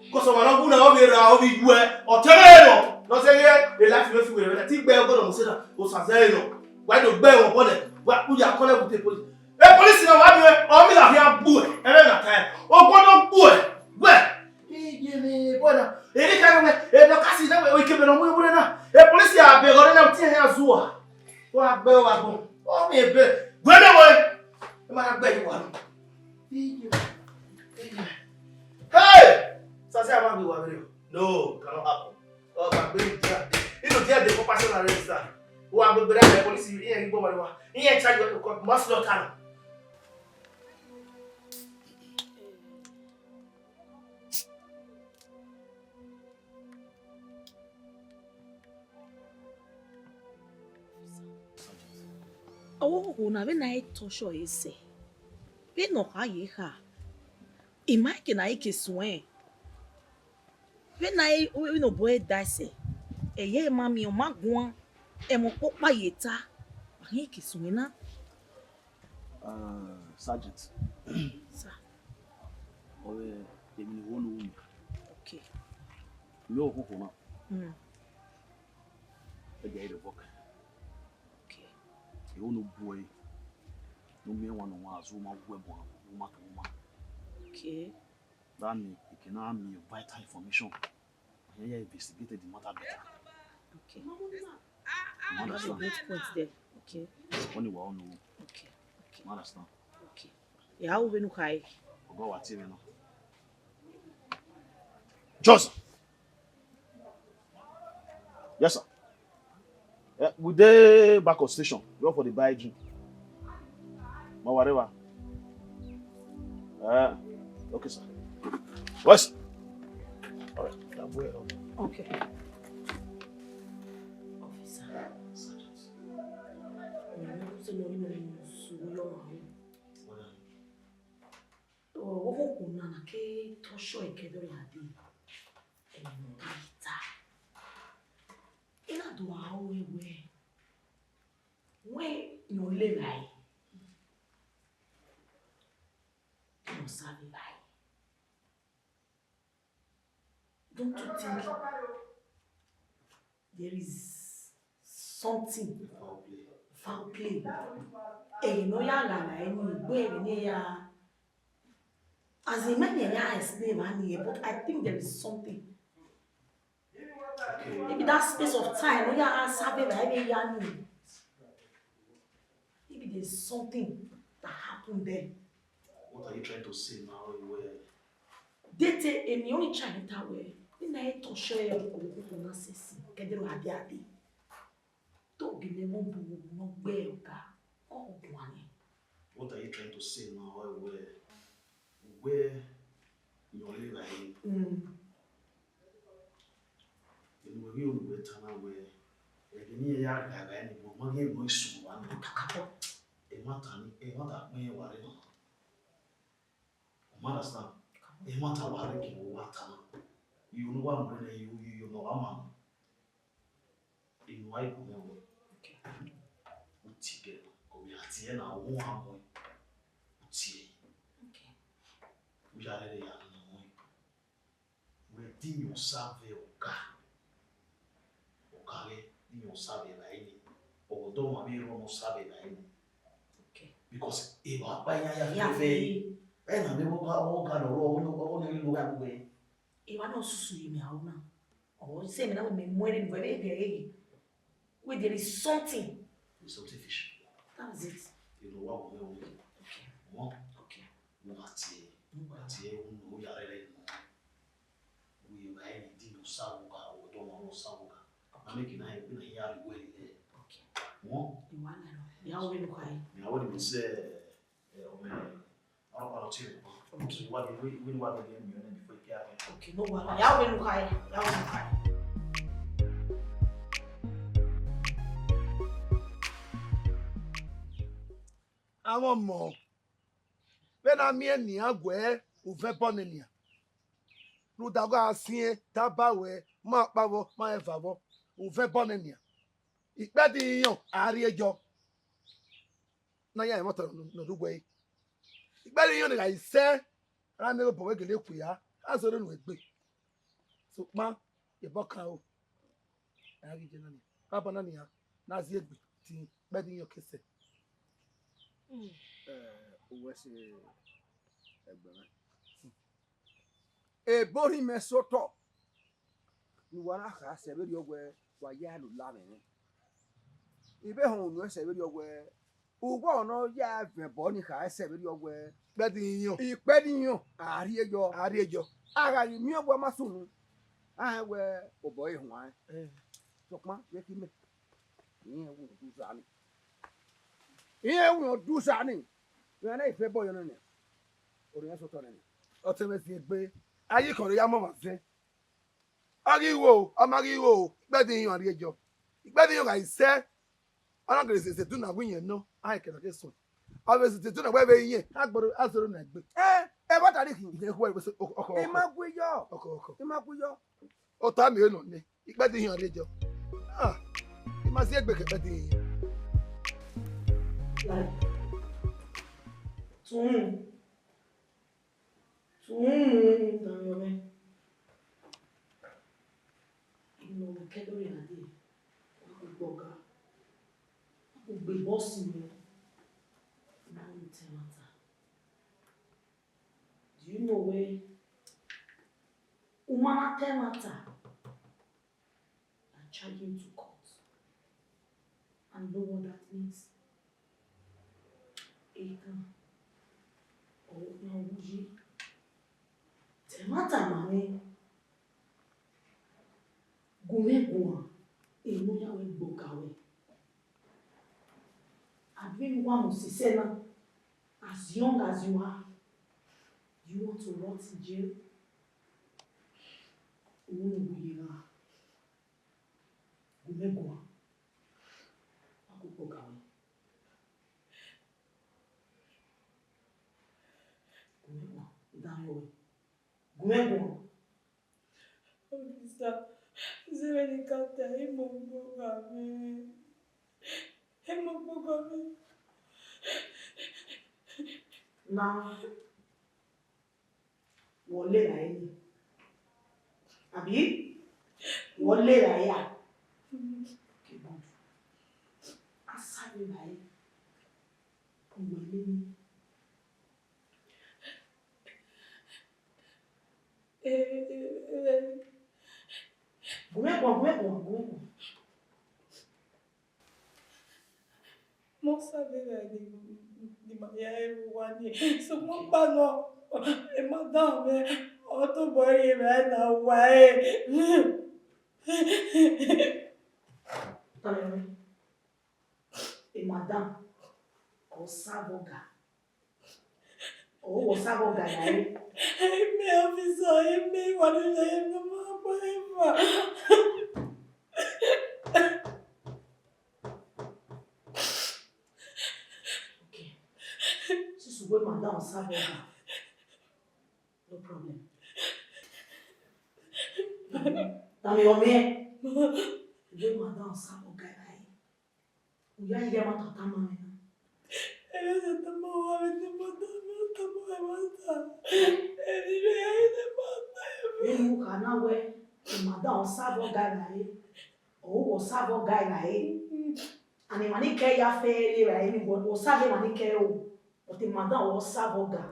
Because I'm not going to be or terreno. No say here, the life you feel. I think bear go to Museda, Osazeno. Why do bear on it? What would you call it with the police? A police in a way, or me like here, boy, and then a time. Oh, what a boy! Where? Hey, boy, any kind of way, the Cassie that we keep it on we now. A police here, beg on them 10 years. What bell I go? Oh, me a bed. Where away? The man beg one. Hey! Nosayaba be worried. No, cannot happen. Oh, but baby, you know, there the professional register. Who are the police here in Bomba? He ain't charged to court, must not come. Oh, na we na itosho ese. We no ha ye ha. Imagine na ike swen. We no boy dase. Eye mami o magwan. E mo popa yeta. Ahi ike swen na. Sergeant. Sir. Owe emi wonu umi. Okay. Lo koko na. E dey the book. Okay. You no boy. No me one on azu ma webo ma kuma. Okay. That means it can have me vital information. And you investigated the matter better. Okay. You That's a understand? great point there. Okay. Only we all know. Okay. You understand? Okay. Yeah, how we no kai? Go what TV no. Just. Yes, sir. We dey back of station. Go for the buy drink. Ma whatever. Okay, sir. What's all right. Okay. Officer. Sergeant. Kuna na ke tosho ekedori adi. Ita. Ina do awe we no le bai. No sabi bai. Don't you think there is something foul play? Eh no ya gana eni gbe ni ya. As a man, I explain, but I think there is something. Okay. Maybe that space of time, maybe there's something that happened there. What are you trying to say now? Dete and the only China way. In a to share of nonsense, get the radiati. Don't be the one who no way. Oh, one. What are you trying to say now? Where you're living? In where you were turn away. Near yard, any woman gave no issue. One a matter may worry. Understand? A matter worry water. You know one when you know a man. In white woman. Utige, or we are seeing our one. Utige. We are ready. Redeem yourself, okay? You sabe baini, or don't be wrong, sabe baini. Okay. Because if I buy ya fe, and I never got all kind of roll, only look at way. If I don't see me out now, or say me now with me more than very where there is something. It's something fish. That is it. You know what we will do. Okay. Okay. What ye, we are ready. We are anything to Samuka or don't want Samuka. I'm making a yard way. Okay. What? You want to know? You quiet. I wouldn't say, I don't want to tell you. What we want again, before you care. Okay, no one. You will quiet. You will quiet. Àwọn mọ̀ bẹ́ẹ̀ náà mi ẹ̀ ní àgọ́ òfẹ́ bọ́ ni nìyà lùdàgọ́ àsìn dábàwẹ̀ máa pawọ́ máa ẹ̀ fàwọ́ òfẹ́ bọ́ ni nìyà ìpẹ́ di yíyan àárín ẹjọ́ náà yà ẹ̀ mọ́tò lọ́dúgbò yìí ìpẹ́ di yíyan nìyà ìṣẹ́ rámẹ́rẹ́ bọ̀wé gèlè kùyà láṣọ̀rọ̀ nù ẹgbẹ́ sọpá ìbọn kan o àárín ìjẹ náà nìyà bábọ̀ náà nìyà náà sí ẹgbẹ́ tí ìpẹ́ di yíyan kẹsẹ̀. Owó ṣe ẹgbẹ̀rún. Ebori mẹsọtọ ni wọn aka sẹbẹri ọgbẹ wa yá lò lámẹrin ibẹ hàn ònú ẹsẹbẹri ọgbẹ owó ọ̀nà yá fẹ̀bọ ní ká ẹsẹbẹri ọgbẹ ìpẹ́dìyàn àárí ẹjọ́ ara yìí mi ọgbẹ má sùn nù àwẹ ọbọ ìhùn ẹ sọpá yẹ kí mẹ ìyẹn wù ọdún sani ìyẹn wù ọdún sani ìyẹn náà ìfẹ́ bọ̀ yẹn nìyẹn òrùn yẹn sọtọ nìyẹn. Ọtí mi fi gbé ayé kan ló yá mọ̀ wá sí. Ariwo ọmọariwo ìgbẹ́dìyàn àárí ẹjọ́ ìgbẹ́dìyàn rà ìṣẹ́ ọlọ́gẹ̀rẹ̀ ṣèṣe tún nàgbé yẹn ná àìkẹ̀lẹ̀ kí sùn ọbẹ̀ ṣèṣe tún nàgbé ẹbẹ̀ yẹn àgbọ̀dọ̀ àṣọrọ̀ nàgbé. ẹ bá tàrí kì í. ìyẹn kú ẹ̀rọ ọkọ̀ ìmàgbéyọ. ọ̀tá mi ò nà ní ìgbẹ́dìyàn àárí ẹjọ́ ìmọ̀ sí ẹgbẹ̀ kẹ̀kẹ́dìyàn. Do you know where Umana Temata are charging to court? And know what that means? Eka or Ugi Mata mami. Gumegua. Enoya we bokawe. Adwin wa musisena. As young as you are, you want to rot in jail? Gumegua. Gumegua. Akupokawe. Gumegua. Down your way. Gumegua. Officer, is there any counter? Hemogogame. Now, wọlé ra ẹni. Àbí? Wọlé ra ẹ̀yà. Kìbọn. Asáré ra ẹ̀. Wọlé ní. Gúnmẹ́gbọ̀n. Mo sábẹ́ di màyà ẹrù wa ni. So mo pa lọ. Ẹ má dáhùn mẹ́. Ọtún bọ̀rí rẹ̀ náà wá ẹ̀. Tọ́lẹ̀ ẹ̀ madam ọ̀sábọ̀gà. Ọ̀wọ̀ sábọ̀gà yà ẹ̀. Èmi ọ̀fíìsà èmi wà nílẹ̀ ẹ̀mí máa bọ́ ẹ̀fà. When madam sábọ̀gà. No problem. Tàmí ọmọ ẹ̀. When madam sábọ̀gà ẹ̀. Òyà yẹ ma tọ̀tà mọ́ mi. Ẹ ṣe tó mọ́ wá mi ní mọ́tò mi ó tó mọ́ ẹ̀ mọ́tò. Ẹni rẹ̀ ayé ní mọ́tò ẹ̀. Nínú kànáwẹ́, madam sábọ̀gà ẹ̀. Ọ̀wọ̀ sábọ̀gà ẹ̀. Àní màá ní kẹ́ ya fẹ́ lé rẹ̀ ẹ̀ ní wọ́n sábẹ̀ màá ní kẹ́ o. But the madam was sábọ̀gà.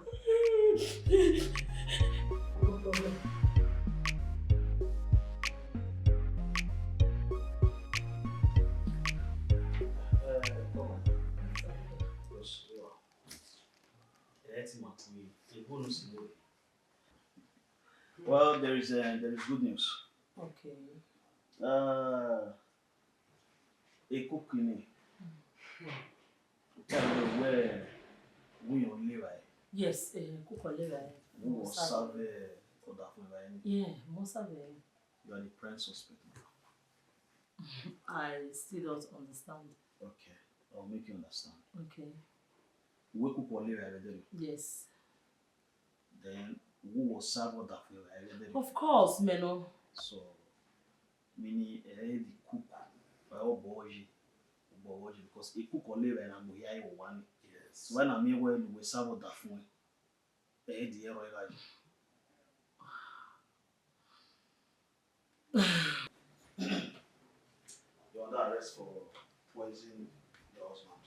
No problem. Well, there is good news. Okay. A cook in where we only right. Yes, cook or liver. We will serve for that for Yeah, most of it. You are the prime suspect. I still don't understand. Okay, I'll make you understand. Okay. We cook only right. Yes. Then who will serve for that for right? Of course, Meno. So, meaning the cook by all boys, because a cook only right and we are one. Yes. When I mean when we serve that for the hero right. You're under arrest for poisoning your husband.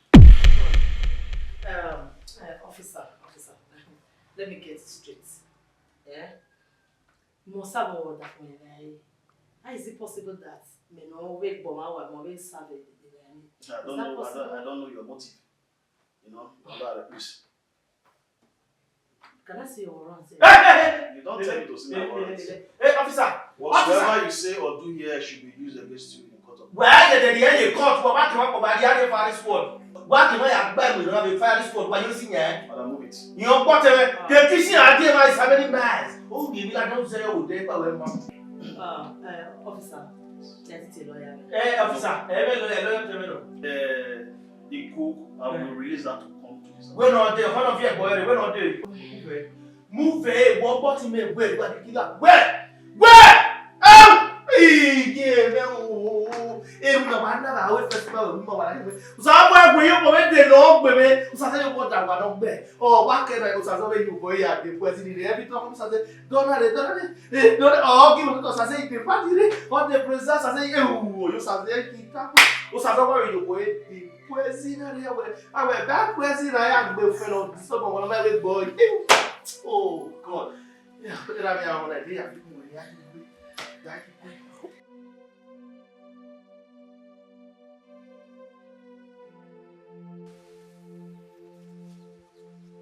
Officer, let me get it straight. Yeah? How is it possible that me no wake bomb our mobile serve I don't know your motive. You know, under arrest. Can I see your warrant? You don't tell me to see my warrant. Hey, officer! Whatever you say or do here should be used against you in court of law. Where did the court for back by the other fire squad? What can I buy with another fire squad? What you see here? Madam, move it. You know what? The fishing idea is having miles. Oh, you will not say, oh, they power. Officer, let's see lawyer. Hey, officer, lawyer. The cook, I will release that to come to his house. We're not there. One of you, boy, we're not there. Move it. What bottom me? Where? What the killer? Where? Oh God. Yeah, put it on me on that day.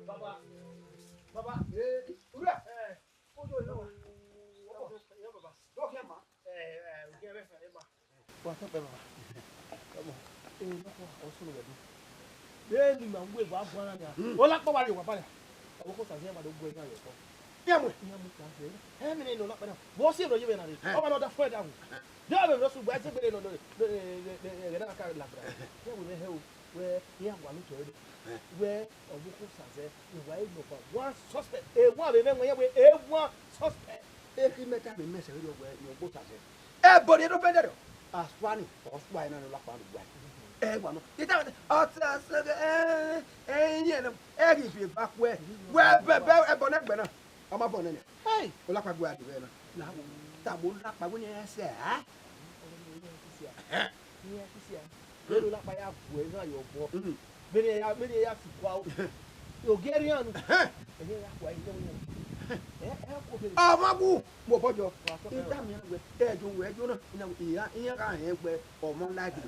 Baba, Bẹ́ẹ̀ni màá ń gbé ìwà bọ́ ara mi à. Ó lápá wa lè wà báyà. Àwọn kò sàṣẹ́ ìbàdàn gbọ́ ẹ̀ka yẹn kọ́. Ìyàmú kà á fẹ́. Ẹ̀mí ni ìnù lápá náà. Bọ́ sí ìròyìn bẹ́ẹ̀ náà rè. Ọba náà dá fún ẹ̀dá wò. Yóò bẹ̀rẹ̀ lọ́sùn gbà ẹ̀jẹ̀ bẹ̀rẹ̀ lọ́dọ̀ rẹ̀ náà ká làbàrà. Yẹ́wò ní ẹ̀hẹ́ o wẹ́ ìyàwó àlùtọ̀ rẹ̀ wẹ́ ọ̀gbọ́n kò sàṣẹ́ ìwà ìgbọ̀fà one suspect. Èèwọ̀n àbẹ̀ mẹ́wọ̀n yẹ́ wẹ́ èèwọ̀n suspect. Èkì mẹ́ta mi mẹ́sẹ̀ rí ọgbẹ́ ní ọgbọ́n sàṣẹ́. Ẹ bọ̀dé tó bẹ́ẹ̀ dẹ̀rọ̀. Àṣùwánì ọ̀ṣùwà iná ni lápá àdúgbò wà nù. Ìta ọ̀tí àṣẹ̀gẹ̀ ẹ̀yìn ẹ̀ ẹ̀rì ìfì ìbákú ẹ̀ wẹ́ bẹ́ẹ̀ ẹ̀bọ̀ náà gbẹ̀ náà ọmọ bọ̀ náà ni. Ọlápàgbé àdúgbò ẹ̀ náà. Làwọn tàbó lápàgbé ni ẹ̀ ṣẹ̀ á. Lórí lápá yà bù ẹ̀ náà yọ̀ bọ̀. Bẹ́ẹ̀ni yà fi kọ́ àwọn. Ògẹ́rìàn ẹ̀yẹ yà kọ́ ẹ̀yẹ wọ́n yẹn. Ọmọkú mo bọ́jọ ìdá mi àgbẹ̀ ẹ̀jọ̀ wẹ̀ ẹjọ́ náà ìyá ká yẹn gbẹ ọmọ láàgì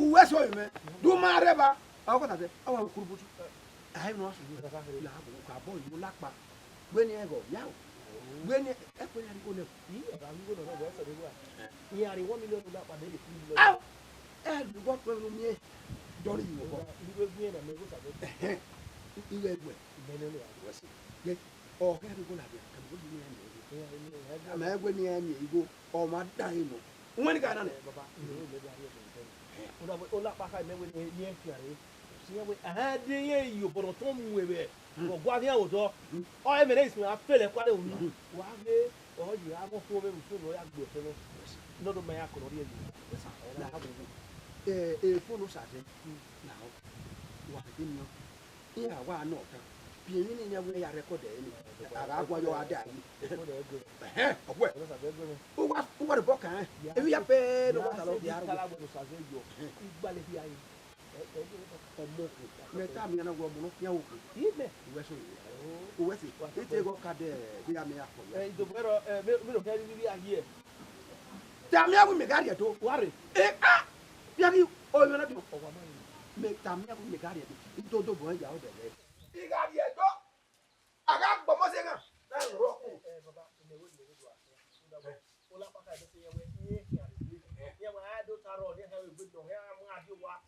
uwe sọ yìí mẹ dùnmọ́ rẹ bá ọkọ tàbí ọwọ́ kurubutu àyè náà sùn yìí làbò kà bọ́ ìlú lápá gbẹ́ni ẹ̀gọ̀ yàwó gbẹ́ni ẹ̀pẹ́ yàrá ìgò náà. Ọ̀rọ̀ àlùkò náà bọ̀ ẹ̀sẹ̀ nígbà ìyẹn àrí $1 million lápá délé fún mi. Ẹ lùgbọ́ pẹ̀lú mi ẹ̀ dọ́rí yìí wọ̀ ìwé gbé náà mẹ́gbẹ́ sàbẹ̀. ìwé ẹgbẹ́ ọ̀kẹ́ ẹ̀dùnkún làbẹ̀ kàbí ní ẹ̀yìn àmọ́ ẹgbẹ́ ní ẹ̀yìn ìgò ọmọ adáyé nù wọ́n ní ká náà nẹ̀. Ó lápá ká ìmẹ́wé ní ẹ̀ fi àrẹ síyẹ́wé àádéyé yìí òbọ̀dọ̀ tó ń mú ẹ̀bẹ̀ ọ̀gbọ́n àti àwòtọ́ ọ̀ ẹ̀mẹ̀rẹ̀ ìsìn àfẹ́lẹ̀ kwalẹ̀ òní wà á gbé ọ̀yì àgọ́ fún ọmọ ìfún ọ̀yà àgbẹ̀ ọ̀fẹ́ lọ́dún mẹ́yà kọ̀ọ̀rọ̀ rí ẹ̀yìn. Fóònù sàṣẹ náà wà á dé nìyẹn ìyàwó àná ọ̀tán bienyi ni nyɛ ya record ɛyɛ ni aga agwa yɔ ada yi ɔbɔ uwa de bɔ kan ebi ya pɛɛ de wa salo bi aro mɛ taa mi yana wɔ mɔnɔ fiɲɛ wo ko uwɛ so uwɛ si e te ko ka dɛ bi ya mi ya fɔ. Tamiya ko mi gari yɛ to wari yabi o yɔrɔ di mɛ tamiya ko mi gari yɛ to i to do bɔn yawo dɛ dɛ. Igari ẹjọ́ àga gbọmọsẹ náà láì rọkù.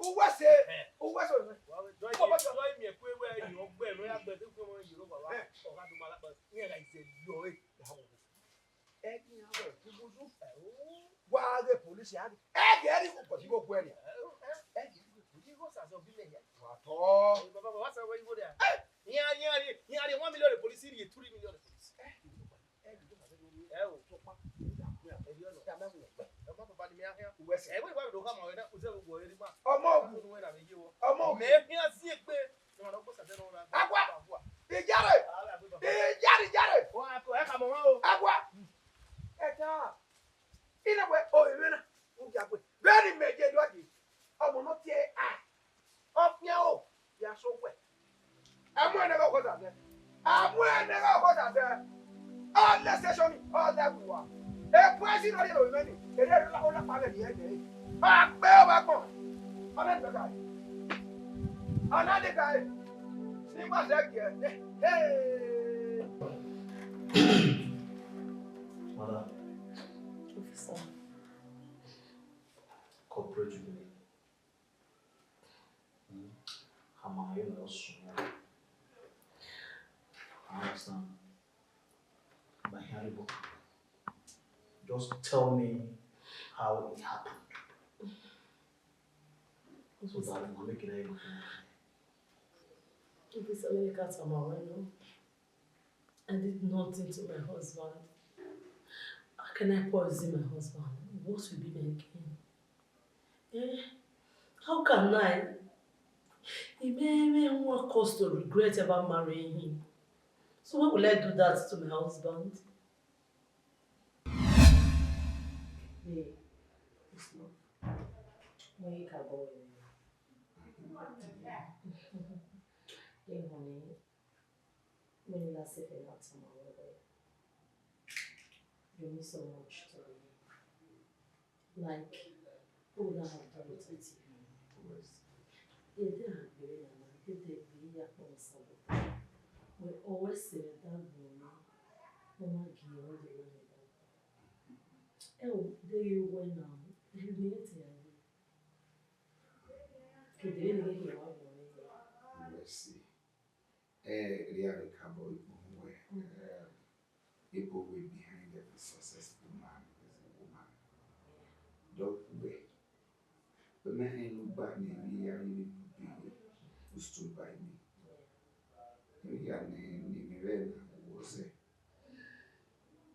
Uwẹsẹ wàhálà polisi àdì ẹgẹ ẹni kò pọ̀ sí gbogbo ẹni. Yari $1 million police, yari $3 million police. Mother, Officer, corporate jubilee. I understand. My terrible. Just tell me how it happened. So that I'm making it able if it's only cat I did nothing to my husband. How can I poison my husband? What will be my gain? How can I? It may me more cause to regret ever marrying him. So why will I do that to my husband? Hey, it's not. When you can go in. Hey, honey. When you last said that to my mother, you mean so much to me. Like, who would I have done it with you? We always say that woman Mama ki all the money. Oh, there you went now. You need it. Kidere ni ke wa bo ni. Mercy. Really cowboy where people way behind every successful man is a woman. Don't wait. But man ain't look back me, me really who stood by me. Me was it.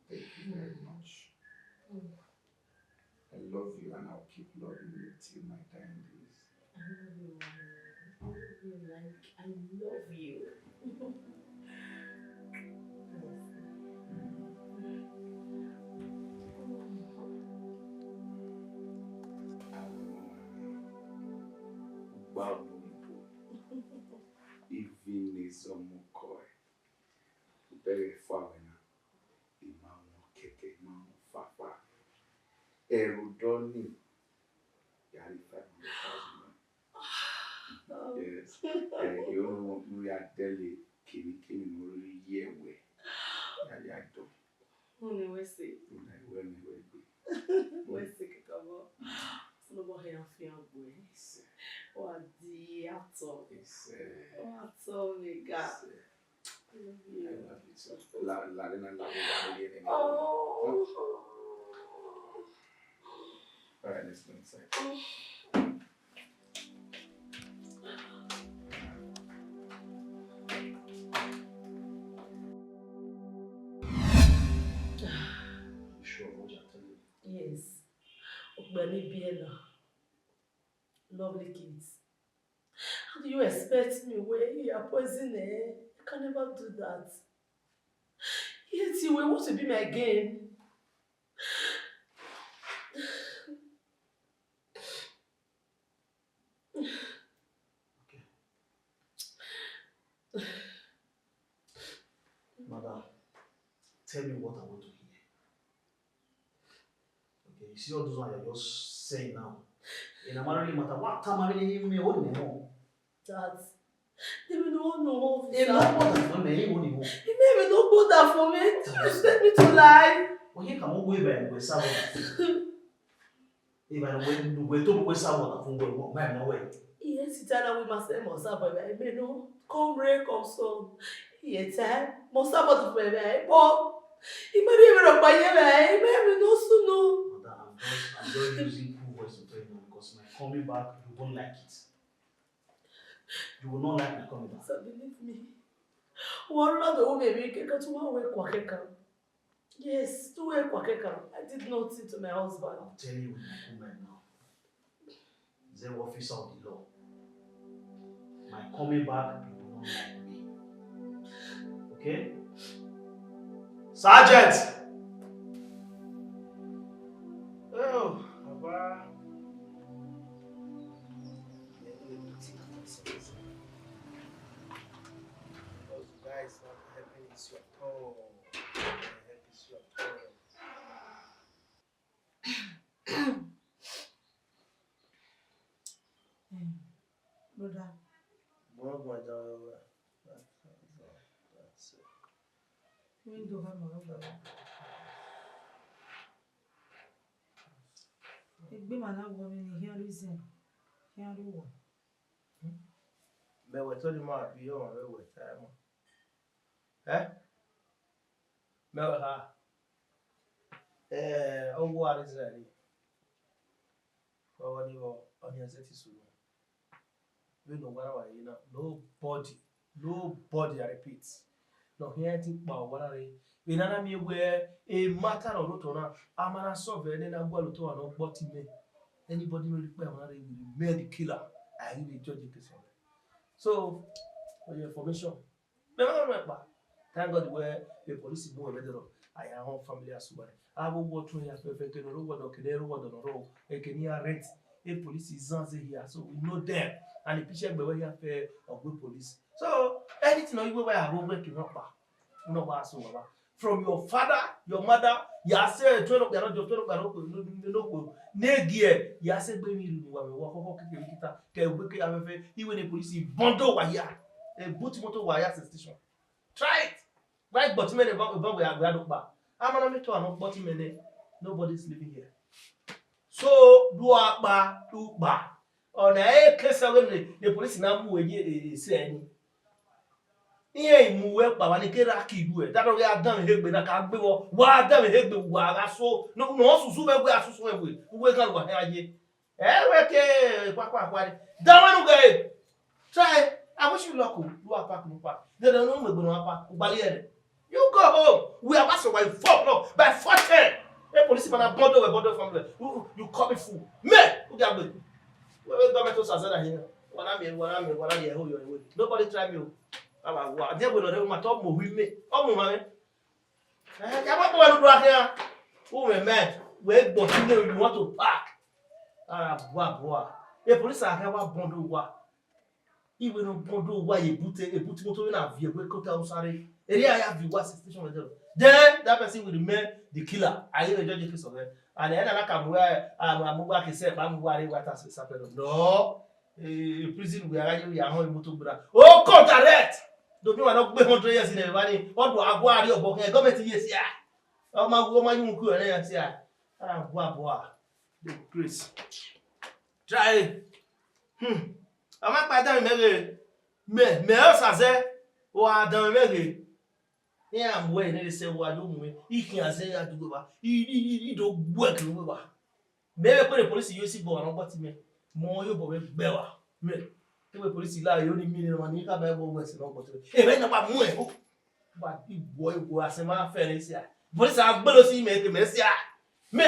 Thank you very much. I love you and I'll keep loving you till my dying days. I love you, Mama. I love you. Wow, even is McCoy. Very far now. Imam Keke, Imam Fafa. Erudoni. Yari 500,000. Yes. You know, we are Delhi. Kimi Mori Yewe. Yari Ado. Only we see. When we will be. We see Kikabo. No more hair fear boy. What the ato? What so nigga? I love you so. Love you. Oh. All right, let's go inside. You sure what you're telling me? Yes. Ogbeni Biela. Lovely kids. How do you expect me where you are poison? I can never do that. Yet you will want to be my again. Okay. Madam, tell me what I want to hear. Okay, you see all those ones you're just saying now. In a really matter what time I really me hold me. That they will not know. They know what I'm doing. They won't know. He may not go that for me. You expect me to lie. Well, he come away by the sound. Even when we talk with someone from where my no way. Yes, it's time we must say most of it. I may know. Come break come so. Yes, most of it for me. But he may even up by you. He may no soon. Madam, I'm just using cool voice to tell you because my coming back, you won't like it. You will not like my coming back. So believe me. One of the old baby can go to one way quacker. Yes, 2 way quacker. I did nothing to my husband. I'm telling you with my woman now. The officer of the law. My coming back, you will not like me. Okay? Sergeant! Oh, Papa. Those guys not helping is your toe. Help is your toe. Brother. That's it. We do have my brother. Egbe mana wo mi ni here reason. Here wo. Me we told him I be on we time. Me ha. Owo arizali. Kwa wani wo onyazeti sulu. We know what I know. Nobody, I repeat. No here think about what I in an army where a matter of lotona, I'm an solve and then I'm going to no bottom me. Anybody will require when I will be the killer. I will judge the case. So, for your information, thank God where the police know better. I am home family as well. I will go through here perfect and no one can on the road. I can hear rent. A police is not here, so we know them. And the picture by way of good police. So anything you where I will work in up. No so from your father, your mother, you say 12 cannot just 12 no negie, you say baby we walk even the police bundle wire a boot motor wire station. Try it. Right, but many about we are Guadopa. I'm an to an bottom minute. Nobody's living here. So do ba do ba. On a case when the police now move say iye imuwe pa wa ni kera ki du e. That we are done here be na ka gbe wo. Wa done here be wa ga so no susu be gbe asusu e gbe. We kan wa aye. We ke kwa. Da manu ge. Try. I wish you luck. Do a pack no pack. They don't know me go no pack. Ubali you go home. We are passing by 4 o'clock. By 4:10. A policeman a bundle from there. You call me fool. Me, Ugiagbe. We government to Sazana here. What I mean, who you nobody try me. I dey we no ma talk mo wi me. O mo ma me. Ya ba to do here. Who me man? We go to you want to park. Boa. A police are here wa bundle wa. Even no bundle wa e boot motor na vie we ko ta usare. Area I have the worst station with them. Then that person will remain the killer. I hear the judge case of it. And then I come where I'm back said, I'm worried what has happened. No, prison we are home motor brother. Oh, court arrest! Don't know not be 100 years in everybody. What do I go out of your government years here? Oh, my woman, you could here. Boa. The grace. Try. I'm not by them, me, also, or down maybe. Yeah, I'm waiting. They say, "What do we? He can't say that to go. He don't work over." Maybe the police use it, but I'm not me. More you boy better. Me, the police lie. You only mean money. Can't buy more worse. No, but hey, when about more? But the boy was a man fair this year. Police are below see me. Me,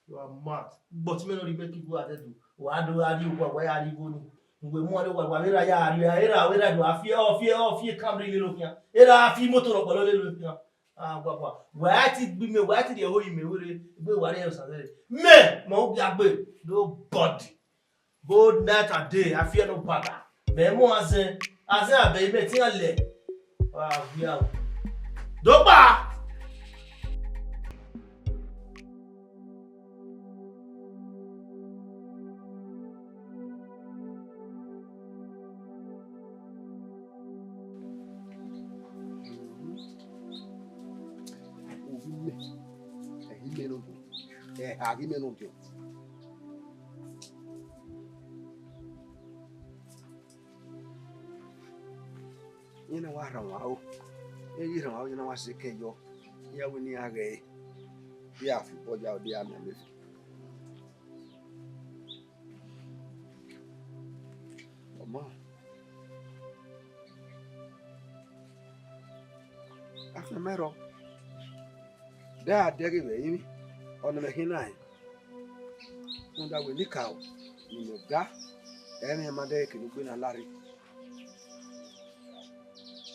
you are mad. But me no make people at do. Why do you? Why are you going? We more what we are we do fear come really look here. Era fi motor up lo le look here. Papa. Why it be me why it dey hold me we worry us say. Me mo Ugiagbe nobody. Both night and day I fear no bother. Me mo azen abe me tin ale. We are. Dopa. You know what? You know what? She can go. Yeah, we need a gay. Yeah, if you put out the army. Mama. After Mero. There, there, baby. On the Mahinai. And I will nick out. You know that. Any mother can win a Larry.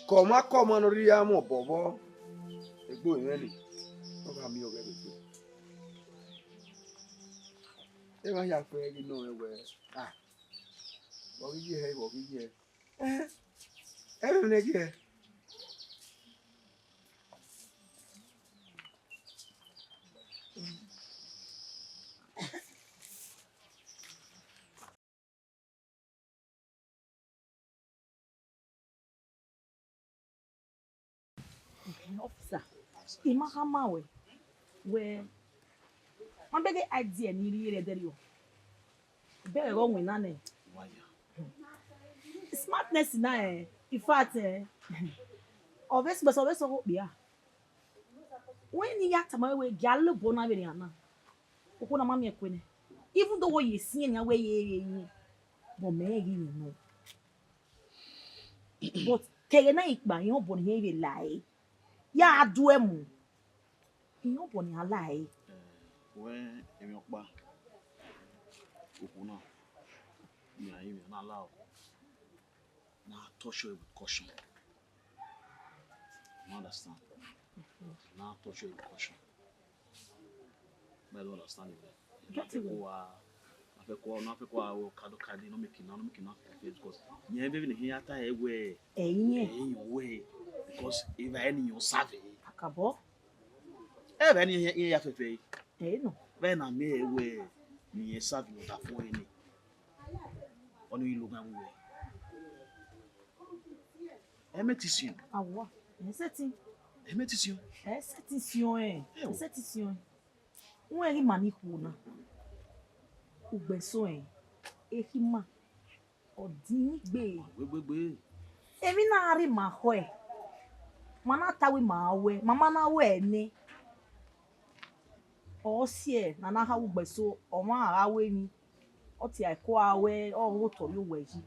Come on, Riamo, Bobo. A good really. Oh, I'm your baby. If I have to, you know where. What we hear. Every year. Officer, imahama where one big idea nearly there you. Very wrong with none. Smartness na in fact always hope ya. When you got my way gallo bona be na. Okuna mama ekwene. Even though what you see in your way but me you know. But kegena ikba yon bon here lie. Ya aduemu. Yon bon ya lie. When Emokba Ukuna you not allow. Now touch you with caution. You understand? Now touch you with caution. But I don't understand it. Get it. No making because you even here at a way. Way. Because if any you savvy. Akabo. Any here have to pay. No. When I may way, me savvy with that for any. Only look away. Emetisian. Awa. Emetisyon. Setisyon. Un eri maniku na. Ugbeso ehima. Odinigbe. Gbegbe. Emi na ari ma ho e. Mana tawi ma awe, mama na we ni. O sie na na ha ugbeso, o ma awe ni. O ti aiko awe, o ro to yo weji.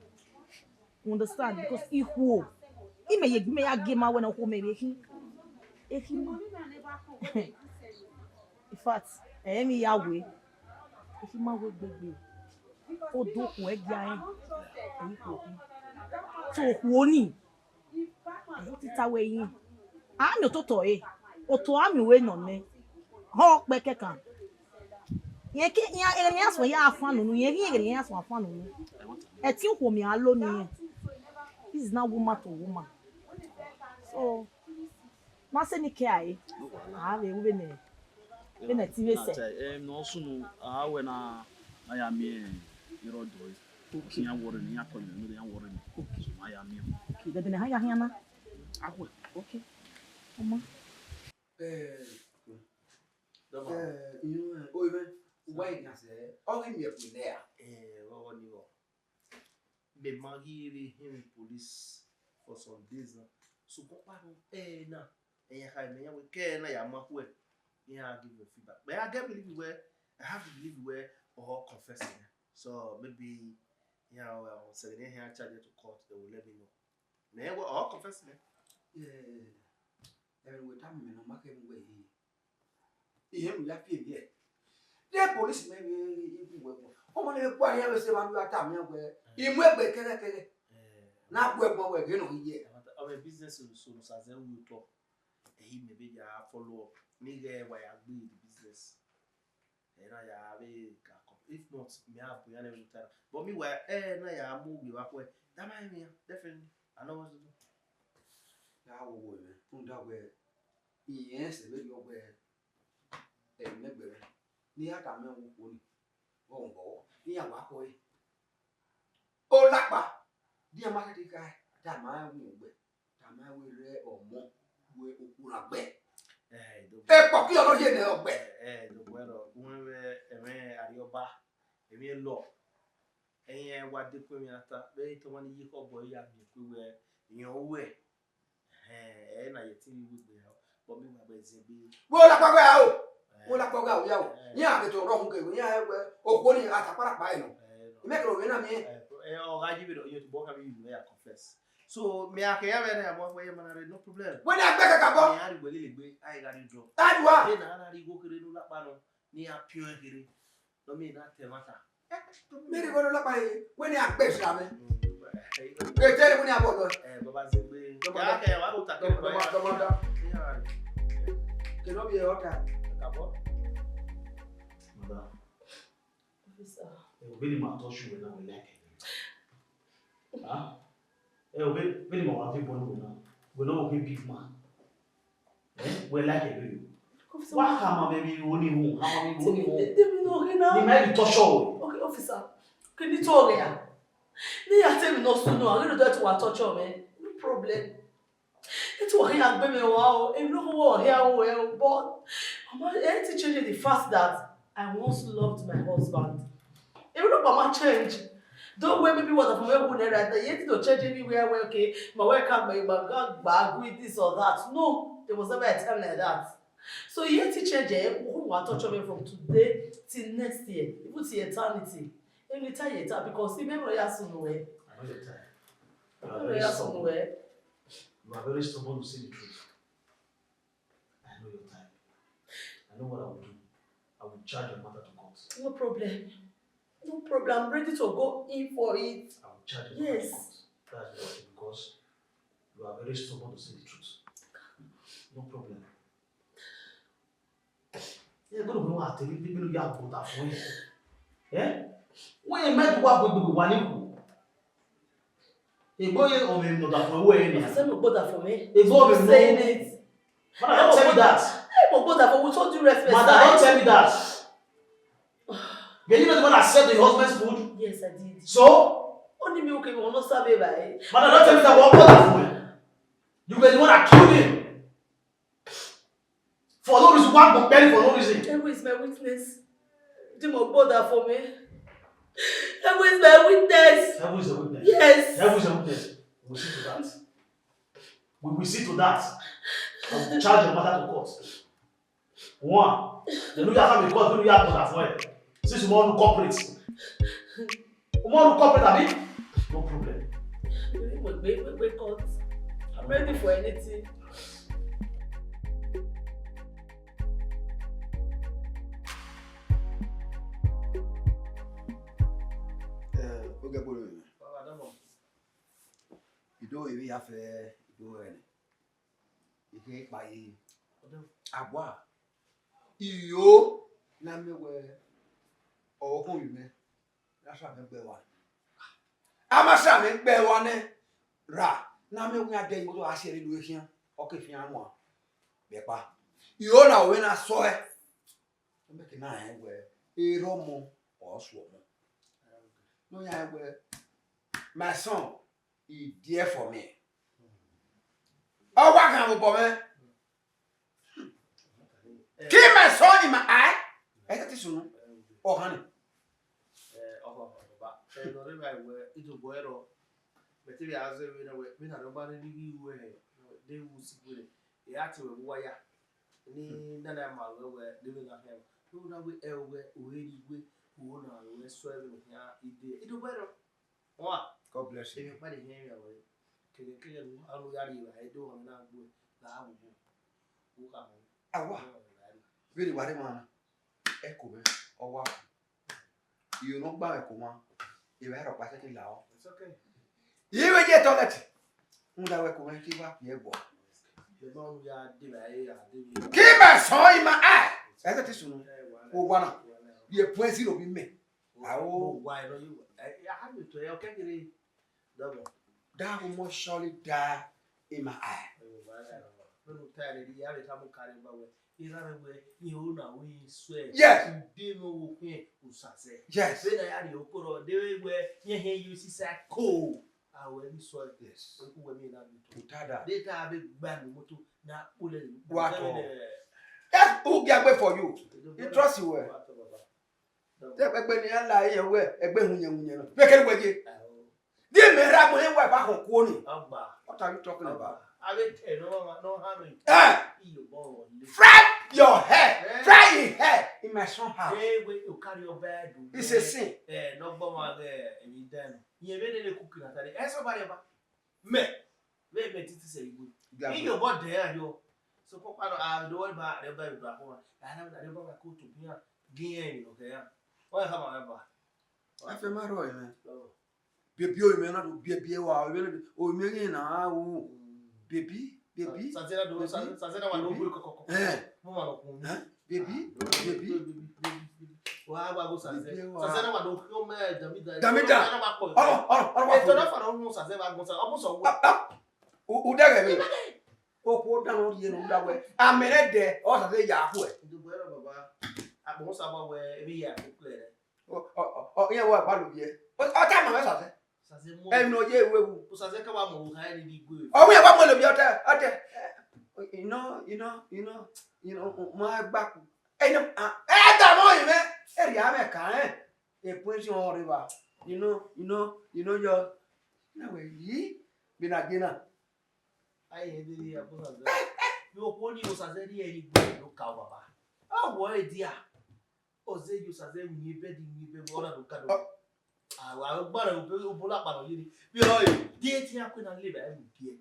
Understand? Because ihu. Ime ye me ya game awe na ho me be ehima. In fact, emi ya we. Ehima we gbegbe. O do kun e gya en. Eyi ko ku. So ku oni. E ti tawe yin. Ami ototo oto ami we no ne ho pe kekan yen ki yen ere aso ya afan nu yen aso afan nu e ti ko mi alo ni this is now woman to woman so ma se ni ke ai we we ne ti we se No sunu we na ya mi iro do ki ya wore ni ya ko ni ya wore ni so ma ya mi ki de ne ha ya na awe okay Mama. Why na say all him here with there. What ni go. Be magi him police for some days now. So papa na ya kai me ya we ke na ya ma ku ya give you feedback. But I get believe where I have to believe where or confessing. So maybe say they here charge to court they will let me know. Me we all confessing. We time me no make him way here. Him la pie here. The police maybe even we. Omo le kwa here we say man we atam here we. Imu egbe kere. Na bu egbo we ge no here. Our business so saze we talk. He maybe ya follow up. Me get why I agree the business. Na ya be if not me have to never tell. But me why na ya move we back where. That mind me definitely. I know what to do. Ya wo we. Unda we yes e be yo we e megbe ni ata me wo ko ni wo ngo ni ya wa ko yi o lapa di ma ka ti kai ta ma wo gbe ta ma we re omo we okura gbe e po ki oro ye ne ogbe do bueno un we arioba emi lo eyin wa de ko mi ata be to won yi ko boy ya mi ku we yan we na yeti we gbe but me gba ze bi wo la pa gba o wo la pa gba o ya o ni a ke to ro hun ke ni a we o ko ni ata para pa eno me ke ro we na mi o ga jibe do you to boka mi you ya confess so me ake ya we na mo we man no problem we na gbe ka bo me ari gbe le gbe ai ga ri draw adwa na na ri go kere no la pa no ni a pion kere no me na te mata me ri go la pa we ni agbe sha me e tere we ni abodo baba ze gbe ya ke wa ko ta ke que no viene otra. Acabó. Madam. Officer. Really ma touch you when I like it. Really ma want to born we no okay big man. We like it really. What come baby only home? How many only home? They no now. They might be touch you. Okay, officer. Can you talk here? They are telling us to know. I'm going to do to touch you, man. No problem. It's what he had been wow, and look what here well, but I had to change the fact that I once loved my husband. Even though Mama change, don't wait maybe what from where we right there, yet to change anywhere where okay, my work can my God bag with this or that. No, there was never a time like that. So yet to change who will touch me from today till next year, even till eternity. Every time you tap because remember you have somewhere. I know your time. You have somewhere. You are very stubborn to say the truth. I know your time. I know what I will do. I will charge your mother to court. No problem. No problem. I'm ready to go in for it. I will charge your mother to Yes. court. That's just because you are very stubborn to say the truth. No problem. You're going to go out and people you have put that for you. Eh? When you met what we want to a boy or me not that for way. I said no bother for me. A boy will saying it. Mother, don't tell me that. Hey, no bother for we told you respect. Mother, don't tell me that. Were you not the one that served your husband's food? Yes, I did. So? Only me okay, we will not serve it by. Mother, don't tell me that one bother for me. You were the one that killed him. For no reason, one but Benny for no reason. Who is my witness? Do more bother for me. Who is my witness? Who is the witness? Yes. Who is the witness? We will see to that. We will see to that. I will charge your matter to court. One, the lawyer have a court, the lawyer has for it. Since you want to cooperate. You want to cooperate, I mean? No problem. Wait, court. I'm ready for anything. Idowu ebi afe Idowu ene. Ike pa yi. Abwa. Iyo na mewe okun yume. Na sha me gbe wa. Ama sha me gbe wa ne ra na me wi ade mo to asere lu efian. O ke fian mo. Be pa. Iyo na we na so e. Me ke na e we ero mo o so mo. No ya we my son he dear for me. Oh, what can I do? Keep my son in my eye. I got this one. Oh, honey. Itu boero. Betiri aze we na we na do ba ni we de wu sigure. E ati we waya. Ni na na ma we de we na he. No na we we we who na we so we ya ide. Itu boero. Wa God bless you. Everybody here away. Kele alu yari wa edo on na gbo la awu. Wo ka mo. Awa. Very worry man. Eko be. Owa. You no gba eko ma. E be ro pa se ti la o. It's okay. Yi we je toilet. Nda we ko me ki wa ye gbo. The man ya de ba e ya de. Keep my son in my eye. I got this one. O wa na. Ye point zero bi me. Awo why no you. I have to you can get double. That will most surely die in my eye. No tell the yari tamu carry bawe. Ira we you na we swear. Yes. De no we usase. Yes. Say na yari okoro de we ye he you see say ko. I will be sorry. Yes. We me na bi to. Utada. Data be ban moto na pule. What? That's Ugiagbe for you. You trust you well. Egbe ni ala ye we egbe hunye no. Make it weje. Di me ra mo yen wa ba kon ko ni. What are you talking about? I will no harm. Fry your hair. Fry your hair in my son's house. You carry your bed. It's a sin. No bomb there and you done. You made a cooking at the answer by me. Let me say good. In your body there, you. So, I don't about the baby. I have never go to be a game. Okay. What have I ever? I feel my roy, man. Baby, you may not be a while. Oh, million now. Baby. Sazera do Sazera one over. Baby. Why go Sazera one over Damida. Udagami. Oh, down here on that way. I'm in there. Or the Yahoo. I was about where every year. Oh, yeah, what about you? What time am I? I know you will. Oh, we have one of your other. You know, my back. I know, I can't. A point on river. You know, your. No way, ye be not dinner. I hate the your pony was as any no cow. Oh, boy, dear. Oh, say you say we bed in the water to cut. I'll pull up on you. We are dear, I couldn't live every day.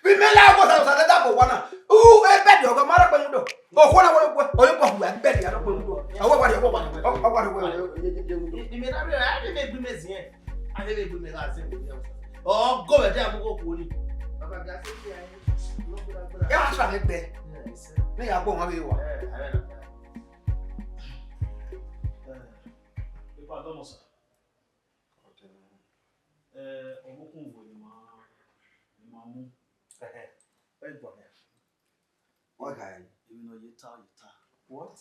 Remember what I was at the double one. Oh, I bet you're going to do. Oh, what I want to bet you. I don't want to. I want to. You may not have been missing. I never been missing. Oh, go ahead, go pony. Yeah, I'm trying to bet. May I go on you? Pardon, sir. Omokun wo ni ma mu. Okay. You know you ta. What?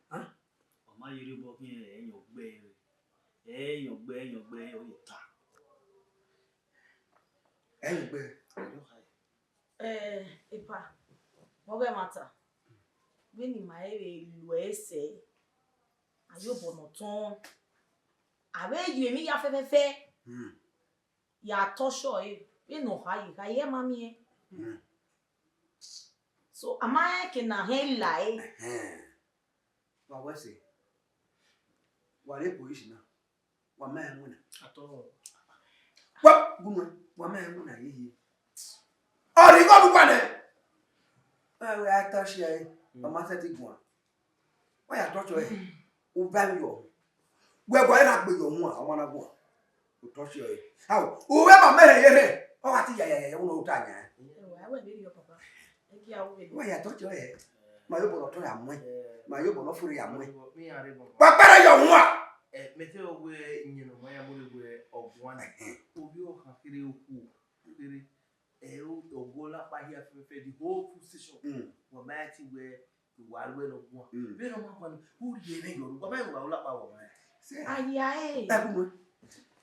Huh? O ma yiri bo kin eyan gbe o ta. Egbe. Epa, mobe mata. Beni maere luese. Ayo bonoton. Abe you mi ya fe. Ya tosho we no hayi ka ye mami so ama ke na he lai wa wese wa le position wa ma enuna Ato. wa gunwe wa ma enuna yiyi ori go bu pane we atosho o ma se ti gun wa ya tosho o ba yo we go ira gbe yo mu àwọn na gun o tosho how o we ma mere yere o wa ti ya wo no ta nya we be your papa eki awo be wa ya tosho ma yo bo to ya mu ma yo bo no furu ya mu Mi are bo. pa para yo mu Mete ogwe nyino moya muri gwe ogwana. Obi o hakire oku. Kire ogola pa here fefe the whole full station. Wa mati we walwe no gwa. Be no ma kwanu. Who dey me yo. Wa ba wa ola pa wa. aya ebumo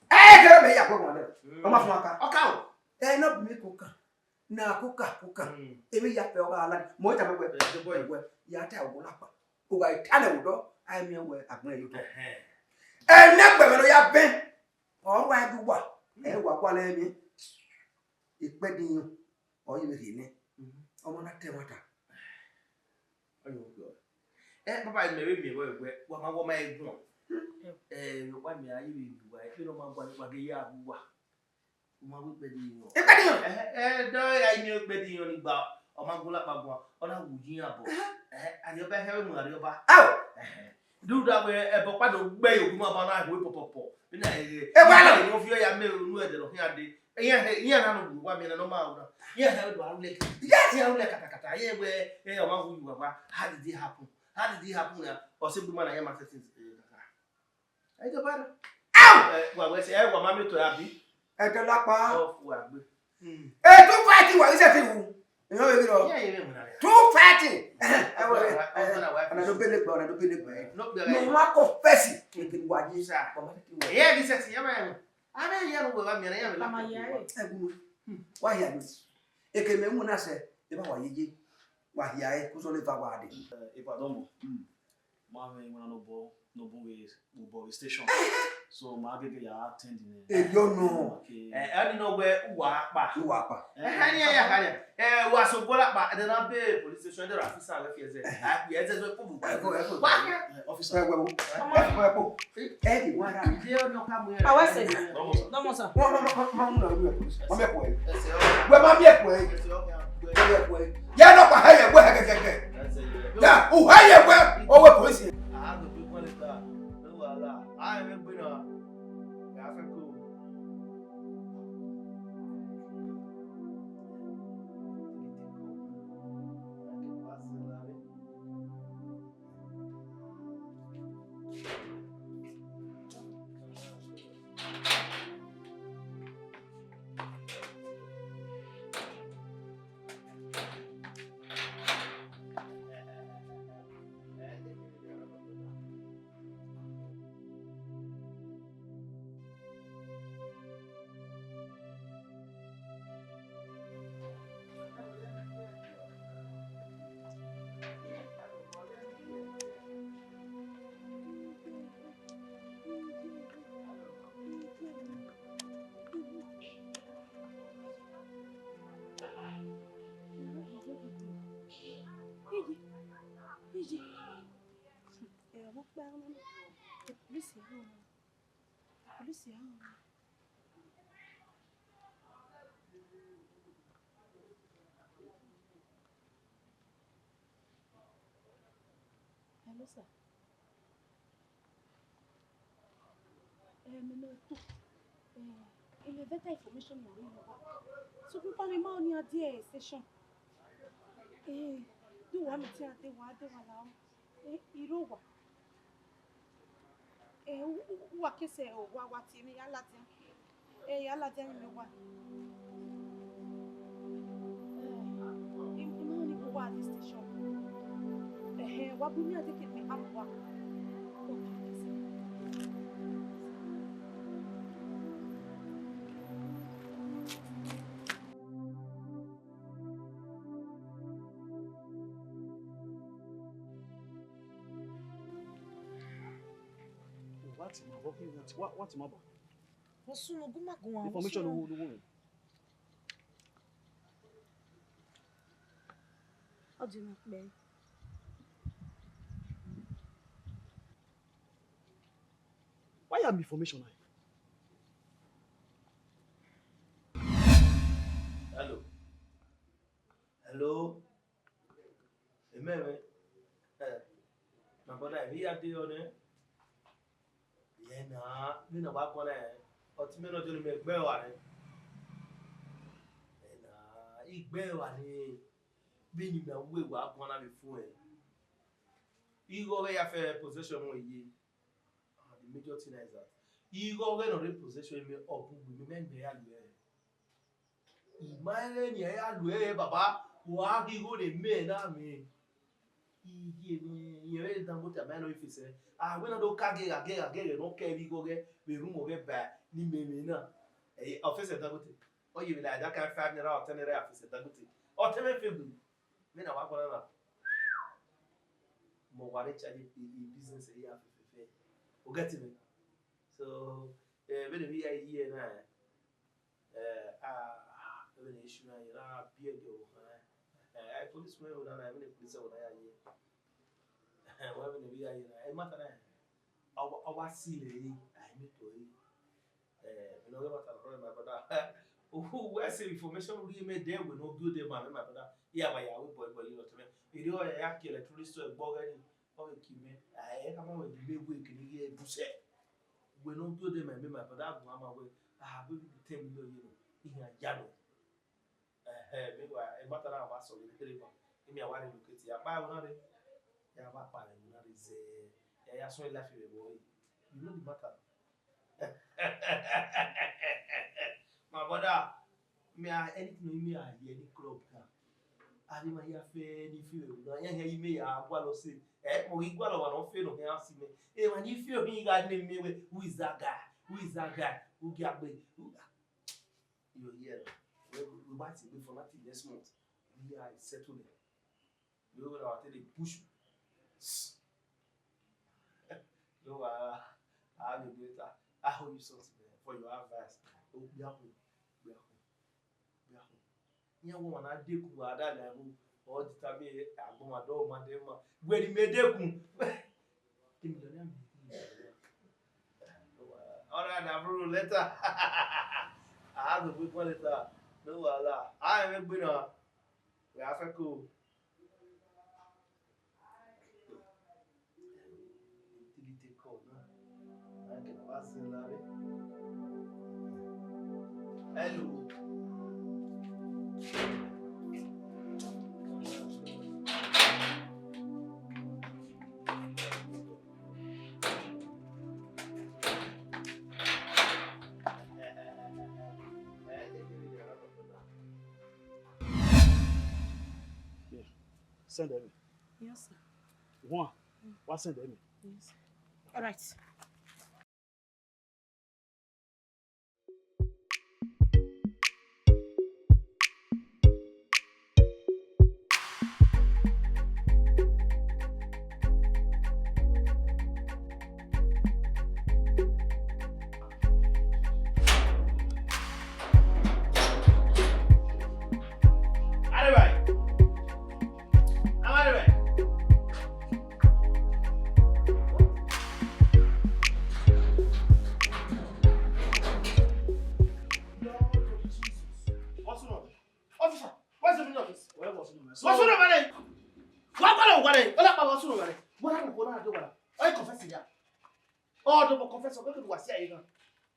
kere me ya ko mo le o ma fun aka Oka o. no bi mi kuka na kuka emi ya pe o ga ala mo ta pe The boy. we ya ta o la pa o ga ta le wo ai mi we agbon elu to ne pe me lo ya ben o wa du wa kwa le mi ipe din o yi mi ri ni o mo na te wata Ayo go. Papa me we mi boy gwe. Wa ma egun. Wa mi ayi bi wa. Pe no ma gwa ge ya wa. Ma we pe di yo. ipe din Do ya ni pe di yo ni gba. O ma gola pa gwa. Ona wujin abo. Ani oba he mu ari oba. aw Do that we ebo pa do gbe yo kuma ba na we popopo. Bi na wala no fi ya me nu e de no ya de. Iya na no wa mi na no ma o. Iya he do aru le. yes Iya aru le kata. Iya we o ma wu yu wa. How did it happen? How did it happen? O se bu ma na ya ma settings. Ai do ba. aw Wa we se wa ma mi to ya bi. e to la pa Of wa gbe. e to fight wa ise ti wu eyan we ro Iya ye mu na. to fighting ana do bele gbe No be no ma confess ke wa ji sa. ko ma ti wa Iya di se ya ma. Ana ya no wa mi na ya me mama la. ya egun wa ya ni e ke me mu na se e ba wa yeje wa ya e ku so le fa wa de Ipadombo. Mame mwana no bo station. So ma gege ya attend in. e yo no Ani no we wa pa. wa pa Hani ya hani. Wa so gola pa de na be police station de officer we fi eze. Ya eze we pu. Wa ke. Officer. e wo e di wa ra Je o no ka mu ya. awese no mo sa ma mu na ru e ma me ko e Ese o. we ma me ko e Ese o ka. ya no pa ha ye we ha ke ya o ha ye we o we police Ah, do pe kwale ta. No wala. Ah, me gbe na. Ya fe ko. Hello, sir. Il y avait ta information là. So vous parlez mal on y a dit station. Do wa mi ti ade wa la. Irowa. Wa kese o wa ti mi yala ti. Yala ti mi wa. Ima ni ko wa this station. Wa bu mi ade ke mi am wa. What's my working? What's my book? What's no go mago? Information who the woman. How do you know me? Why have information? Hello. Remember? My brother, we are doing it. Yeah, nah. Me no back on it. But me no doing me bear one. Nah, he bear one. Being the way we are going to be full. You go away after possession one year. The major thing is that you go away on repossession me up. We men be alwe. Imagine you alwe, Baba. Why you go the men na me? You really don't go to man if you say, when I do kage again, no care we go get we room over back. Ni me na. Officer Dagote. Or you like that kind of 5 naira or 10 naira officer Dagote. Or 10 naira. Me na wa na. Mo wa re charge business here for o get me. So when we are here na when issue na you beer go. I policeman would have any police over there. When we are here, I matter our silly, I meet to it. You know what I'm my brother. Who was information we made there with no good man, my brother. Yeah, my boy, you know to me. You know, I kill a tourist to a bogey or a kime. I come on with the big week in the year. We no good them and my brother, Mamma will have 10 million in a yellow. Meanwhile, a matter of us on the river. In your one look at your buy one. Yeah, my father is a so laughing boy. You know the matter. My brother, me anything in me, I hear any club. I didn't hear any fear. I hear you may have well say, or equal one of fail of asking me. When you feel me, God name me, who is that guy? Who is that guy? Ugiagbe. You hear. We might be for nothing this month. We are settled. We will tell you push. No, I will do it. I hope you something for your advice. Oh, be happy. Be happy. You know, when I did go at that level, all the time I go my door, my demon. When he made them, all right, I will later. I have a good one later. No, I am a winner. We have a cool. Utility code. I can pass in Larry. Hello. Send them. Yes, sir. One. What send them? Yes. All right.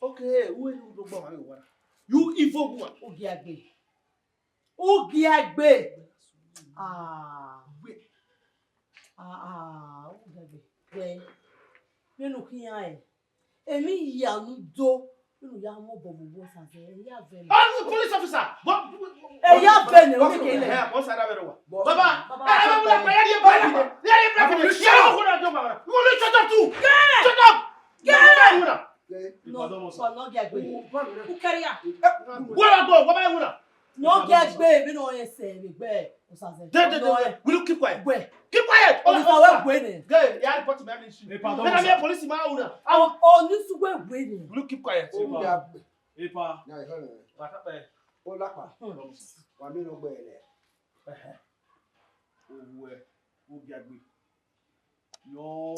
Okay, who is the one? You evil woman. Ugiagbe. Ugiagbe. Wait. Ugiagbe. Wait. You know who Emi yanu do. You ya mo bobo sanse. Ya vele. I'm the police officer. What? Ya vele. Okay. What's that about? Baba. Shut up too. Shut up. No, Ugiagbe. Who carry her? Where I go? What am I gonna? No get babe, you know what you say, babe. Will you keep quiet? Where? Keep quiet! Oh, Oh, waiting. Girl, you are reporting my ministry. Pardon, Then I'm sir. here, police in my own. Oh, this is where waiting. Will you keep quiet? Ugiagbe. Epa. Na ihe mere. What happened? Ó lápá. Wa mi no gbe ele. Ugiagbe. Yo,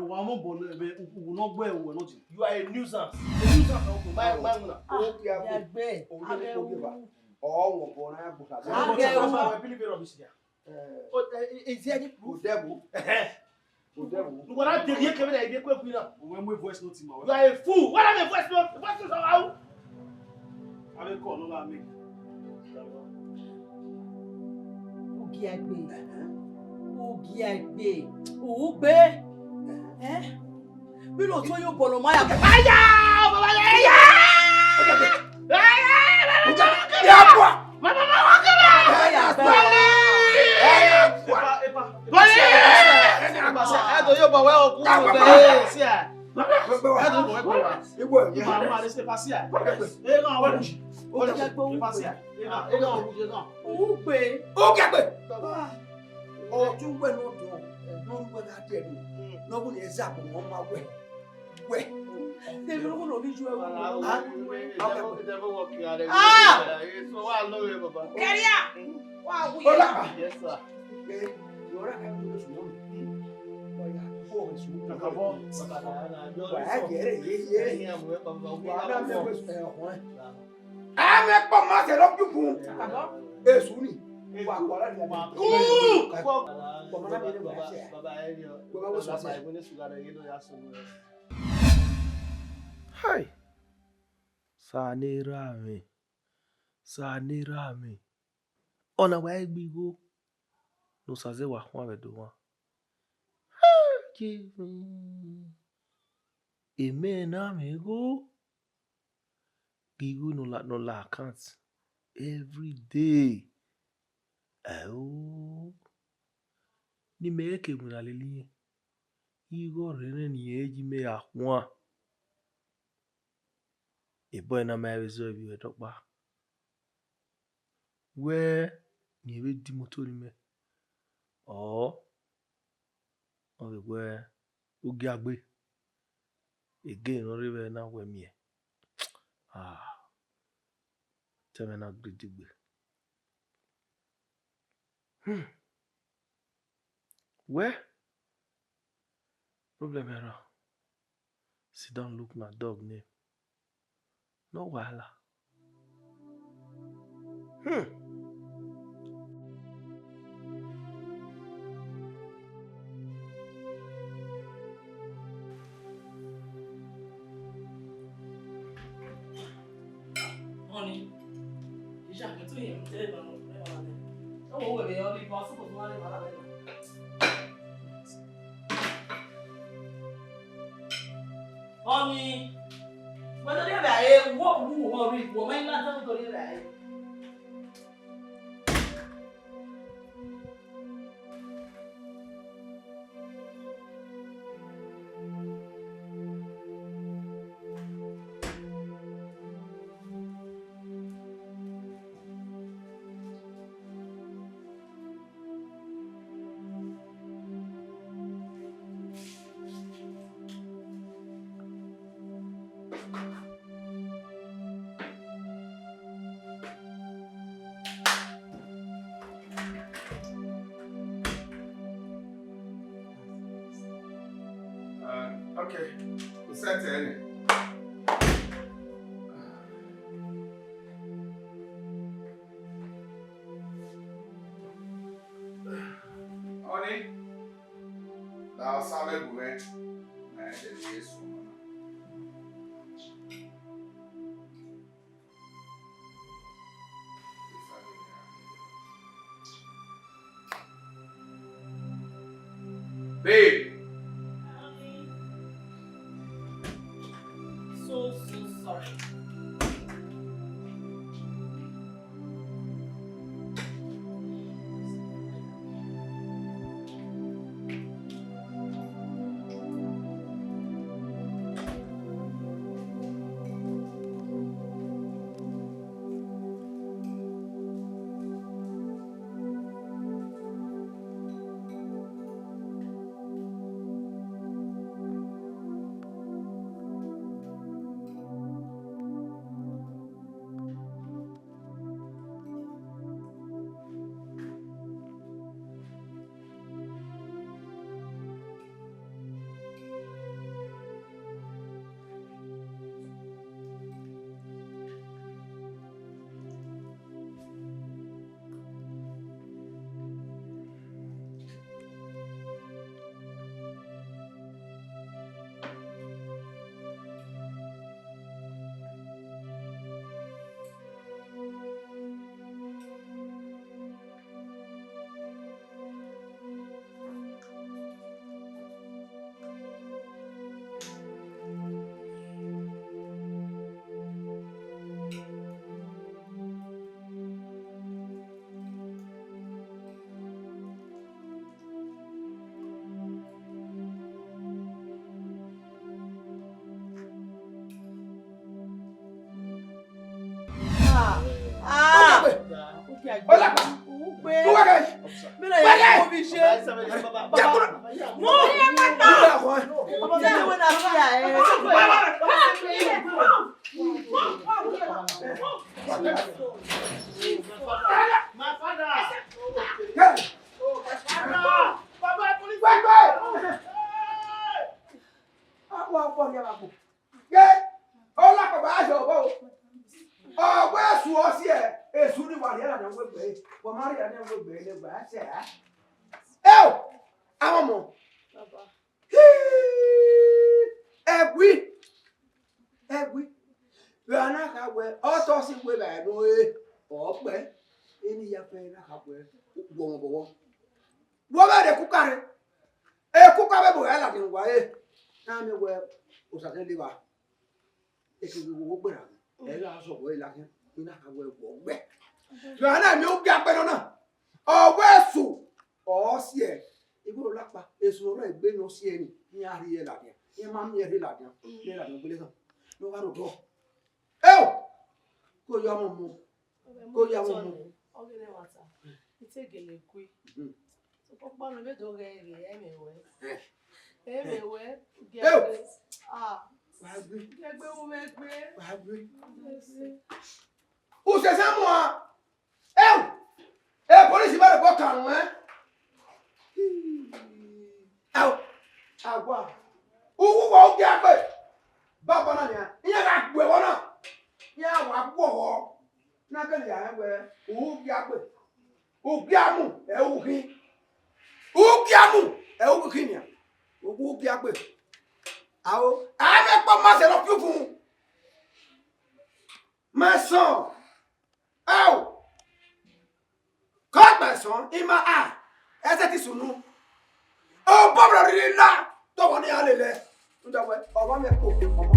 wa mo bo le u no gbe ewo no ji. You are a nuisance. A nuisance. My. Ugiagbe. Oh, wo na ya buka. I believe it rubbish there. Is there any proof? Udebu. Look what I did here, Kevin. I did quick now. When we voice note him. You are a fool. What am I voice note? Voice note how? I will call no la make. Ugiagbe. Ugbe. Mi no to yo bolo maya. Aya! Baba ya! Hi. Sanirame. Ona wa egbigo. No saze wa hwan we do wan. Amen amigo. Gigu no la account every day. Oh. Ni me ke muna leli. Igo rene ni eji me ahwan. A boy na my reserve you talk ba. Where ni we di motor ni me. Oh. Okay, where Ugiagbe. Again, no river na we me. Tell me na greedy. Where? Problem era. Sit down, look na dog name. No wahala. Honey, you should get to him. Tell him no, we only possible to money. Honey, but the other what who worry? Woman, not to the other. Okay, we set it. Honey, now Samuel went and the babe. So sorry. Hola. Mira, ya no biche. No. My father. Police better go down, eh? Agua. Ugiagbe. Baba na ya. Iya ga gbe wona. Ya wa gbo wo. Na ke ya we. Ugiagbe. Ugiamu e ugi. Ugiamu e ugi ni. Ugiagbe. Awo, ame pa ma se lo fufu. My son. Aw. God my son, in my eye. Ese ti sunu. O bobro ri la. To woni alele. Nda we, oba me ko.